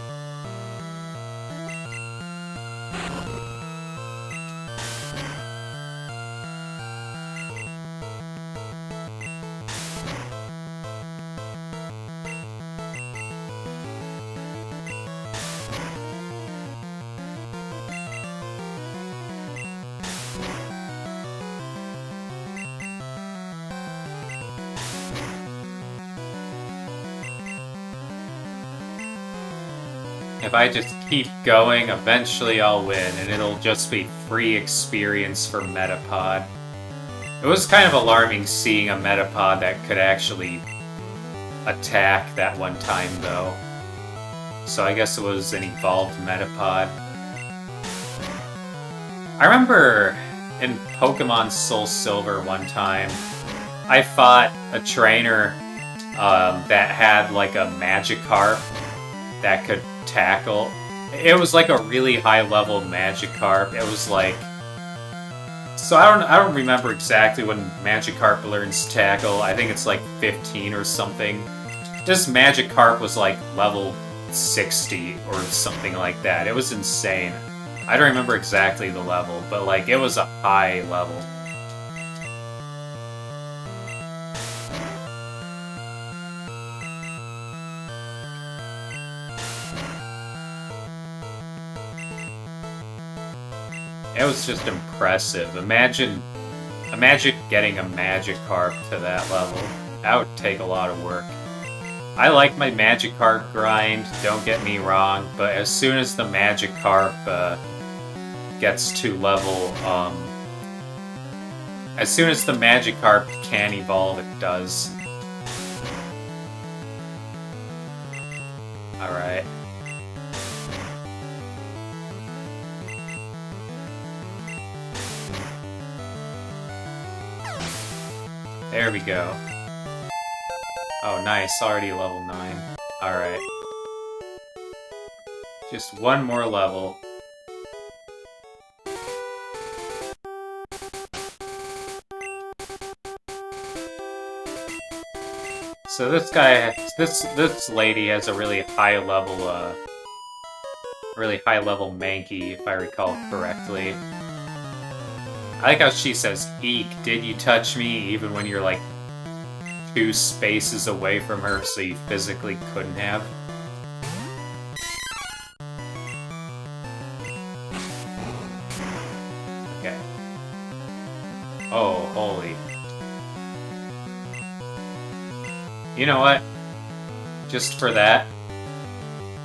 If I just keep going, eventually I'll win, and it'll just be free experience for Metapod. It was kind of alarming seeing a Metapod that could actually attack that one time, though. So I guess it was an evolved Metapod. I remember in Pokemon Soul Silver one time, I fought a trainer that had like a Magikarp that could tackle. It was like a really high level Magikarp. It was like, so I don't remember exactly when Magikarp learns tackle. I think it's like 15 or something. This Magikarp was like level 60 or something like that. It was insane. I don't remember exactly the level, but like it was a high level. It was just impressive. Imagine getting a Magikarp to that level. That would take a lot of work. I like my Magikarp grind, don't get me wrong, but as soon as the Magikarp gets to level, as soon as the Magikarp can evolve, it does. Alright. There we go. Oh, nice. Already level 9. Alright. Just one more level. So this guy, this lady has a really high level Mankey, if I recall correctly. I like how she says, "Eek, did you touch me?" even when you're like 2 spaces away from her, so you physically couldn't have. Okay. Oh, holy. You know what? Just for that,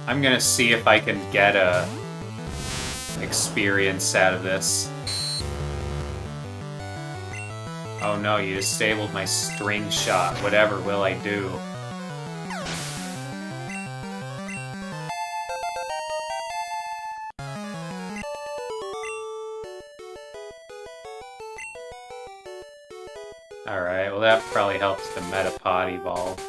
I'm gonna see if I can get a experience out of this. Oh no, you disabled my string shot. Whatever will I do? Alright, well that probably helps the Metapod evolve.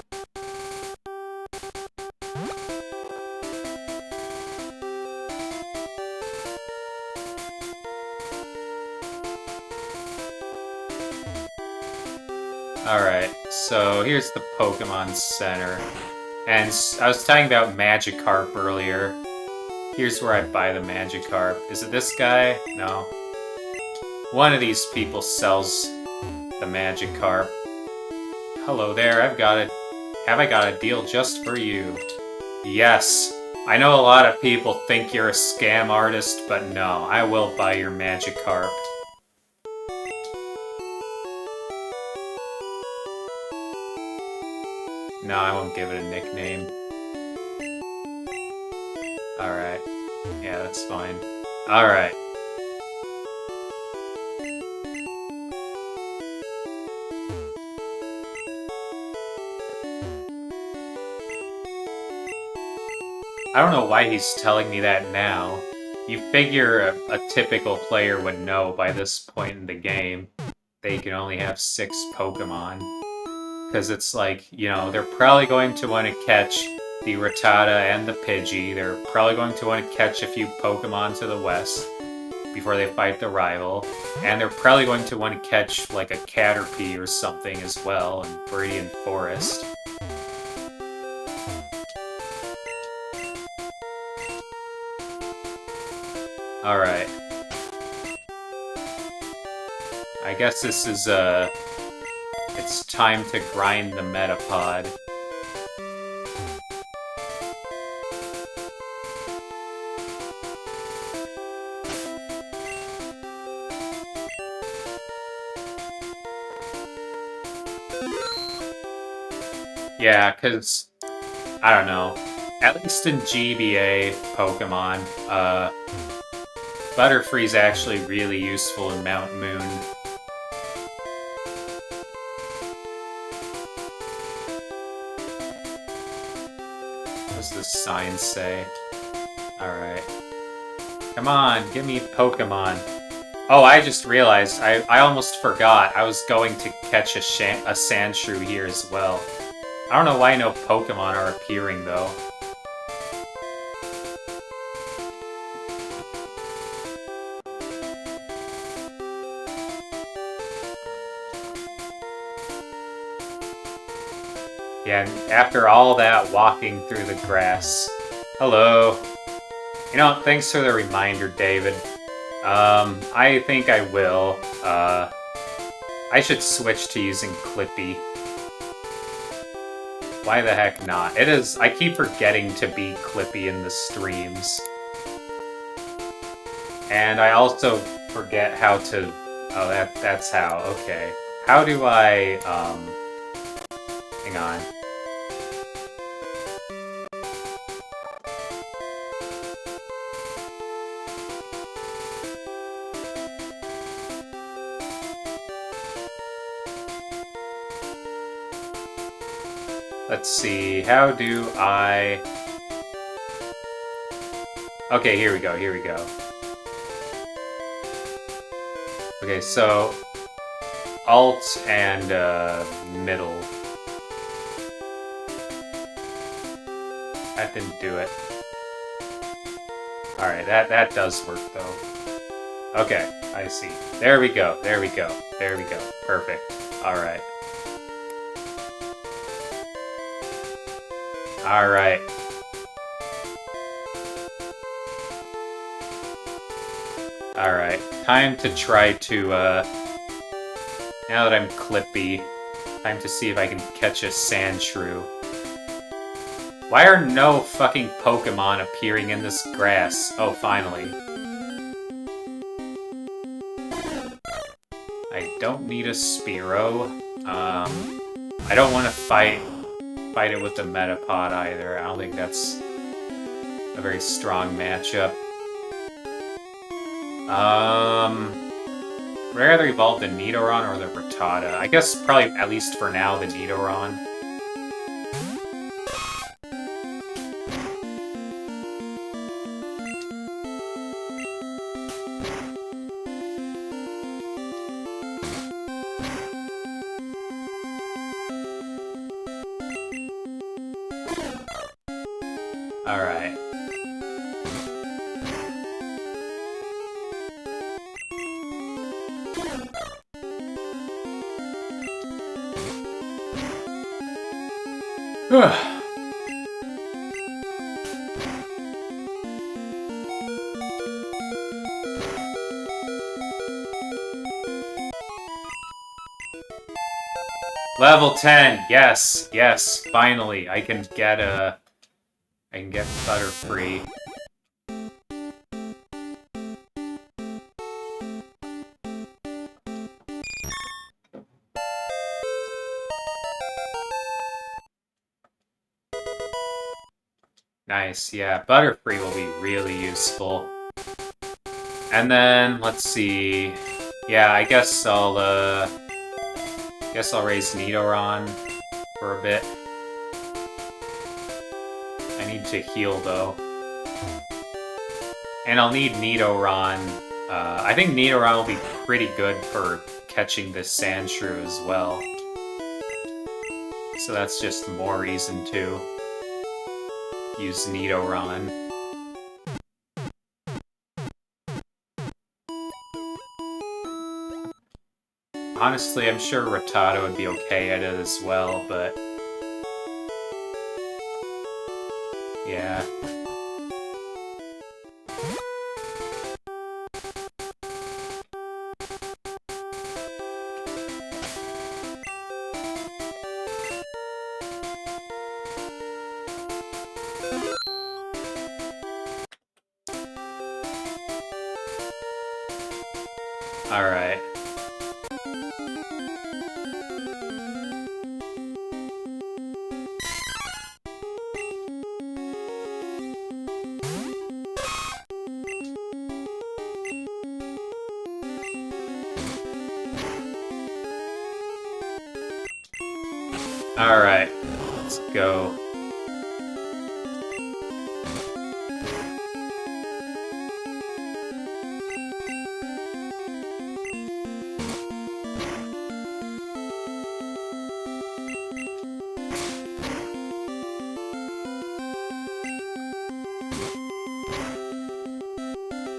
Alright, so here's the Pokemon Center. And I was talking about Magikarp earlier. Here's where I buy the Magikarp. Is it this guy? No. One of these people sells the Magikarp. Hello there, have I got a deal just for you? Yes. I know a lot of people think you're a scam artist, but no, I will buy your Magikarp. No, I won't give it a nickname. Alright. Yeah, that's fine. Alright. I don't know why he's telling me that now. You figure a typical player would know by this point in the game that you can only have 6 Pokemon. Because it's like, you know, they're probably going to want to catch the Rattata and the Pidgey. They're probably going to want to catch a few Pokemon to the west before they fight the rival. And they're probably going to want to catch, like, a Caterpie or something as well in Viridian Forest. Alright. I guess this is, it's time to grind the Metapod. Yeah, because, I don't know, at least in GBA Pokemon, Butterfree's actually really useful in Mount Moon. What does this sign say? Alright. Come on, give me Pokemon. Oh, I just realized, I almost forgot. I was going to catch a Sandshrew here as well. I don't know why no Pokemon are appearing, though. Yeah, and after all that walking through the grass. Hello. You know, thanks for the reminder, David. I think I will. I should switch to using Clippy. Why the heck not? It is. I keep forgetting to be Clippy in the streams. And I also forget how to... Oh, that's how. Okay. How do I, hang on. Let's see, how do I... Okay, here we go, here we go. Okay, so... Alt and, middle. That didn't do it. Alright, that does work, though. Okay, I see. There we go, there we go, there we go. Perfect. Alright. Alright. Alright. Time to try to, now that I'm Clippy, time to see if I can catch a Sandshrew. Why are no fucking Pokemon appearing in this grass? Oh, finally. I don't need a Spearow. I don't want to fight it with the Metapod either. I don't think that's a very strong matchup. Would I rather evolve the Nidoran or the Rattata? I guess probably, at least for now, the Nidoran. Alright. Level 10, yes, yes, finally, I can get Butterfree. Nice, yeah, Butterfree will be really useful. And then, let's see. Yeah, I guess I'll raise Nidoran for a bit. I need to heal, though. And I'll need Nidoran. I think Nidoran will be pretty good for catching this Sandshrew as well. So that's just more reason to use Nidoran. Honestly, I'm sure Rattata would be okay at it as well, but... yeah. Alright. Alright, let's go.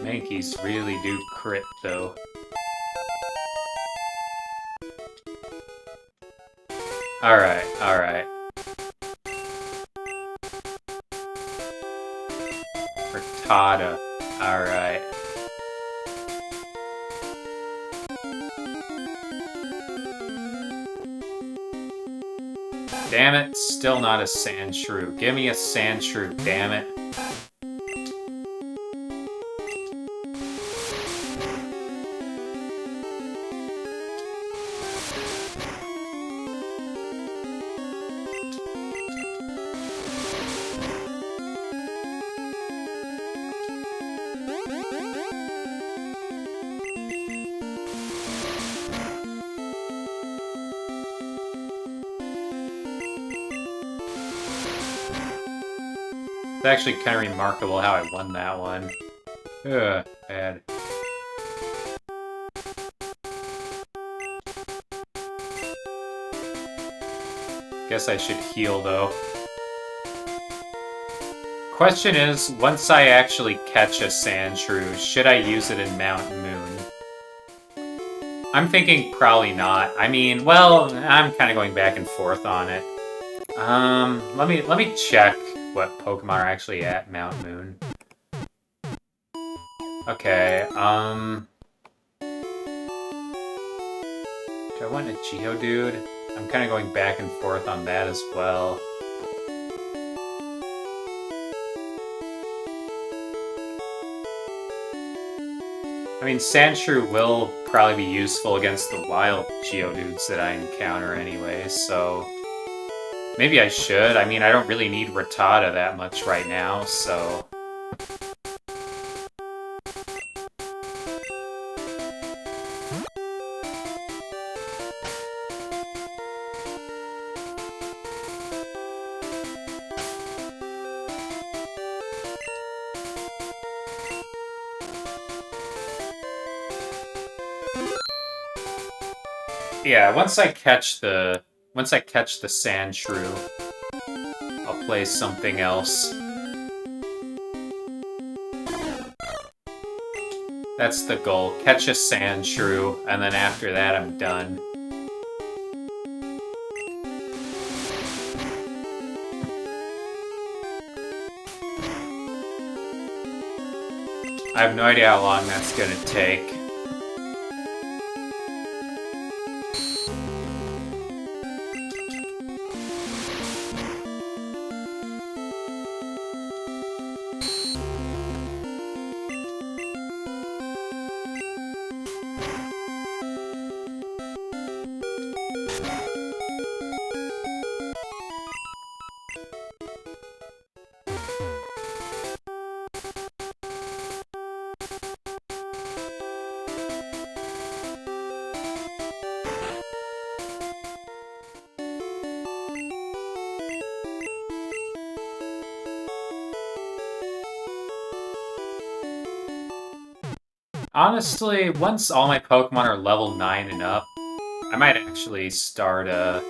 Mankeys really do crit, though. Alright, alright. Rattata. Alright. Damn it, still not a Sandshrew. Give me a Sandshrew, damn it. It's actually kind of remarkable how I won that one. Ugh, bad. Guess I should heal, though. Question is, once I actually catch a Sandshrew, should I use it in Mount Moon? I'm thinking probably not. I mean, well, I'm kind of going back and forth on it. Let me check what Pokemon are actually at Mount Moon. Okay, do I want a Geodude? I'm kind of going back and forth on that as well. I mean, Sandshrew will probably be useful against the wild Geodudes that I encounter anyway, so... Maybe I should. I mean, I don't really need Rattata that much right now, so... Yeah, once I catch the Sandshrew, I'll play something else. That's the goal. Catch a Sandshrew, and then after that I'm done. I have no idea how long that's gonna take. Honestly, once all my Pokemon are level 9 and up, I might actually start the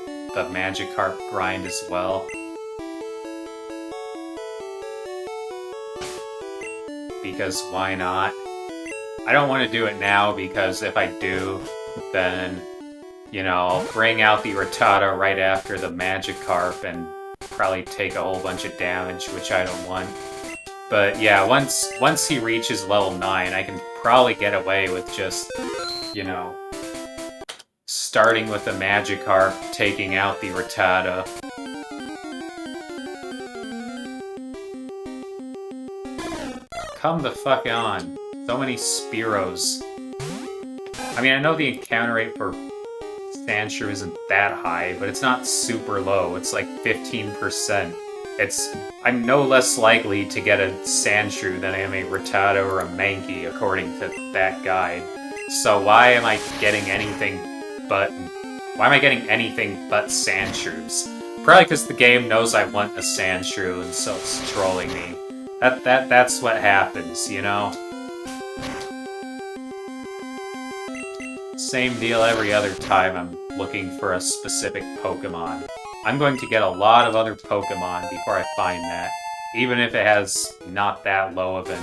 Magikarp grind as well. Because why not? I don't want to do it now because if I do, then, you know, I'll bring out the Rattata right after the Magikarp and probably take a whole bunch of damage, which I don't want. But yeah, once he reaches level 9, I can probably get away with just, you know, starting with the Magikarp, taking out the Rattata. Come the fuck on. So many Spearows. I mean, I know the encounter rate for Sandshrew isn't that high, but it's not super low. It's like 15%. I'm no less likely to get a Sandshrew than I am a Rattata or a Mankey, according to that guide. So why am I getting anything but Sandshrews? Probably because the game knows I want a Sandshrew, and so it's trolling me. That's what happens, you know? Same deal every other time I'm looking for a specific Pokemon. I'm going to get a lot of other Pokemon before I find that, even if it has not that low of an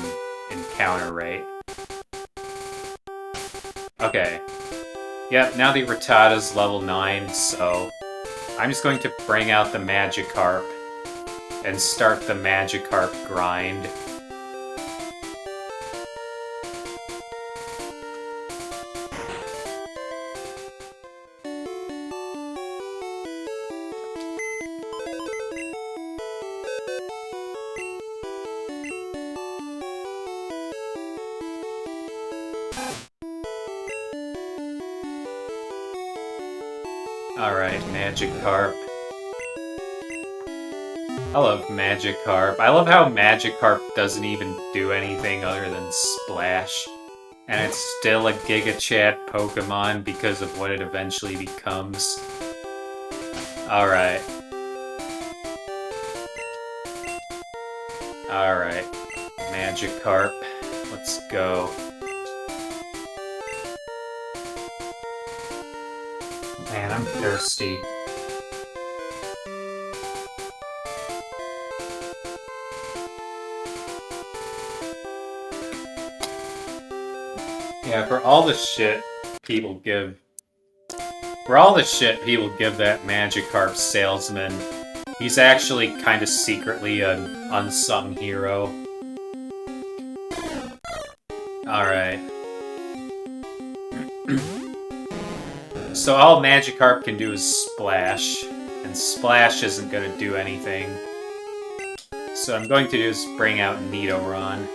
encounter rate. Okay. Yep, now the Rattata's level 9, so I'm just going to bring out the Magikarp and start the Magikarp grind. Alright, Magikarp. I love Magikarp. I love how Magikarp doesn't even do anything other than splash. And it's still a Giga Chat Pokemon because of what it eventually becomes. Alright. Alright. Magikarp. Let's go. Man, I'm thirsty. Yeah, for all the shit people give that Magikarp salesman, He's actually kind of secretly an unsung hero. Alright. So all Magikarp can do is Splash, and Splash isn't going to do anything. So what I'm going to do is bring out Nidoran.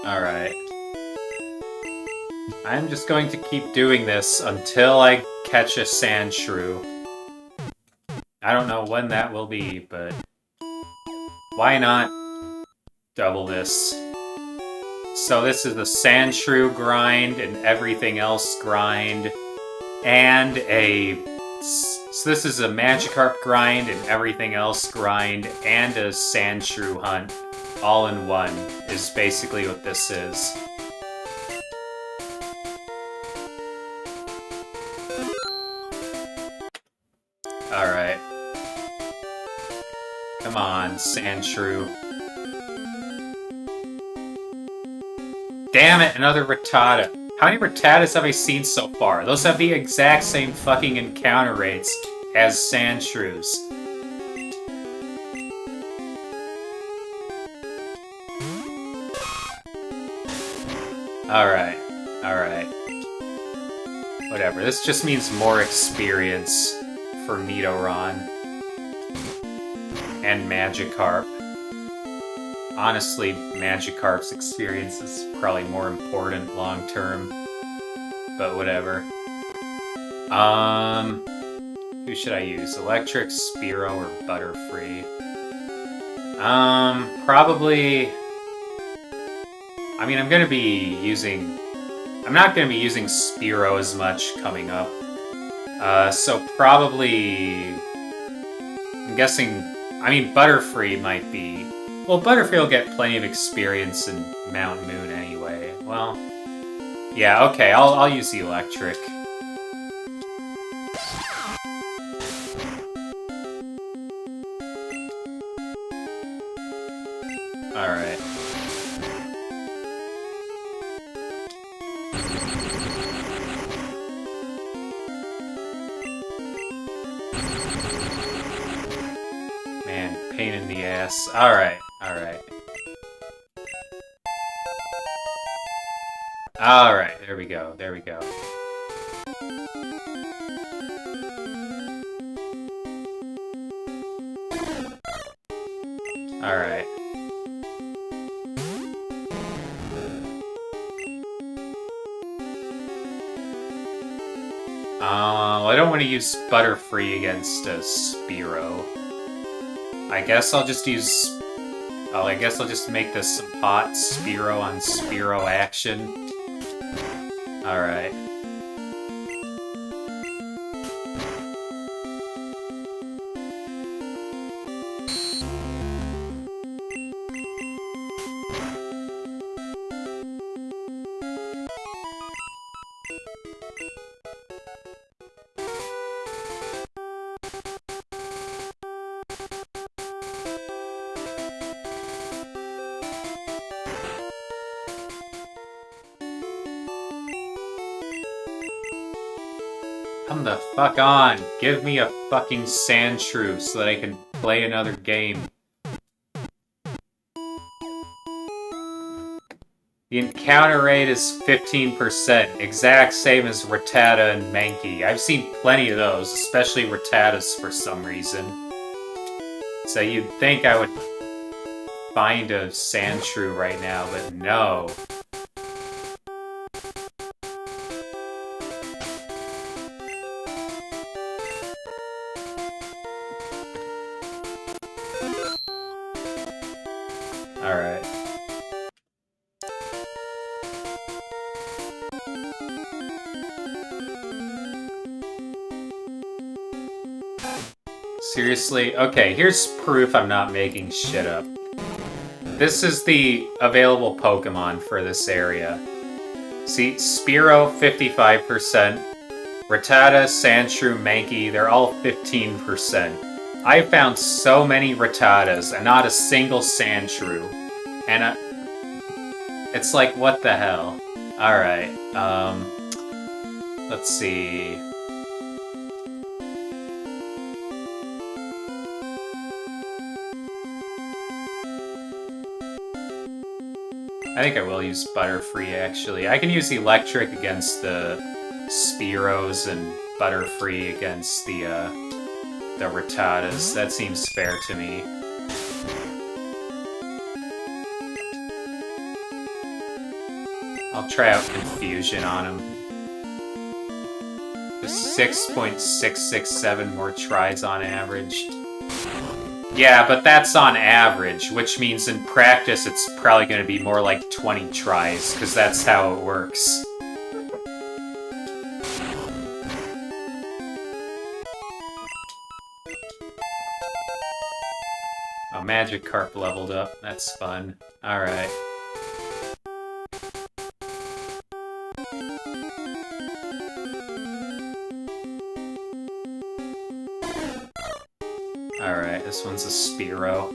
Alright. I'm just going to keep doing this until I catch a Sandshrew. I don't know when that will be, but why not double this? So this is the Sandshrew grind and everything else grind, and so this is a Magikarp grind and everything else grind, and a Sandshrew hunt all in one is basically what this is. Alright. Come on, Sandshrew. Damn it, another Rattata. How many Rattatas have I seen so far? Those have the exact same fucking encounter rates as Sandshrews. Alright, alright. Whatever, this just means more experience for Nidoran and Magikarp. Honestly, Magikarp's experience is probably more important long term, but whatever. Who should I use? Electric, Spearow, or Butterfree? Probably... I mean, I'm not gonna be using Spearow as much coming up. So probably... I'm guessing... I mean, Butterfree might be... Well, Butterfree will get plenty of experience in Mount Moon anyway. Well... Yeah, okay, I'll use the Electric. Alright. Man, pain in the ass. Alright, alright. Alright, there we go, there we go. Alright. I don't want to use Butterfree against a Spearow. I guess I'll just use... Oh, I guess I'll just make this some hot Spearow on Spearow action. Alright. Come the fuck on! Give me a fucking Sandshrew so that I can play another game. The encounter rate is 15%, exact same as Rattata and Mankey. I've seen plenty of those, especially Rattatas for some reason. So you'd think I would find a Sandshrew right now, but no. Alright. Seriously? Okay, here's proof I'm not making shit up. This is the available Pokemon for this area. See, Spearow, 55%. Rattata, Sandshrew, Mankey, they're all 15%. I found so many Rattatas and not a single Sandshrew. And it's like, what the hell? Alright, let's see. I think I will use Butterfree, actually. I can use Electric against the Spearows and Butterfree against the Rattatas. That seems fair to me. I'll try out Confusion on him. Just 6.667 more tries on average. Yeah, but that's on average, which means in practice it's probably going to be more like 20 tries, because that's how it works. Oh, Magikarp leveled up. That's fun. Alright. Alright, this one's a Spearow.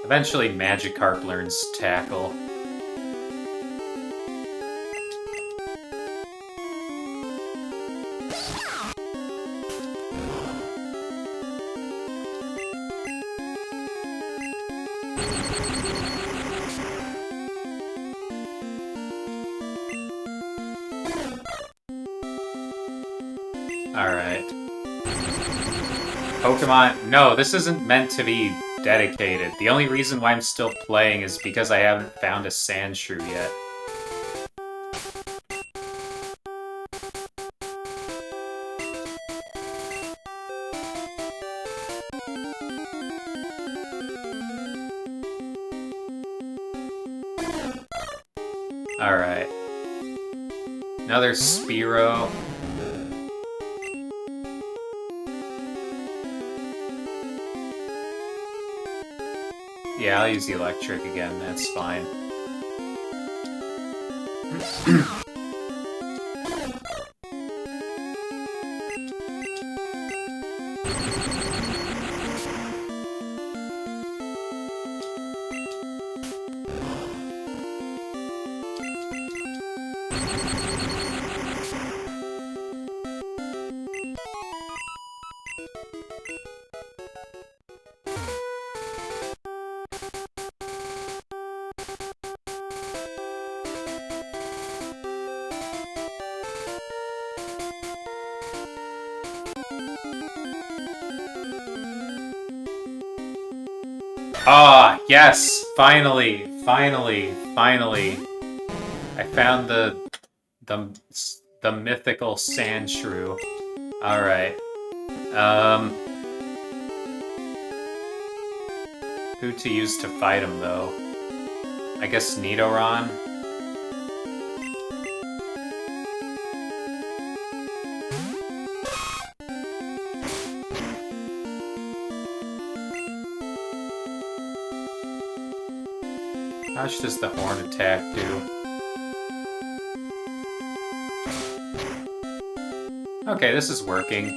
Eventually Magikarp learns Tackle. Alright. Pokemon... No, this isn't meant to be dedicated. The only reason why I'm still playing is because I haven't found a Sandshrew yet. Alright. Another Spearow. Yeah, I'll use Electric again, that's fine. Ah, yes! Finally! Finally! Finally! I found the mythical Sandshrew. Alright. Who to use to fight him, though? I guess Nidoran? How much does the horn attack do? Okay, this is working.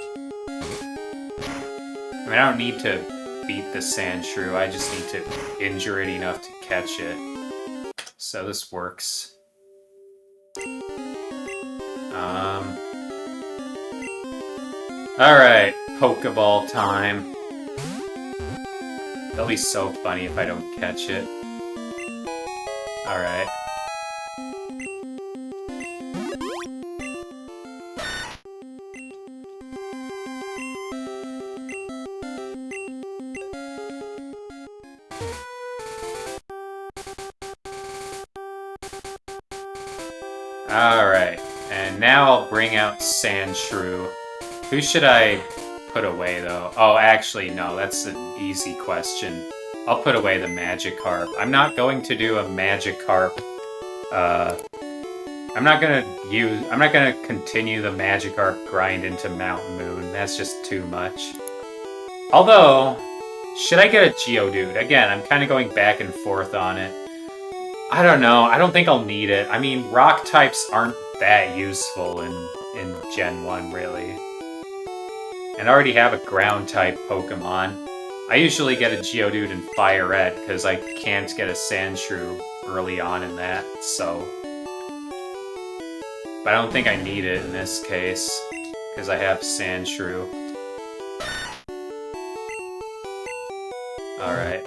I mean, I don't need to beat the Sandshrew, I just need to injure it enough to catch it. So this works. Alright, Pokeball time. That'll be so funny if I don't catch it. Alright. Alright, and now I'll bring out Sandshrew. Who should I put away, though? Oh, actually, no, that's an easy question. I'll put away the Magikarp. I'm not going to do a Magikarp. Uh, I'm not gonna continue the Magikarp grind into Mountain Moon. That's just too much. Although, should I get a Geodude? Again, I'm kind of going back and forth on it. I don't know. I don't think I'll need it. I mean, rock types aren't that useful in Gen 1, really. And I already have a ground type Pokemon. I usually get a Geodude in Fire Red because I can't get a Sandshrew early on in that, so. But I don't think I need it in this case because I have Sandshrew. Alright.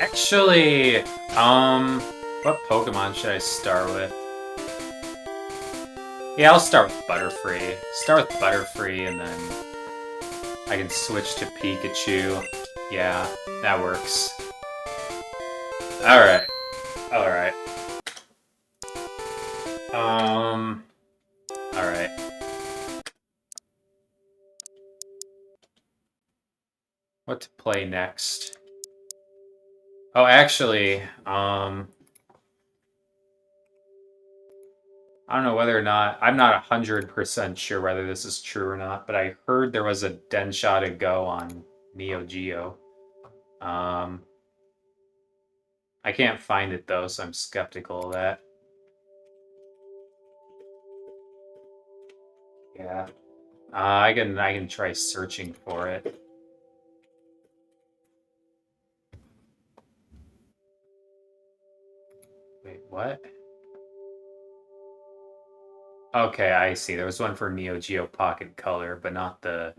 Actually, what Pokemon should I start with? Yeah, I'll start with Butterfree. Start with Butterfree and then I can switch to Pikachu. Yeah, that works. Alright. Alright. Alright. What to play next? Oh, actually, I don't know whether or not, I'm not 100% sure whether this is true or not, but I heard there was a Denshot to Go on Neo Geo. I can't find it though, so I'm skeptical of that. Yeah. I can try searching for it. Wait, what? Okay, I see. There was one for Neo Geo Pocket Color, but not the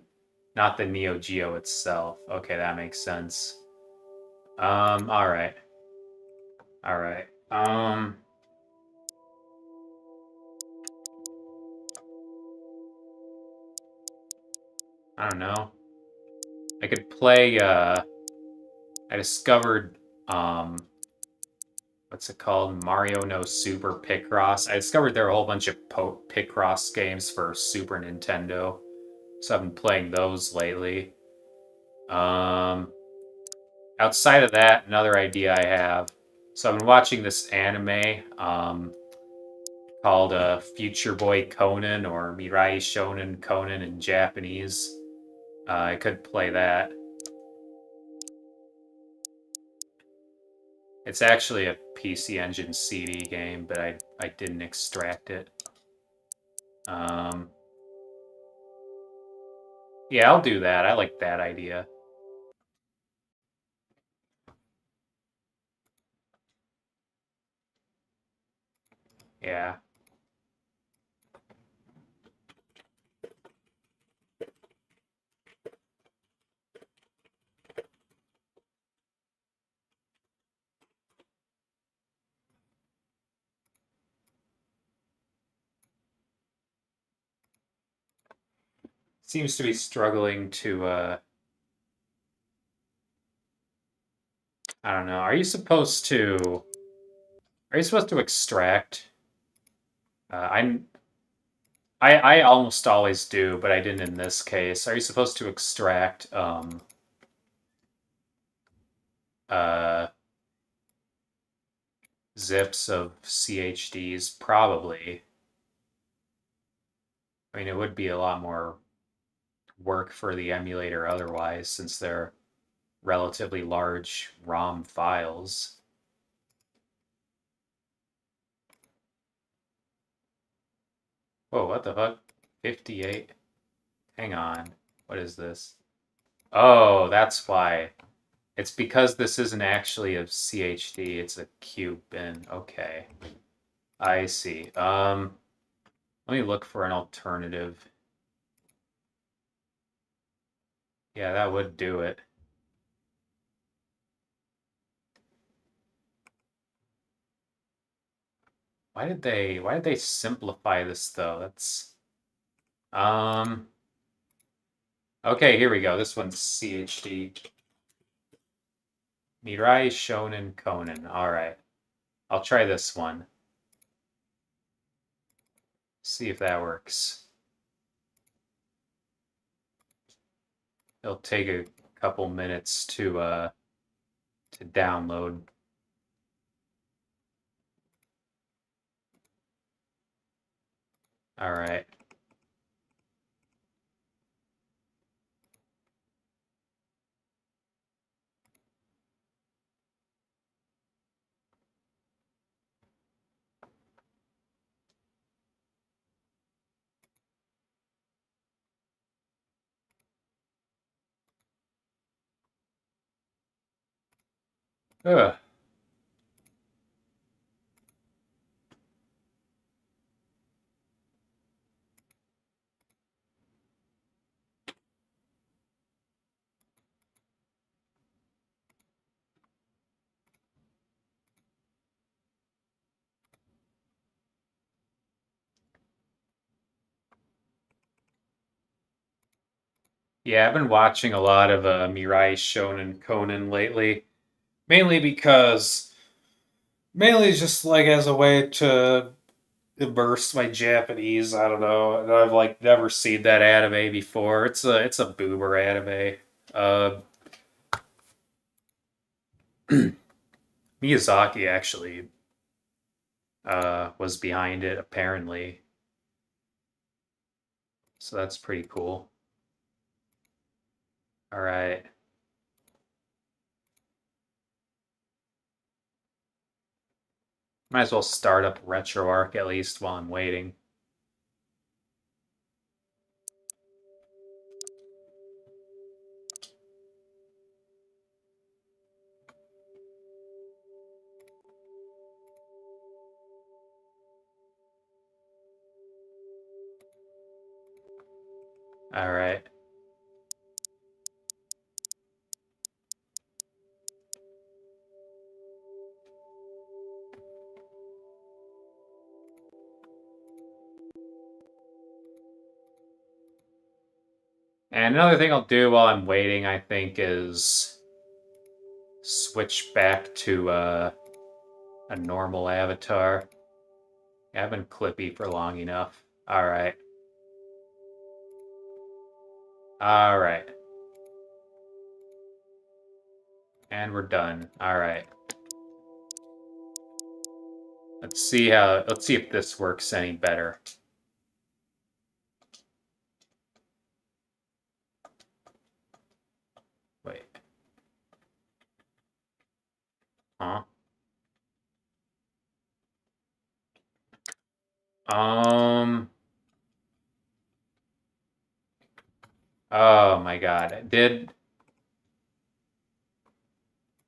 Neo Geo itself. Okay, that makes sense. All right. All right. I don't know. I could play I discovered what's it called? Mario No Super Picross. I discovered there are a whole bunch of Picross games for Super Nintendo. So I've been playing those lately. Um, outside of that, another idea I have. So I've been watching this anime called Future Boy Conan or Mirai Shonen Conan in Japanese. I could play that. It's actually a PC Engine CD game, but I didn't extract it. Um, yeah, I'll do that. I like that idea. Yeah. Seems to be struggling to I don't know. Are you supposed to extract? I'm I almost always do, but I didn't in this case. Are you supposed to extract uh zips of CHDs? Probably. I mean, it would be a lot more work for the emulator otherwise, since they're relatively large ROM files. Whoa, what the fuck? 58? Hang on. What is this? Oh, that's why. It's because this isn't actually a CHD, it's a cube bin. Okay. I see. Let me look for an alternative. Yeah, that would do it. Why did they simplify this though? That's um okay, here we go. This one's CHD. Mirai Shonen Konen. Alright. I'll try this one. See if that works. It'll take a couple minutes to download. Alright. Ugh. Yeah, I've been watching a lot of Mirai Shonen Konen lately, mainly because mainly just like as a way to immerse my Japanese. I don't know. And I've like never seen that anime before. It's a boomer anime. Uh, Miyazaki actually was behind it apparently, so that's pretty cool. All right, might as well start up RetroArch at least while I'm waiting. All right. And another thing I'll do while I'm waiting, I think, is switch back to a normal avatar. Yeah, I've been clippy for long enough. All right. All right. And we're done. All right. Let's see if this works any better. Wait. Huh? Um oh my God. Did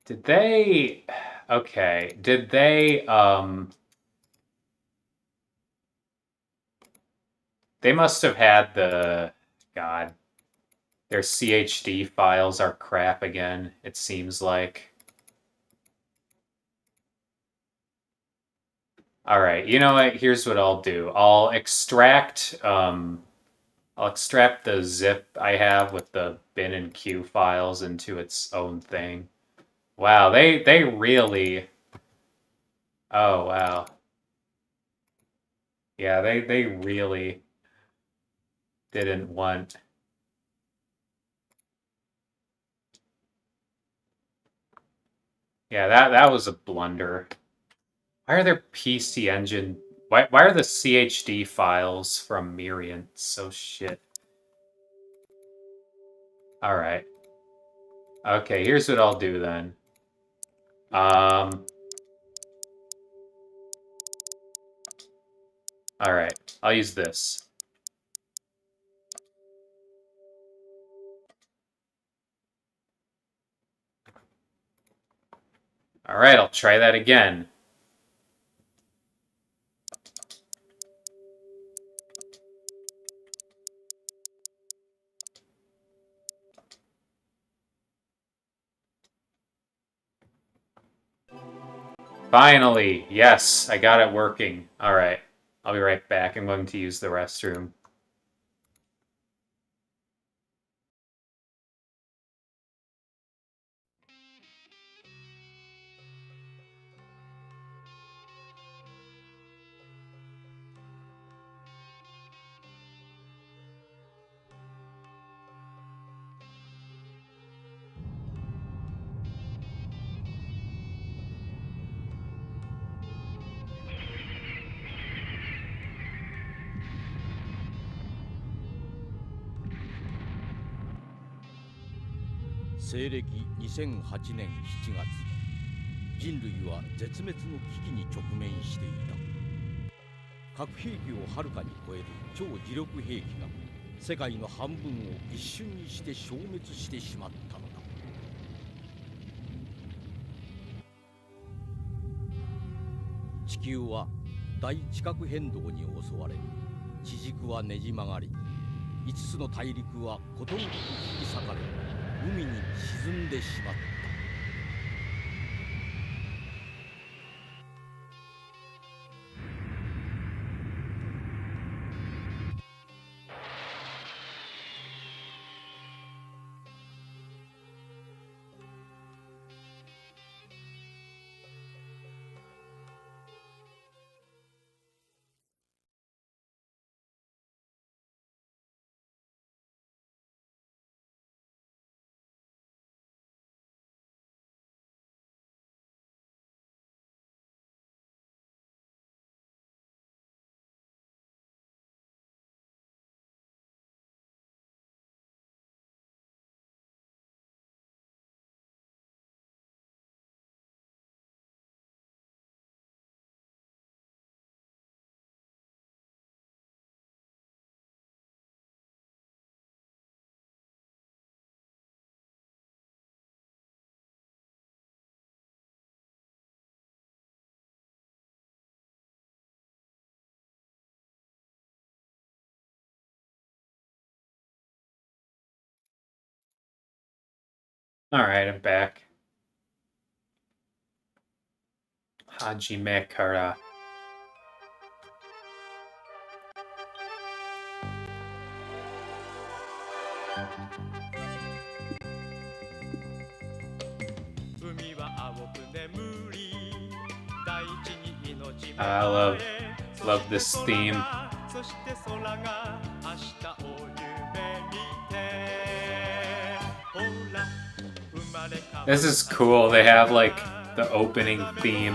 they okay. They must have had God. Their CHD files are crap again, it seems like. All right, you know what? Here's what I'll do. I'll extract the zip I have with the bin and queue files into its own thing. Wow, they really. Oh wow. Yeah, they really didn't want. Yeah, that was a blunder. Why are there PC Engine? Why are the CHD files from Miriam so shit? All right. Okay, here's what I'll do then. Um, all right, I'll use this. All right, I'll try that again. Finally! Yes, I got it working. Alright. I'll be right back. I'm going to use the restroom.「西暦2008年7月人類は絶滅の危機に直面していた。核兵器をはるかに超える超磁力兵器が世界の半分を一瞬にして消滅してしまったのだ。地球は大地殻変動に襲われ、地軸はねじ曲がり、5つの大陸はことごとく引き裂かれ、海に沈んでしまった。Alright, I'm back. Hajime Kara. I love this theme. This is cool. They have like the opening theme.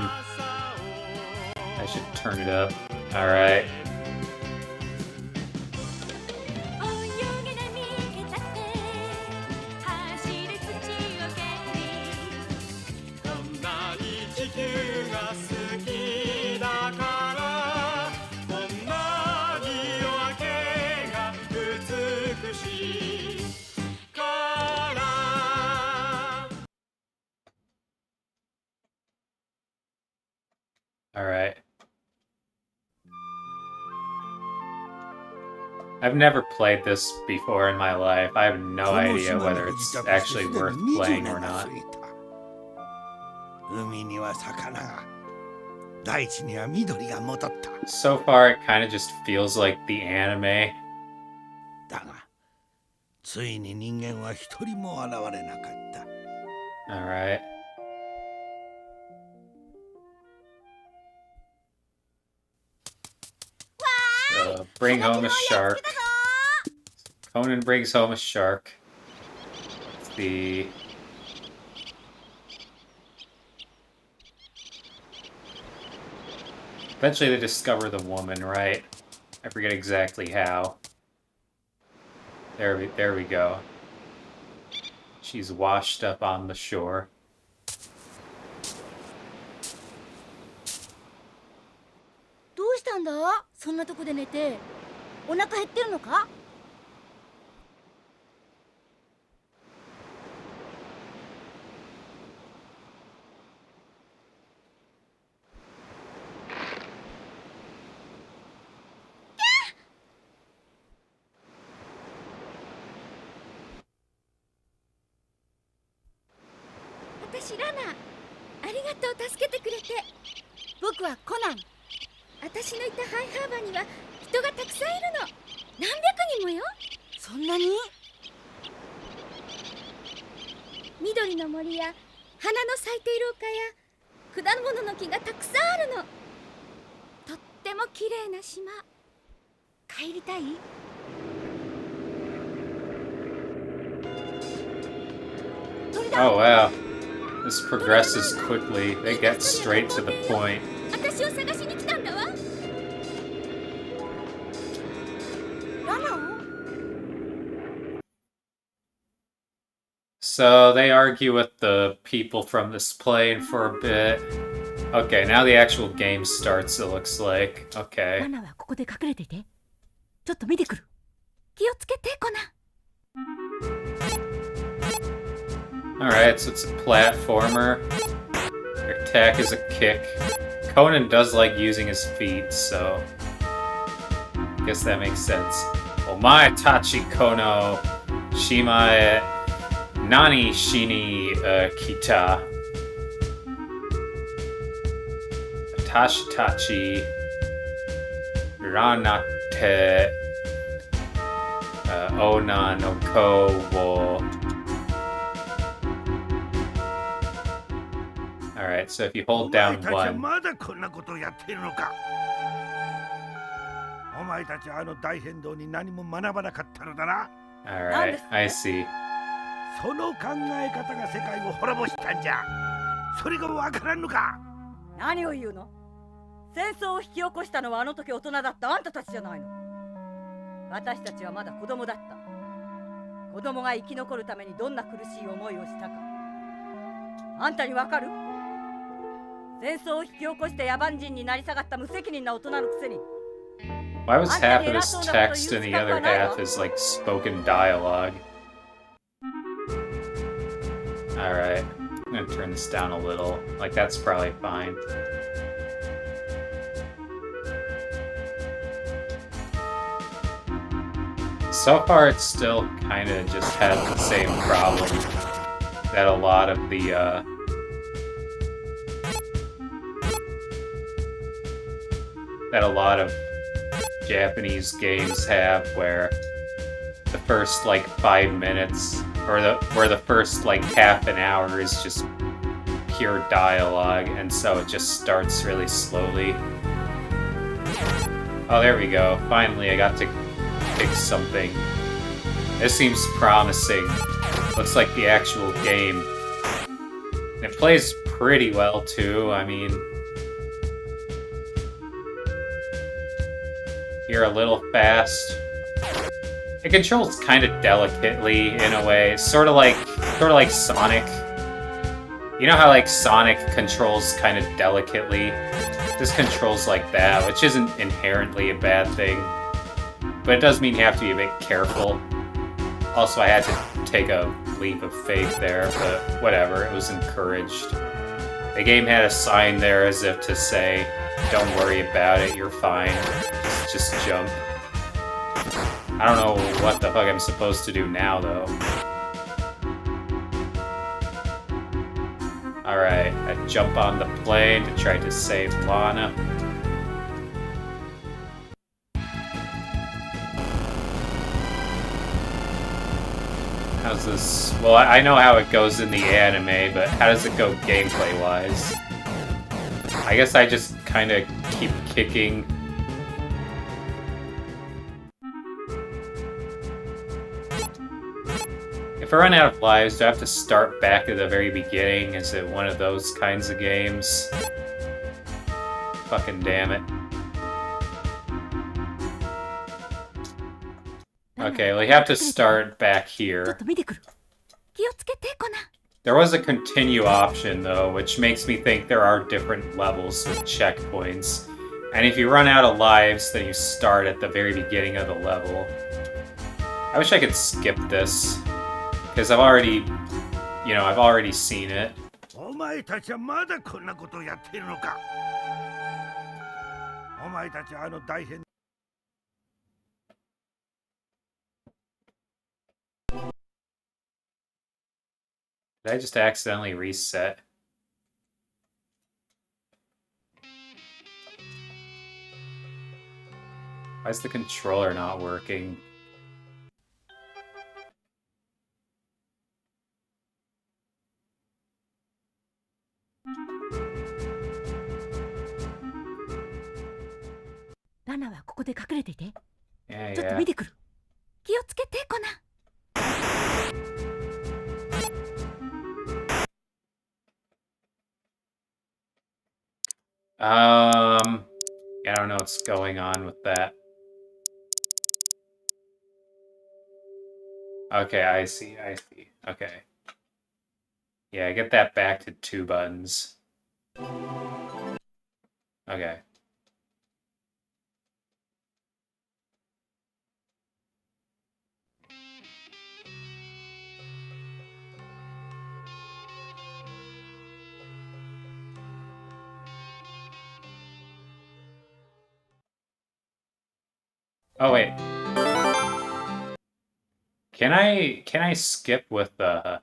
I should turn it up. Alright. Alright. I've never played this before in my life. I have no idea whether it's actually worth playing or not. So far, it kind of just feels like the anime. Alright. Bring home a shark. Conan brings home a shark. It's the... Eventually they discover the woman, right? I forget exactly how. There we go. She's washed up on the shore. どうしたんだ？そんなとこで寝て。お腹減ってるのか？私ラナ。ありががとう、助けてくれて。僕はコナン。私のいたハイハーバーには人がたくさんいるの。何百人もよ。そんなに？緑の森や花の咲いている丘や果物の木がたくさんあるの。とっても綺麗な島。帰りたい？鳥だ。 Oh wow. This progresses quickly. They get straight to the point. 私を探しに来たんだわ。ラナを？ So they argue with the people from this plane for a bit. Okay, now the actual game starts, it looks like. ラ Okay. ナはここで隠れてて。ちょっと見てくる。気をつけて、コナン。 Alright, so it's a platformer. Your attack is a kick. Conan does like using his feet, so I guess that makes sense. Omae tachi kono shimae nani shini kita. Tashi tachi ranate ona no ko wo. Alright, so if you hold down お前たちは one. まだこんなことをやっているのか。お前たちはあの大変動に何も学ばなかったのだな。 Alright, I see. その考え方が世界を滅ぼしたんじゃ。それがわからんのか。何を言うの？戦争を引き起こしたのはあの時大人だったあんたたちじゃないの。私たちはまだ子供だった。子供が生き残るためにどんな苦しい思いをしたかあんたにわかる？戦争を引き起こして野蛮人になり下がった無責任な大人のくせに。 Why was half of this text and the other half is like spoken dialogue? Alright, I'm gonna turn this down a little. Like, that's probably fine. So far, it still kind of just has the same problem that a lot of the, that a lot of Japanese games have, where the first like 5 minutes or the first like half an hour is just pure dialogue, and so it just starts really slowly. Oh, there we go. Finally, I got to pick something. This seems promising. Looks like the actual game. It plays pretty well too. I mean, you're a little fast. It controls kind of delicately in a way, sort of like Sonic. You know how like Sonic controls kind of delicately? This controls like that, which isn't inherently a bad thing, but it does mean you have to be a bit careful. Also, I had to take a leap of faith there, but whatever, it was encouraged. The game had a sign there as if to say, don't worry about it, you're fine, just jump. I don't know what the fuck I'm supposed to do now, though. Alright, I jump on the plane to try to save Lana. How's this? Well, I know how it goes in the anime, but how does it go gameplay-wise? I guess I just kind of keep kicking. If I run out of lives, do I have to start back at the very beginning? Is it one of those kinds of games? Fucking damn it. Okay, well, you have to start back ちょっ here. と見てくる。気をつけて、コナン。 There was a continue option, though, which makes me think there are different levels with checkpoints. And if you run out of lives, then you start at the very beginning of the level. I wish I could skip this, because I've already seen it. お前たちはまだこんなことをやっているのか。お前たちはあの大変 Did I just accidentally reset? Why is the controller not working? Nana はここで隠れていて。 Yeah, ちょっと yeah. 見てくる。気をつけてコナン。 Yeah, I don't know what's going on with that. Okay, I see. Okay. Yeah, get that back to 2 buttons. Okay. Oh wait. Can I skip with the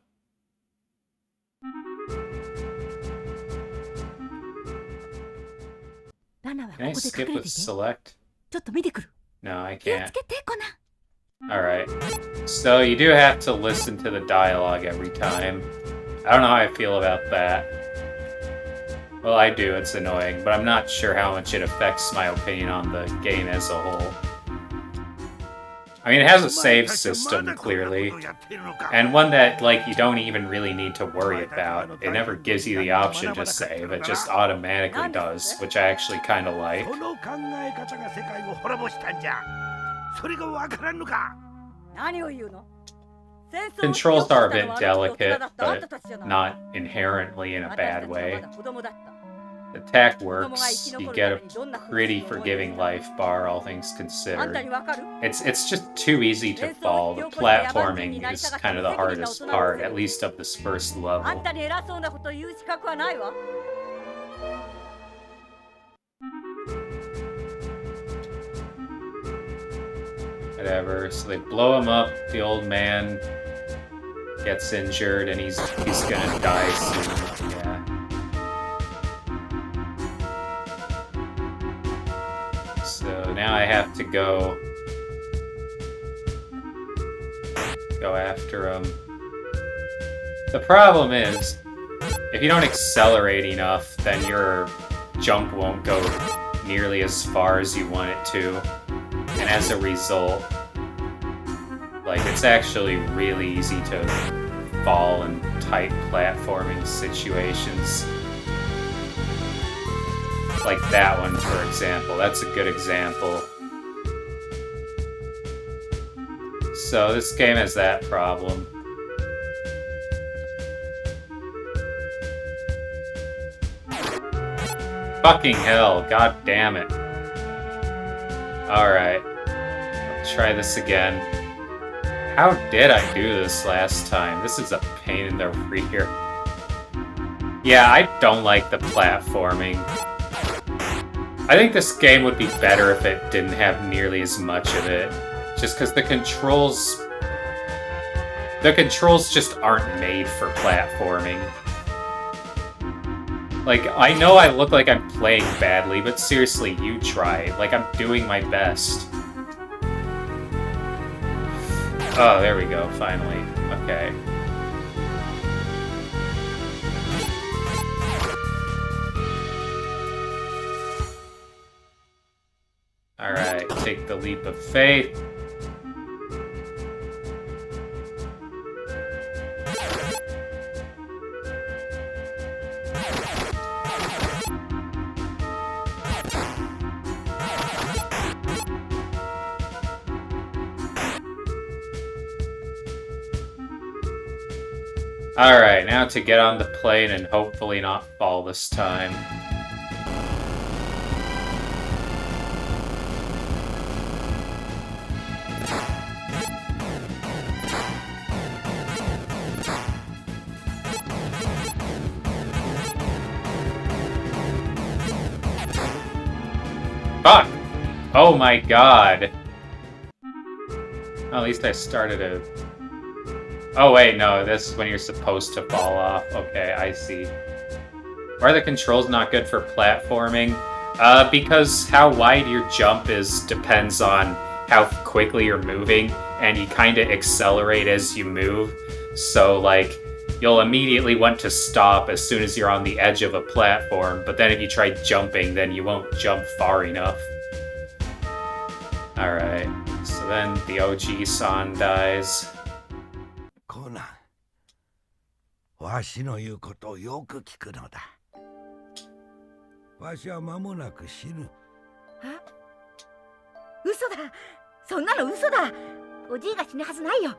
Nana は Can I ここで skip 隠れ with ていて。 select? ちょっと見てくる。 No, I 気を can't. つけてコナン。 Alright. So you do have to listen to the dialogue every time. I don't know how I feel about that. Well, I do, it's annoying, but I'm not sure how much it affects my opinion on the game as a whole. I mean, it has a save system, clearly, and one that, like, you don't even really need to worry about. It never gives you the option to save, it just automatically does, which I actually kind of like. その考え方が世界を滅ぼしたんじゃ。それがわからんのか。何を言うの？ Controls are a bit delicate, but not inherently in a bad way. The attack works, you get a pretty forgiving life bar, all things considered. It's just too easy to fall. The platforming is kind of the hardest part, at least of this first level. あんたに偉そうなこと言う資格はないわ。 Whatever, so they blow him up, the old man gets injured, and he's gonna die soon, yeah. So now I have to go after him. The problem is, if you don't accelerate enough, then your jump won't go nearly as far as you want it to. And as a result, like, it's actually really easy to fall in tight platforming situations. Like that one, for example. That's a good example. So this game has that problem. Fucking hell, god damn it. Alright. Let's try this again. How did I do this last time? This is a pain in the rear. Yeah, I don't like the platforming. I think this game would be better if it didn't have nearly as much of it. Just because the controls just aren't made for platforming. Like, I know I look like I'm playing badly, but seriously, you try. Like, I'm doing my best. Oh, there we go, finally. Okay. Alright, take the leap of faith. Alright, now to get on the plane and hopefully not fall this time. Fuck! Oh my god! Well, at least I started a... Oh wait, no, this is when you're supposed to fall off. Okay, I see. Are the controls not good for platforming? Because how wide your jump is depends on how quickly you're moving, and you kind of accelerate as you move. So, like, you'll immediately want to stop as soon as you're on the edge of a platform, but then if you try jumping, then you won't jump far enough. Alright, so then the OG San dies. コナン、わしの言うことをよく聞くのだ。わしは間もなく死ぬ。あ、嘘だ。そんなの嘘だ。おじいが死ぬはずないよ。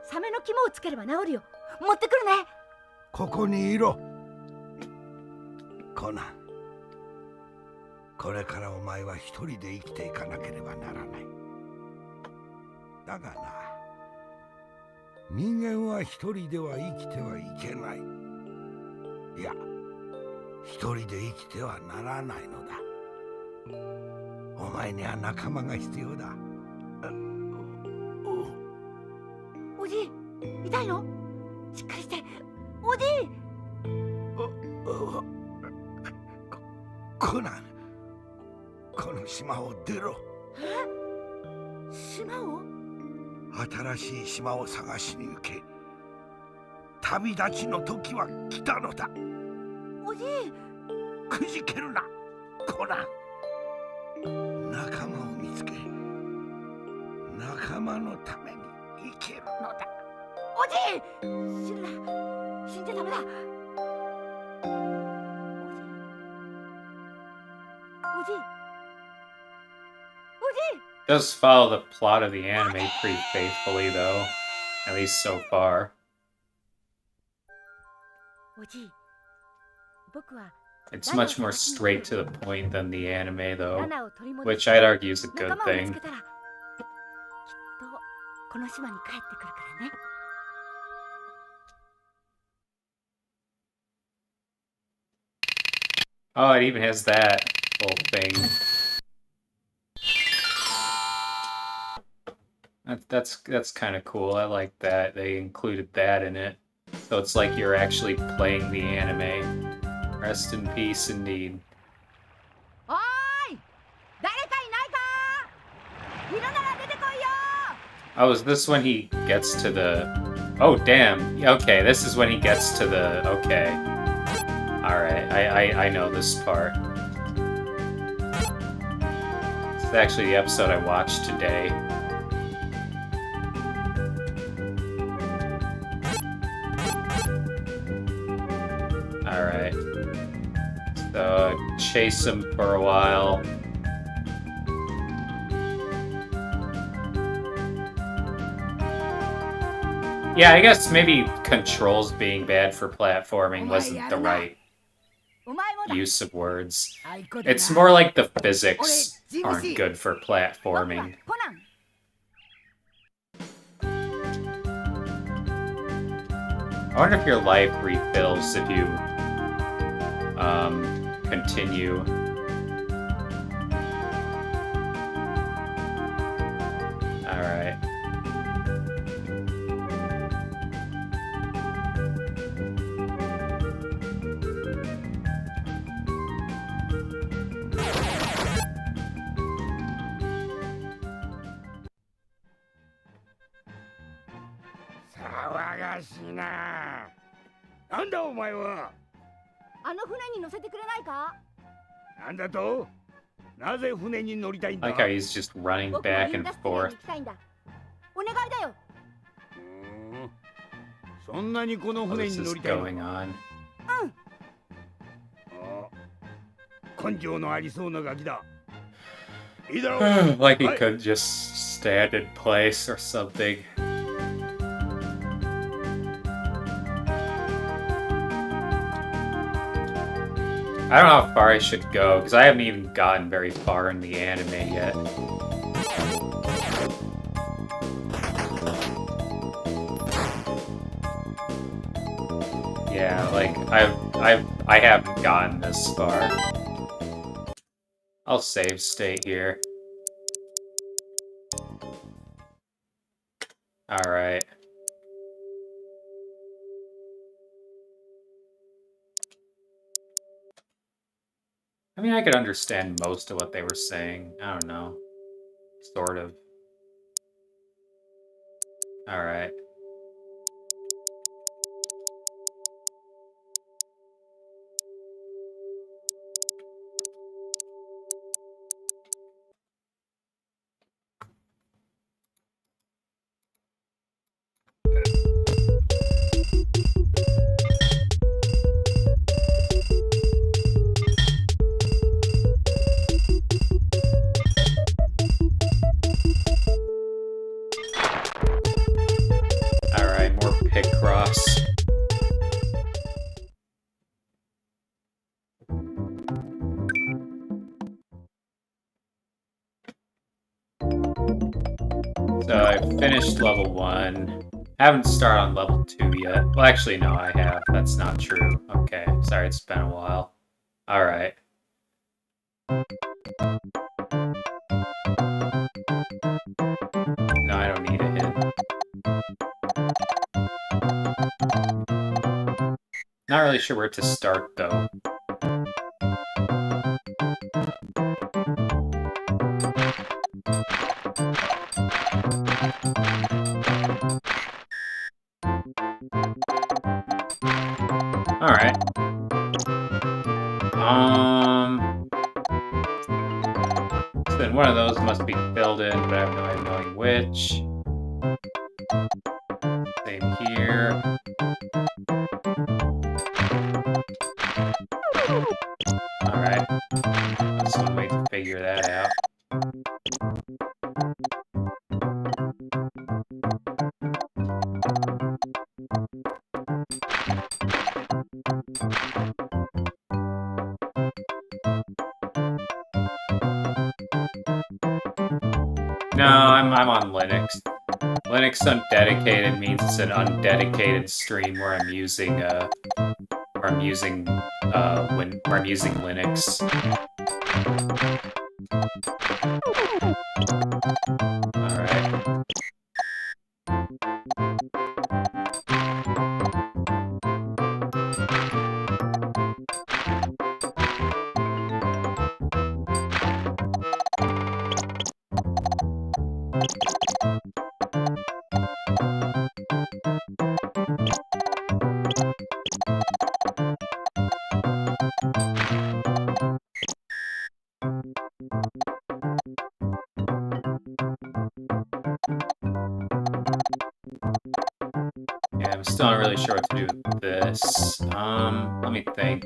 サメの肝をつければ治るよ。持ってくるね。ここにいろ。コナン、これからお前は一人で生きていかなければならない。だがな、人間は一人では生きてはいけない。いや、一人で生きてはならないのだ。お前には仲間が必要だ。おじい、痛いの？しっかりして。おじい。コナン、この島を出ろ。え？島を？新しい島を探しに行け。旅立ちの時は来たのだ。おじい。くじけるな、コナン。仲間を見つけ、仲間のために生きるのだ。おじい、死ぬな。死んじゃダメだ。おじい。おじい。おじい。Does follow the plot of the anime pretty faithfully, though. At least so far. おじい。僕は It's much more straight to the point than the anime, though, ラナを取り戻 which して I'd argue is a 仲 good 間を見 thing. つけたらきっとこの島に帰ってくるからね。Oh, it even has that whole thing. That's kind of cool. I like that they included that in it. So it's like you're actually playing the anime. Rest in peace, indeed. おーい、誰かいないか？いるなら出てこいよ。 Oh, is this when he gets to the... Oh, damn. Okay, this is when he gets to the... Okay. Alright, I know this part. This is actually the episode I watched today. Alright. So, chase him for a while. Yeah, I guess maybe controls being bad for platforming wasn't the right お前もだ。 use of words. あいこだな。 It's more like the physics aren't good for 僕は platforming. コナン。 I wonder if your life refills if you continue. Alright. Sawagashina. なんだお前は。あの船に乗せてくれないか？なんだと？なぜ船に乗りたいんだ？ I like how he's just running 僕も back イン and ダストリアに forth. 行きたいんだ。お願いだよ。そんなにこの What 船 is に乗 this りたいの going か？ on? 根性のありそうなガキだ。いいだろう。 Like he はい。 could just stand in place or something. I don't know how far I should go, because I haven't even gotten very far in the anime yet. Yeah, like, I haven't gotten this far. I'll save state here. Alright. I mean, I could understand most of what they were saying. I don't know. Sort of. Alright. Alright, more Picross. So I finished level 1. I haven't started on level 2 yet. Well, actually, no, I have. That's not true. Okay, sorry, it's been a while. Alright. No, I don't need a hint. Not really sure where to start, though. Alright. So then one of those must be filled in, but I have no way of knowing which. Same here. Alright. That's one way to figure that out. No, I'm on Linux. Linux Undedicated means it's an undedicated stream where I'm using Linux. Alright. Yeah, I'm still not really sure what to do with this. Let me think.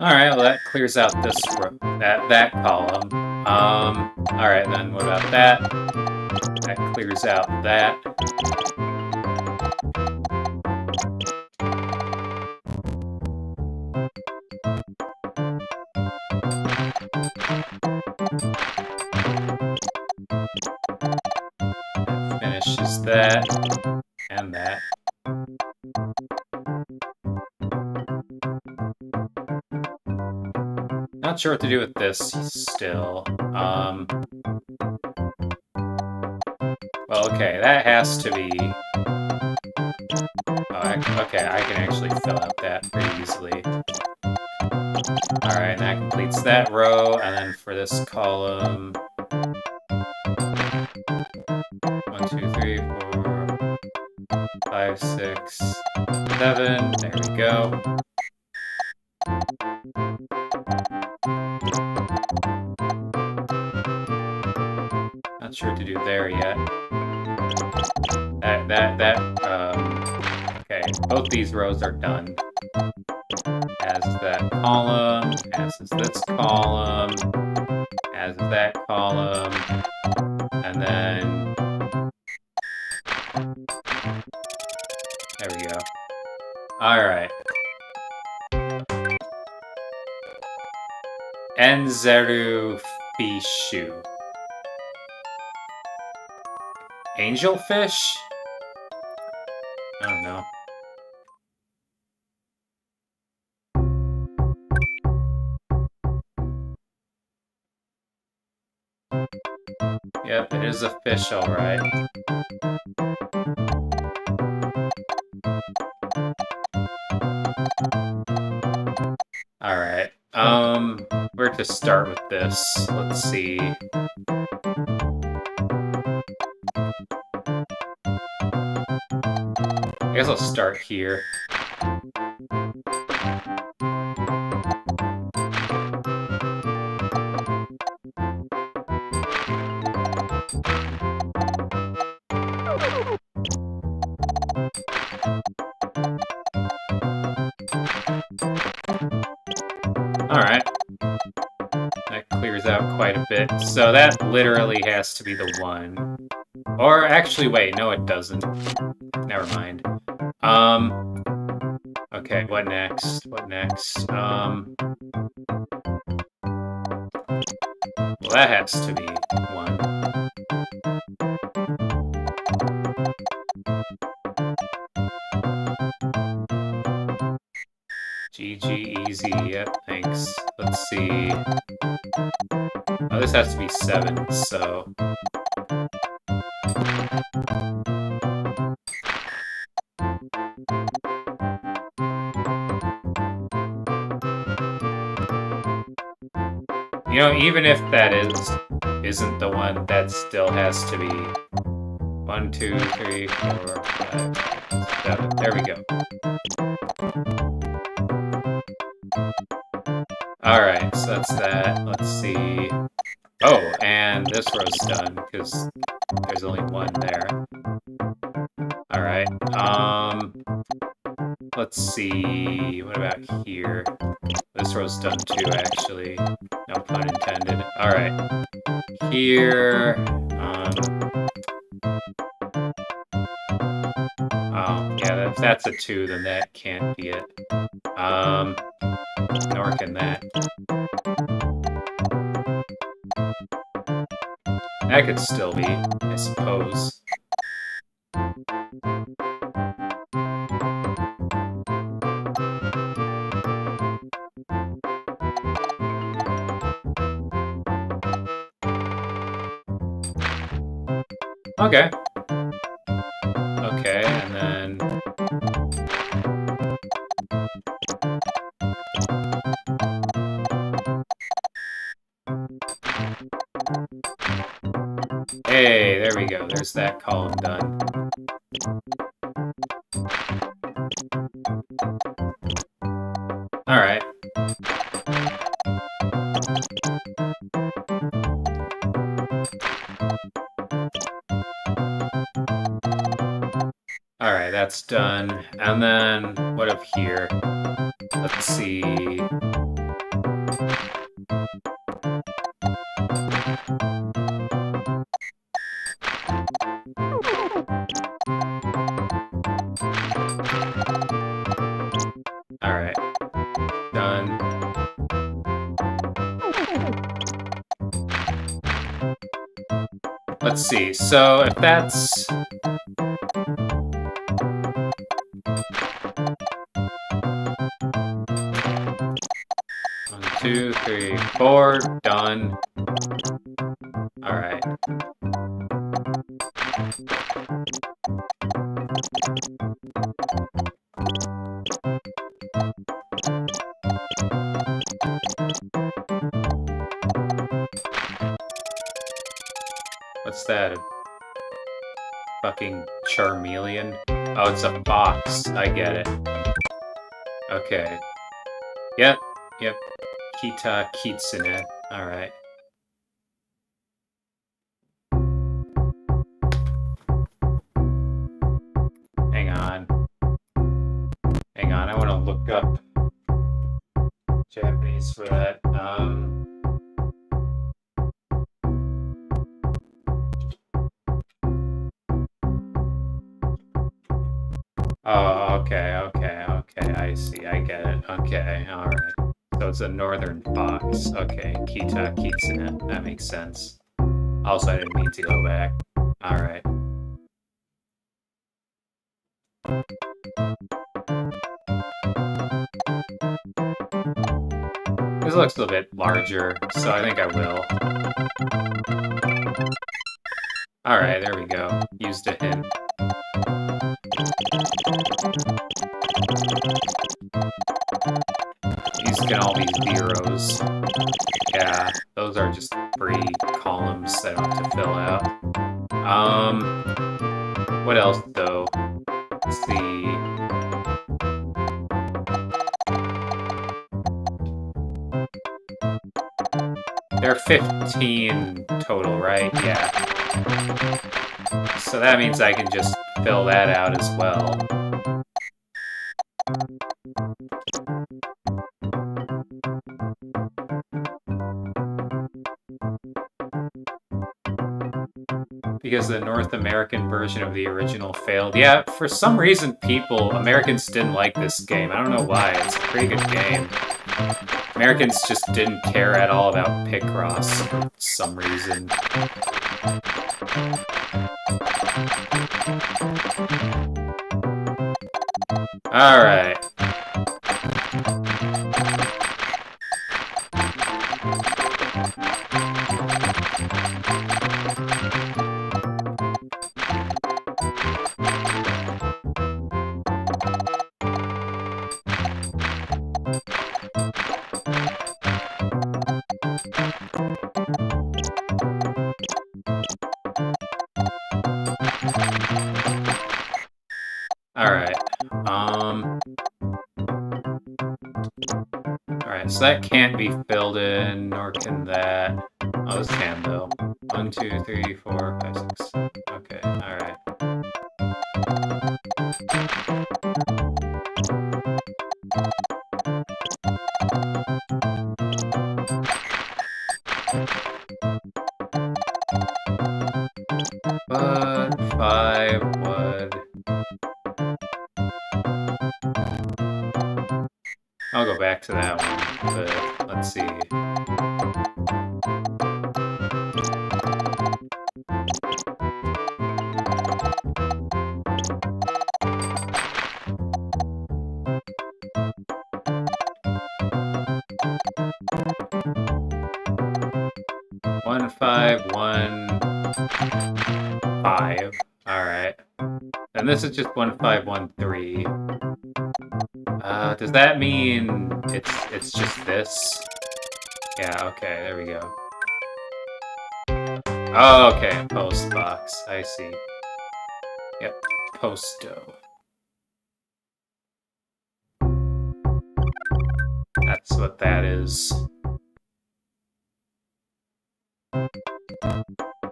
Alright, well that clears out this that column. Alright then, what about that? That clears out that. That finishes that. And that. Not sure what to do with this still. Well, okay, that has to be... Oh, okay, I can actually fill out that pretty easily. Alright, that completes that row, and then for this column... 1, 2, 3, 4, 5, 6, 7, there we go. Not sure what to do there yet. Okay, both these rows are done. As that column, as is this column, as is that column, and then... There we go. Alright. Enzeru Fishu. Angelfish? I don't know. Yep, it is official, right? Alright, where to start with this? Let's see. I guess I'll start here. Alright. That clears out quite a bit. So that literally has to be the one. Or actually, wait, no it doesn't. Never mind. Okay, what next? What next? Well, that has to be one. GG, easy, yep, thanks. Let's see. Oh, this has to be 7, so... You know, even if that isn't the one, that still has to be 1, 2, 3, 4, 5, 6, 7. There we go. Alright, so that's that. Let's see. Oh, and this row's done, because there's only one there. Alright, let's see. What about here? This row's done too, actually. No pun intended. Alright. Here... Oh, yeah, if that's a 2, then that can't be it. Nor can that. That could still be, I suppose. Okay. Okay, and then... Hey, there we go. There's that column done. Alright. Alright, that's done. And then, what up here? Let's see... Alright. Done. Let's see, so if that's... 1, 2, 3, 4, done. Alright. What's that? A fucking Charmeleon? Oh, it's a fox. I get it. Okay. Yep. Kita Kitsune. Alright. Hang on, I want to look up Japanese for that. Oh, okay, I see, I get it. Okay, alright. So it's a northern fox. Okay, Kita Kitsune. That makes sense. Also, I didn't mean to go back. Alright. This looks a bit larger, so I think I will. Alright, there we go. Used a hint. These can all be zeros. Yeah, those are just free columns that I don't have to fill out. What else though? Let's see. There are 15 total, right? Yeah. So that means I can just fill that out as well. Because the North American version of the original failed. Yeah, for some reason Americans didn't like this game. I don't know why. It's a pretty good game. Americans just didn't care at all about Picross for some reason. Alright. Alright, so that can't be filled in, nor can that. Oh, this can, though. 1, 2, 3, 4, 5, 6. Okay, alright. But 5 would... I'll go back to that one, but let's see. One, 5, 1, 5. Alright. And this is just 1, 5, 1, 3. Does that mean it's just this? Yeah, okay, there we go. Oh, okay, post box, I see. Yep, posto. That's what that is.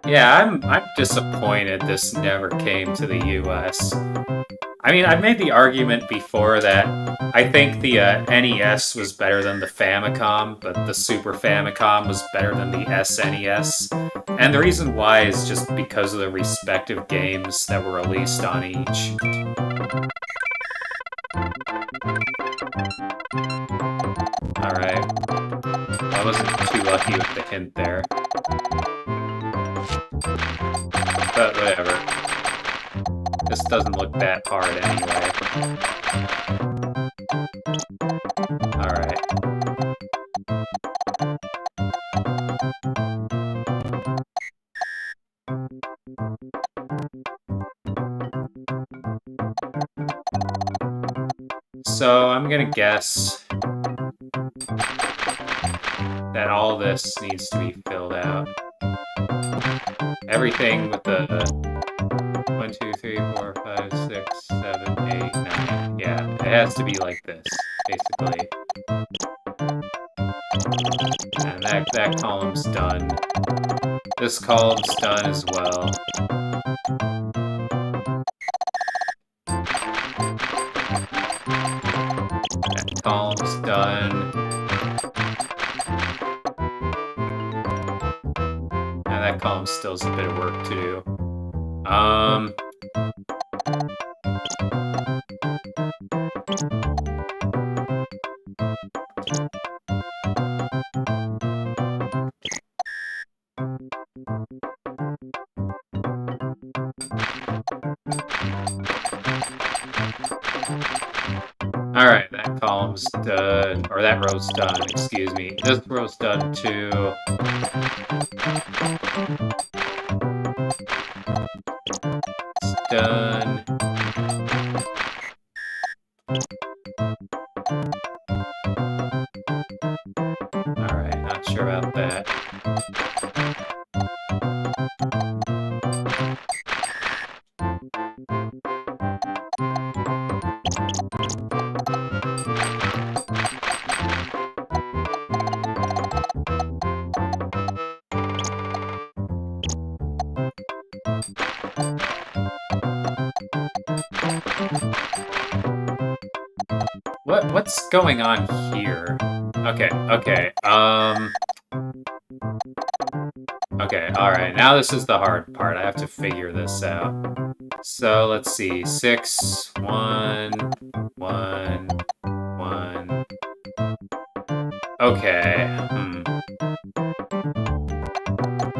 Yeah, I'm disappointed this never came to the US. I mean, I've made the argument before that I think the NES was better than the Famicom, but the Super Famicom was better than the SNES. And the reason why is just because of the respective games that were released on each. Alright. I wasn't too lucky with the hint there. But whatever. This doesn't look that hard anyway. Alright. So I'm gonna guess that all this needs to be filled out. Everything with the 1, 2, 3, 4, 5, 6, 7, 8, 9. Yeah, it has to be like this, basically. And that column's done. This column's done as well. That column's done. And that column still has a bit of work to do. Alright, that column row's done, or that row's done, excuse me. This row's done too. It's done. Alright, not sure about that. What's going on here? Okay, okay, okay, alright, now this is the hard part. I have to figure this out. So, let's see. 6, 1, 1, 1. Okay,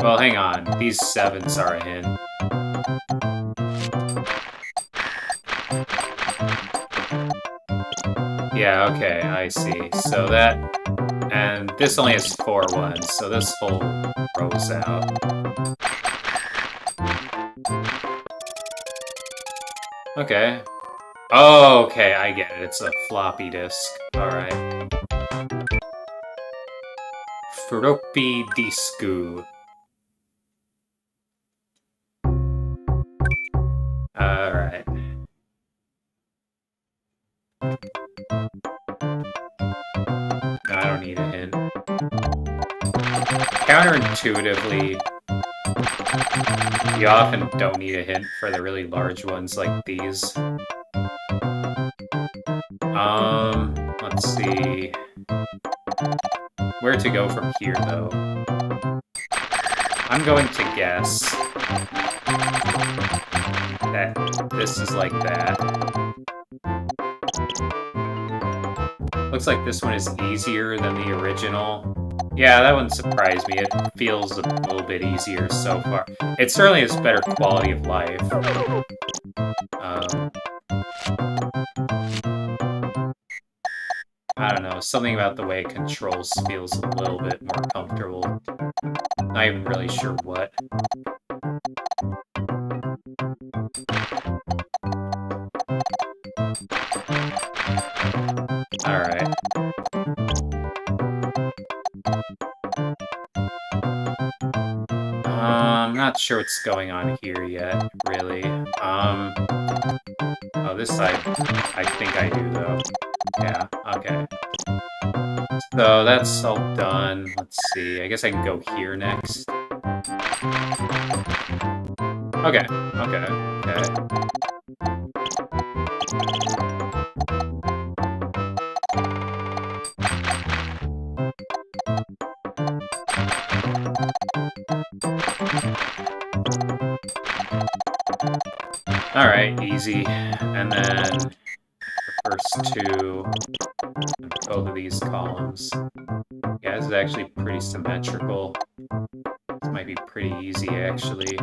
Well, hang on. These 7s are a hint. Yeah, okay, I see. So that... And this only has 4 ones, so this whole row's out. Okay. Oh, okay, I get it. It's a floppy disk. Alright. Floppy disku. Alright. I don't need a hint. Counterintuitively, you often don't need a hint for the really large ones like these. Let's see. Where to go from here, though? I'm going to guess that this is like that. Looks like this one is easier than the original. Yeah, that wouldn't surprise me. It feels a little bit easier so far. It certainly has better quality of life. I don't know, something about the way it controls feels a little bit more comfortable. Not even really sure what. Alright. I'm not sure what's going on here yet, really. Oh, this side, I think I do, though. Yeah, okay. So that's all done. Let's see, I guess I can go here next. Okay, okay, okay. Alright, easy. And then the first 2, both of these columns. Yeah, this is actually pretty symmetrical. This might be pretty easy, actually.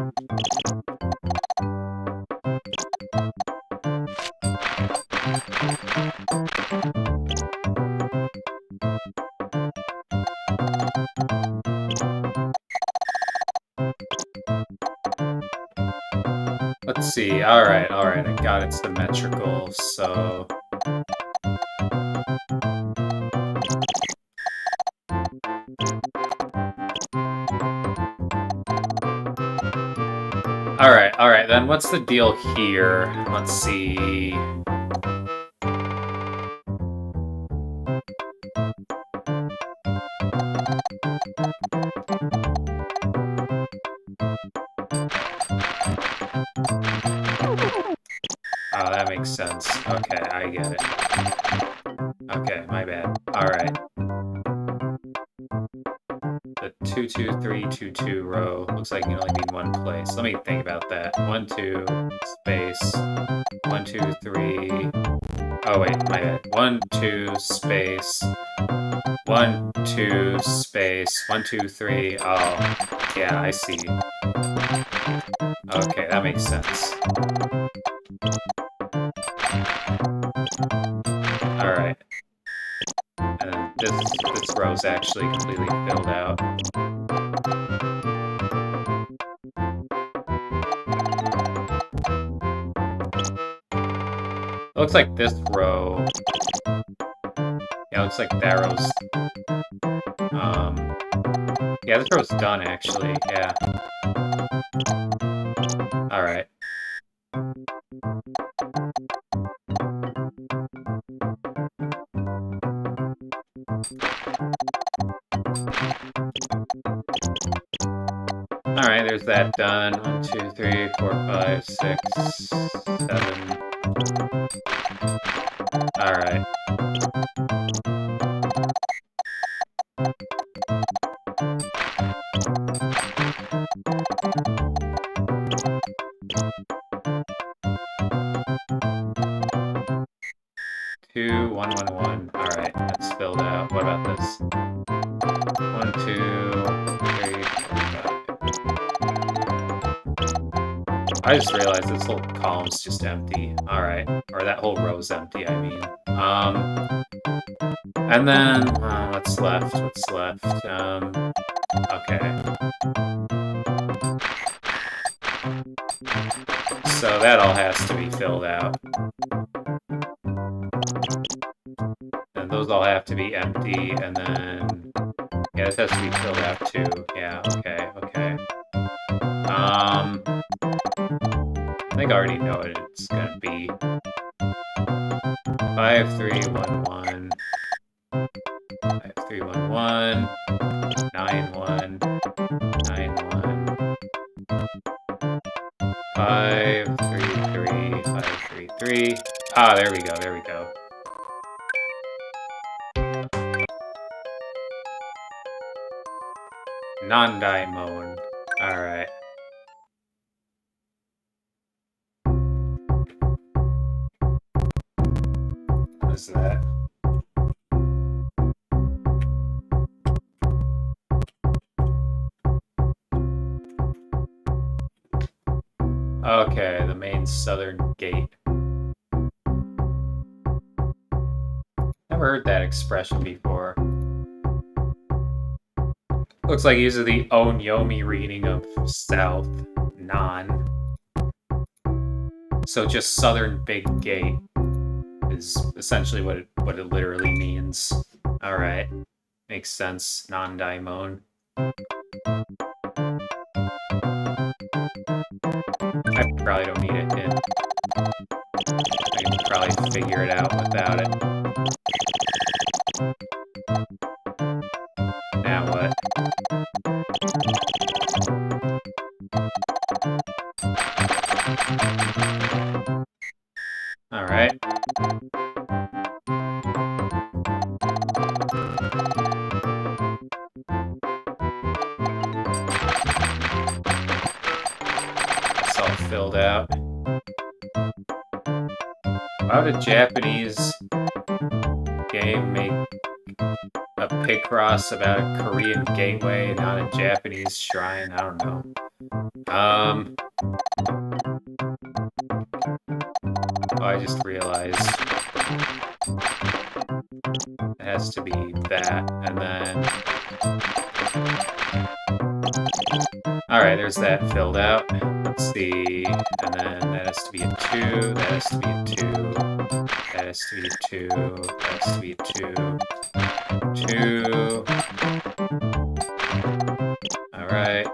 Let's see, alright, I got it symmetrical, so... Alright, then what's the deal here? Let's see... Oh, that makes sense. Okay, I get it. Okay, my bad. Alright. The 2, 2, 3, 2, 2 row looks like you only need one place. Let me think about that. 1, 2, space. 1, 2, 3. Oh, wait, my bad. 1, 2, space. 1, 2, space. 1, 2, 3. Oh, yeah, I see. Okay, that makes sense. Alright. row's actually completely filled out. It looks like this row... Yeah, it looks like that row's... Yeah, this row's done, actually, yeah. Alright. Alright, there's that done. 1, 2, 3, 4, 5, 6, 7. Alright. Two, 1, 1, 1. Alright, that's filled out. What about this? 1, 2, 3, 4, 5. I just realized this whole column's just empty. Alright. Or that whole row's empty, I mean. And then, what's left? What's left? Okay. So that all has to be filled out. And those all have to be empty, and then... Yeah, this has to be filled out too. Yeah, okay, okay. I think I already know what it's gonna be. 5, 3, 1, 1. 5, 3, 1, 1. 9, 1. 9, 1. 5, 3, 3. 5, 3, 3. Ah, there we go, there we go. Non-diamond. Alright. What's that? Okay, the main southern gate. Never heard that expression before. Looks like these are the Onyomi reading of South Non. So just Southern Big Gate is essentially what it literally means. Alright. Makes sense. Non-daimon. I probably don't need a hint. I can probably figure it out without it. Now what? Alright. It's all filled out. Why would a Japanese game make a Picross about a Korean gateway, not a Japanese shrine? I don't know. Oh, I just realized it has to be that, and then... Alright, there's that filled out. Let's see, and then that has to be a 2, that has to be a 2, that has to be a 2, that has to be a 2, 2. Alright.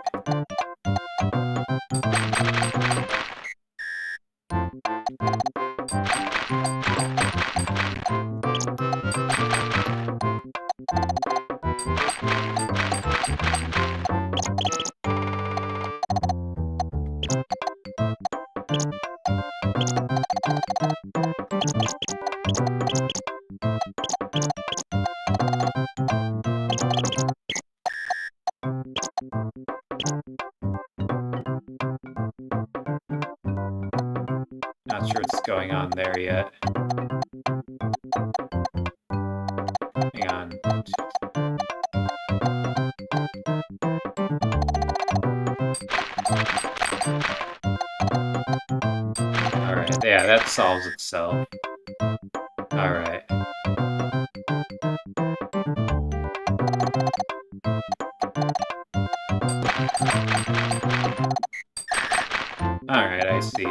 Not sure what's going on there yet. Hang on. Alright, yeah, that solves itself. Alright. Alright, I see.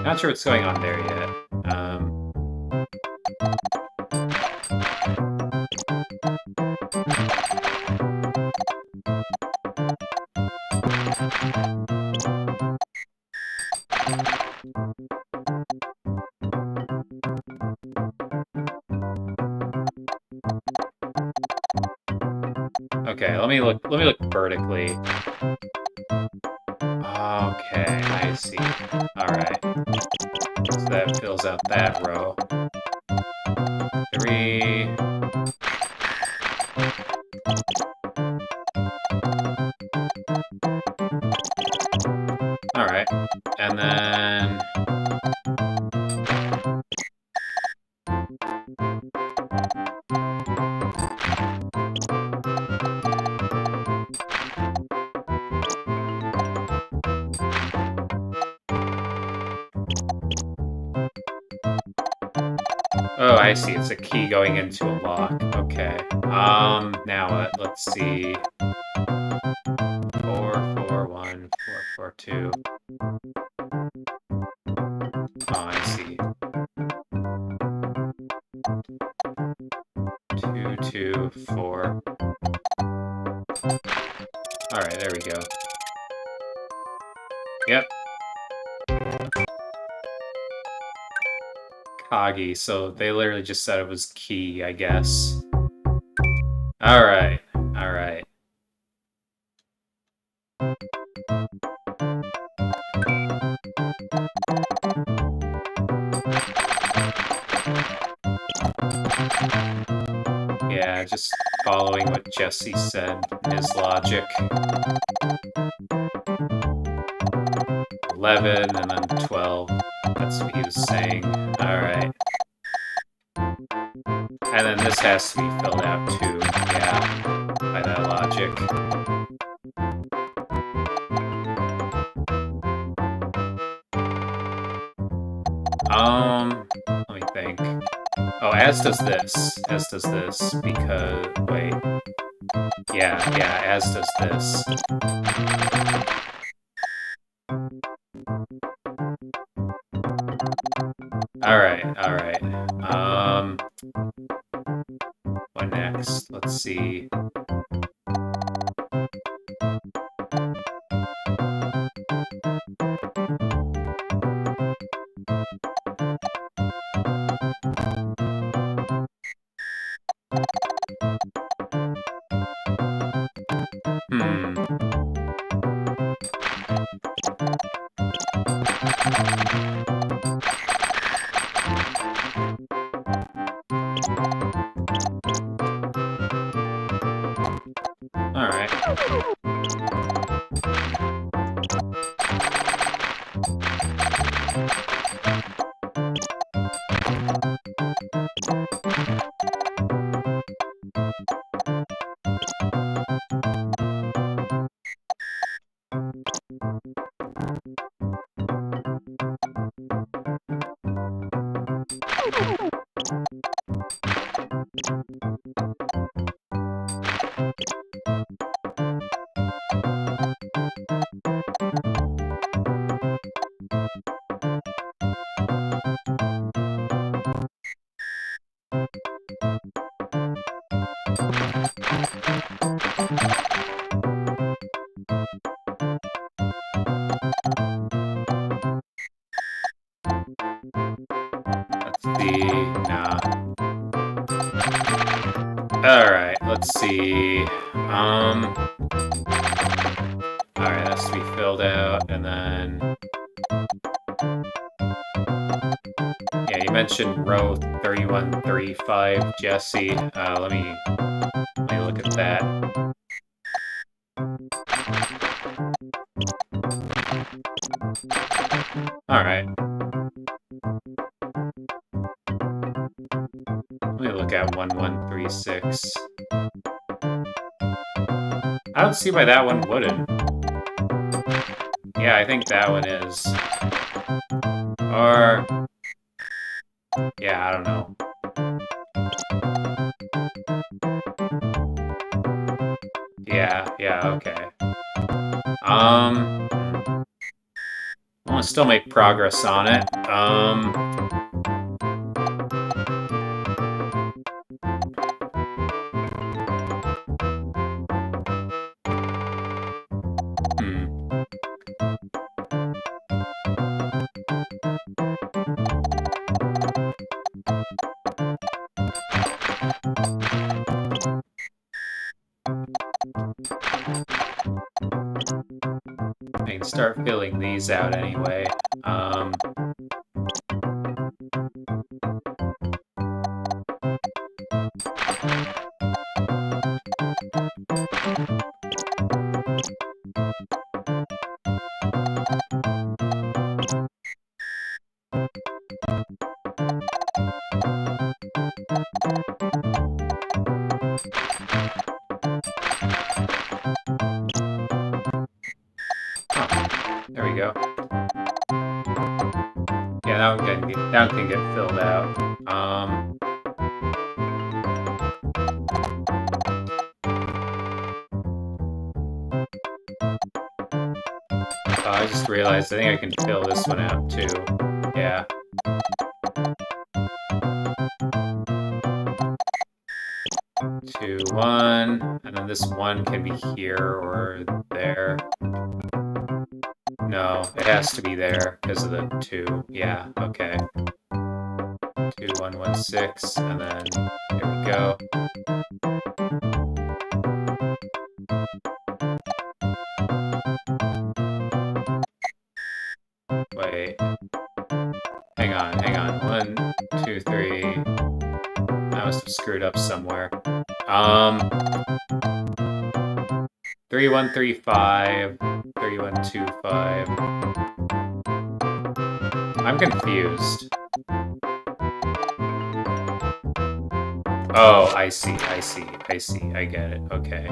Not sure what's going on there yet. Okay, let me look vertically. Okay, I see. Alright. So that fills out that row. 3. Alright. And then... Oh, I see. It's a key going into a lock. Okay. Now what? Let's see. 4, 4, 1, 4, 4, 2. Oh, I see. 2, 2, 4. Alright, there we go. Yep. Kagi, so they literally just said it was key, I guess. Alright, alright. Yeah, just following what Jesse said in his logic. 11 and then 12. That's what he was saying. Alright. And then this has to be filled out too, yeah, by that logic. Let me think. Oh, as does this. As does this, because... wait. Yeah, as does this. Alright. What next? Let's see. Alright, let's see. Alright, that's to be filled out, and then... Yeah, you mentioned row 31, 35, Jesse. Let me look at that. Alright. Let me look at 1136. I don't see why that one wouldn't. Yeah, I think that one is. Or... yeah, I don't know. Yeah, okay. I want to still make progress on it. I can start filling these out anyway. There we go. Yeah, that one can get filled out. I just realized I think I can fill this one out too. Yeah. Two, one, and then this one can be here or there. No, it has to be there because of the 2. Yeah, okay. 2116, and then here we go. Wait. Hang on. 1, 2, 3. I must have screwed up somewhere. 3135, 3125. I'm confused. Oh, I see. I get it. Okay.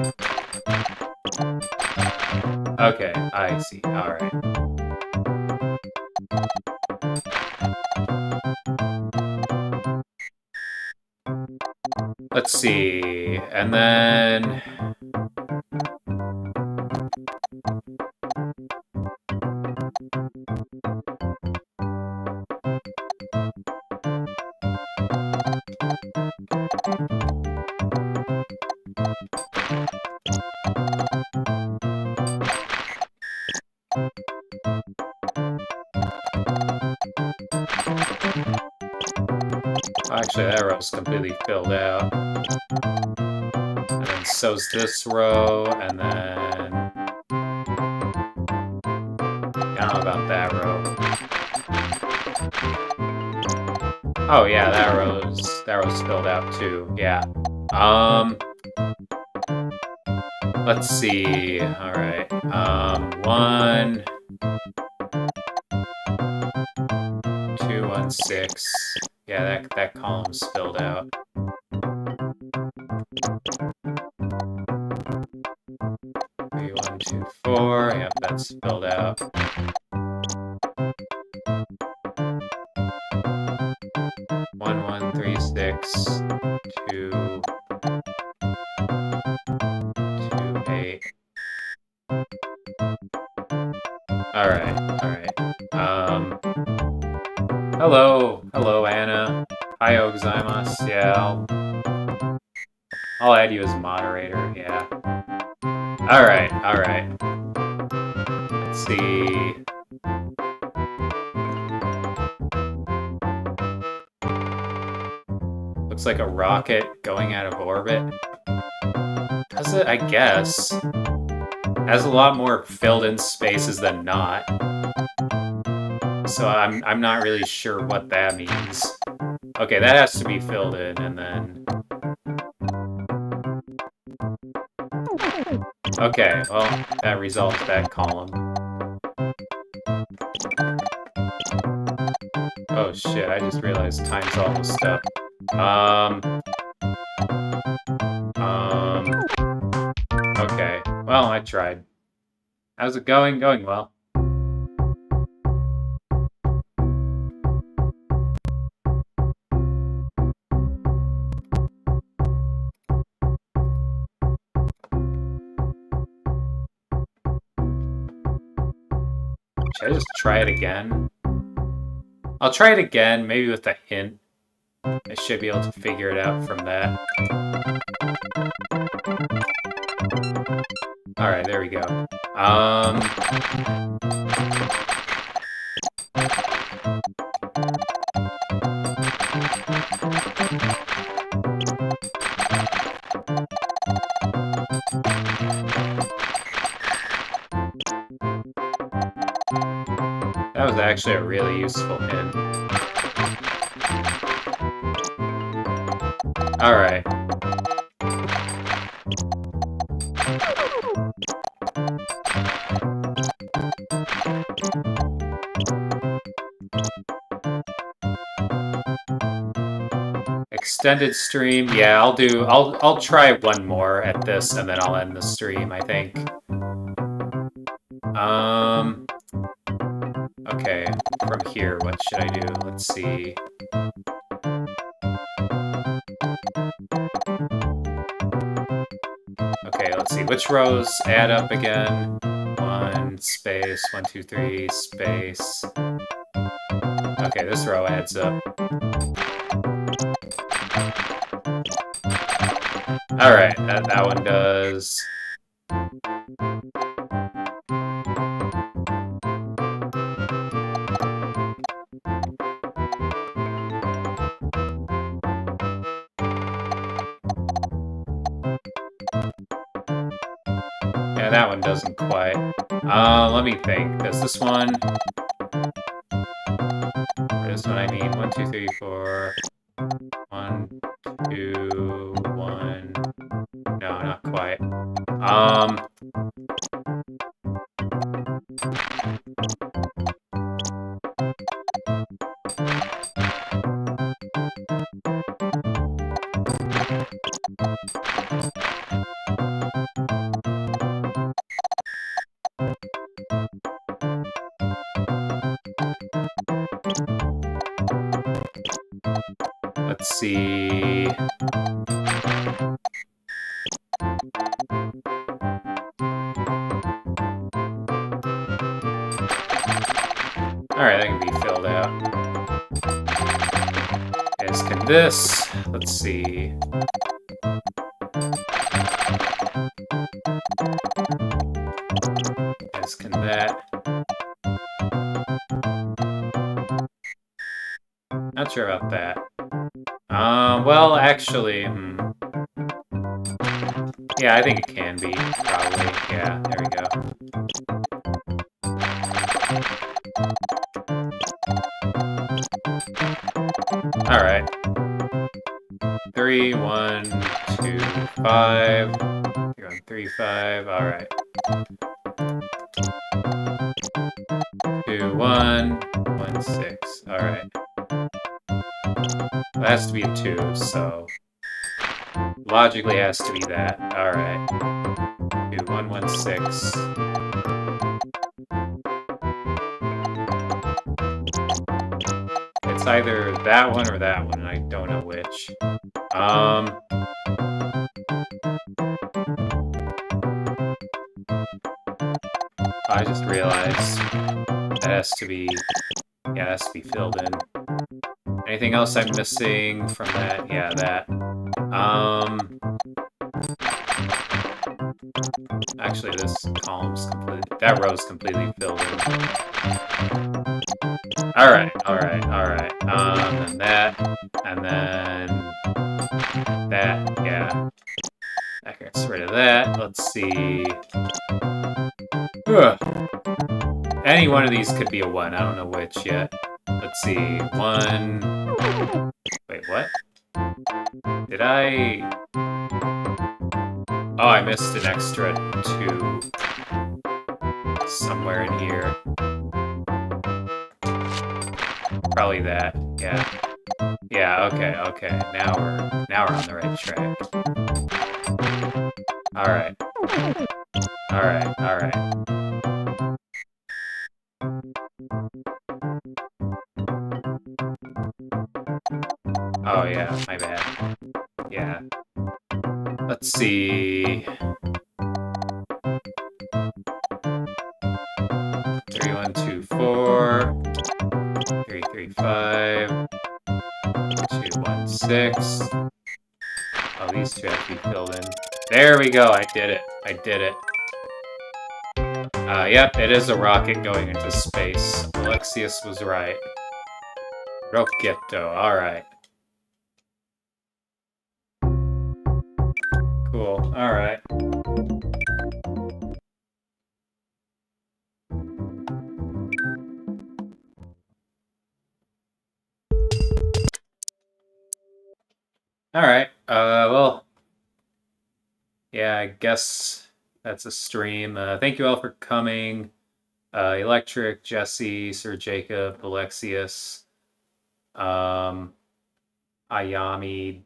Okay, I see. Alright. Let's see. And then... actually, that row's completely filled out. And then so's this row, and then... I don't know about that row. Oh yeah, that row's filled out too, yeah. Let's see, alright. 1, 2, 1, 6. Yeah, that column's filled out. 3, 1, 2, 4. Yep, that's filled out. 1, 1, 3, 6, 2, 8. Alright. Hello, Anna. Hiyo gozaimasu. Yeah, I'll add you as moderator, yeah. Alright. Let's see. Looks like a rocket going out of orbit. Does it? I guess. Has a lot more filled-in spaces than not. So I'm not really sure what that means. Okay, that has to be filled in, and then... Okay, well, that resolves that column. Oh shit, I just realized time's almost up. Okay, well, I tried. How's it going? Going well. Should I just try it again? I'll try it again, maybe with a hint. I should be able to figure it out from that. Alright, there we go. That was actually a really useful hint. Alright. Extended stream, yeah, I'll try one more at this and then I'll end the stream, I think. Okay, from here, what should I do? Let's see. Okay, let's see, which rows add up again? 1, space, 1, 2, 3, space. Okay, this row adds up. Alright, that one does. Yeah, that one doesn't quite. Let me think. Does this one... Or this one, I mean, 1, 2, 3, 4... 1, 2, 1... No, not quite. Let's see... Alright, that can be filled out. As can this. Let's see. As can that. Not sure about that. Well, actually, yeah, I think it can be, probably. Yeah, there we go. Alright. 3, 1, 2, 5. 3, 1, 3, 5. Alright. 2, 1, 1, 6. Alright. It has to be a 2, so... Logically has to be that. Alright. 2, 1, 1, 6. It's either that one or that one, and I don't know which. I just realized that has to be... Yeah, it has to be filled in. Anything else I'm missing from that? Yeah, that. Actually, this column's completely... That row's completely filled in. Alright, alright, alright. And that, and then... That, yeah. That gets rid of that. Let's see... Ugh. Any one of these could be a 1. I don't know which yet. Let's see. 1... Wait, what? Did I... Oh, I missed an extra 2 somewhere in here. Probably that. Yeah. Yeah, okay, okay. Now we're on the right track. Alright. Alright, alright. Oh yeah, my bad. Yeah. Let's see... 3, 1, 2, 4. 335 216. Oh, these two have to be filled in. There we go. I did it. I did it. Yep, it is a rocket going into space. Alexius was right. Rocketto. All right. Cool. All right. All right. Well, yeah, I guess that's a stream. Thank you all for coming. Electric, Jesse, Sir Jacob, Alexius, Ayami,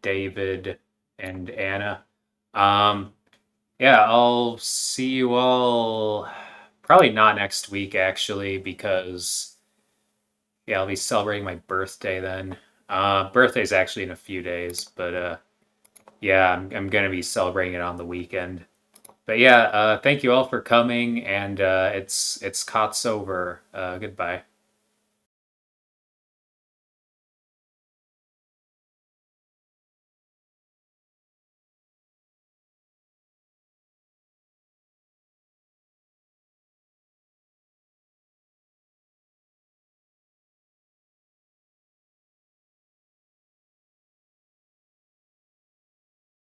David, and Anna. Yeah, I'll see you all probably not next week actually, because yeah, I'll be celebrating my birthday then. Birthday's actually in a few days, but yeah, I'm gonna be celebrating it on the weekend. But yeah, thank you all for coming, and it's Cots over. Goodbye.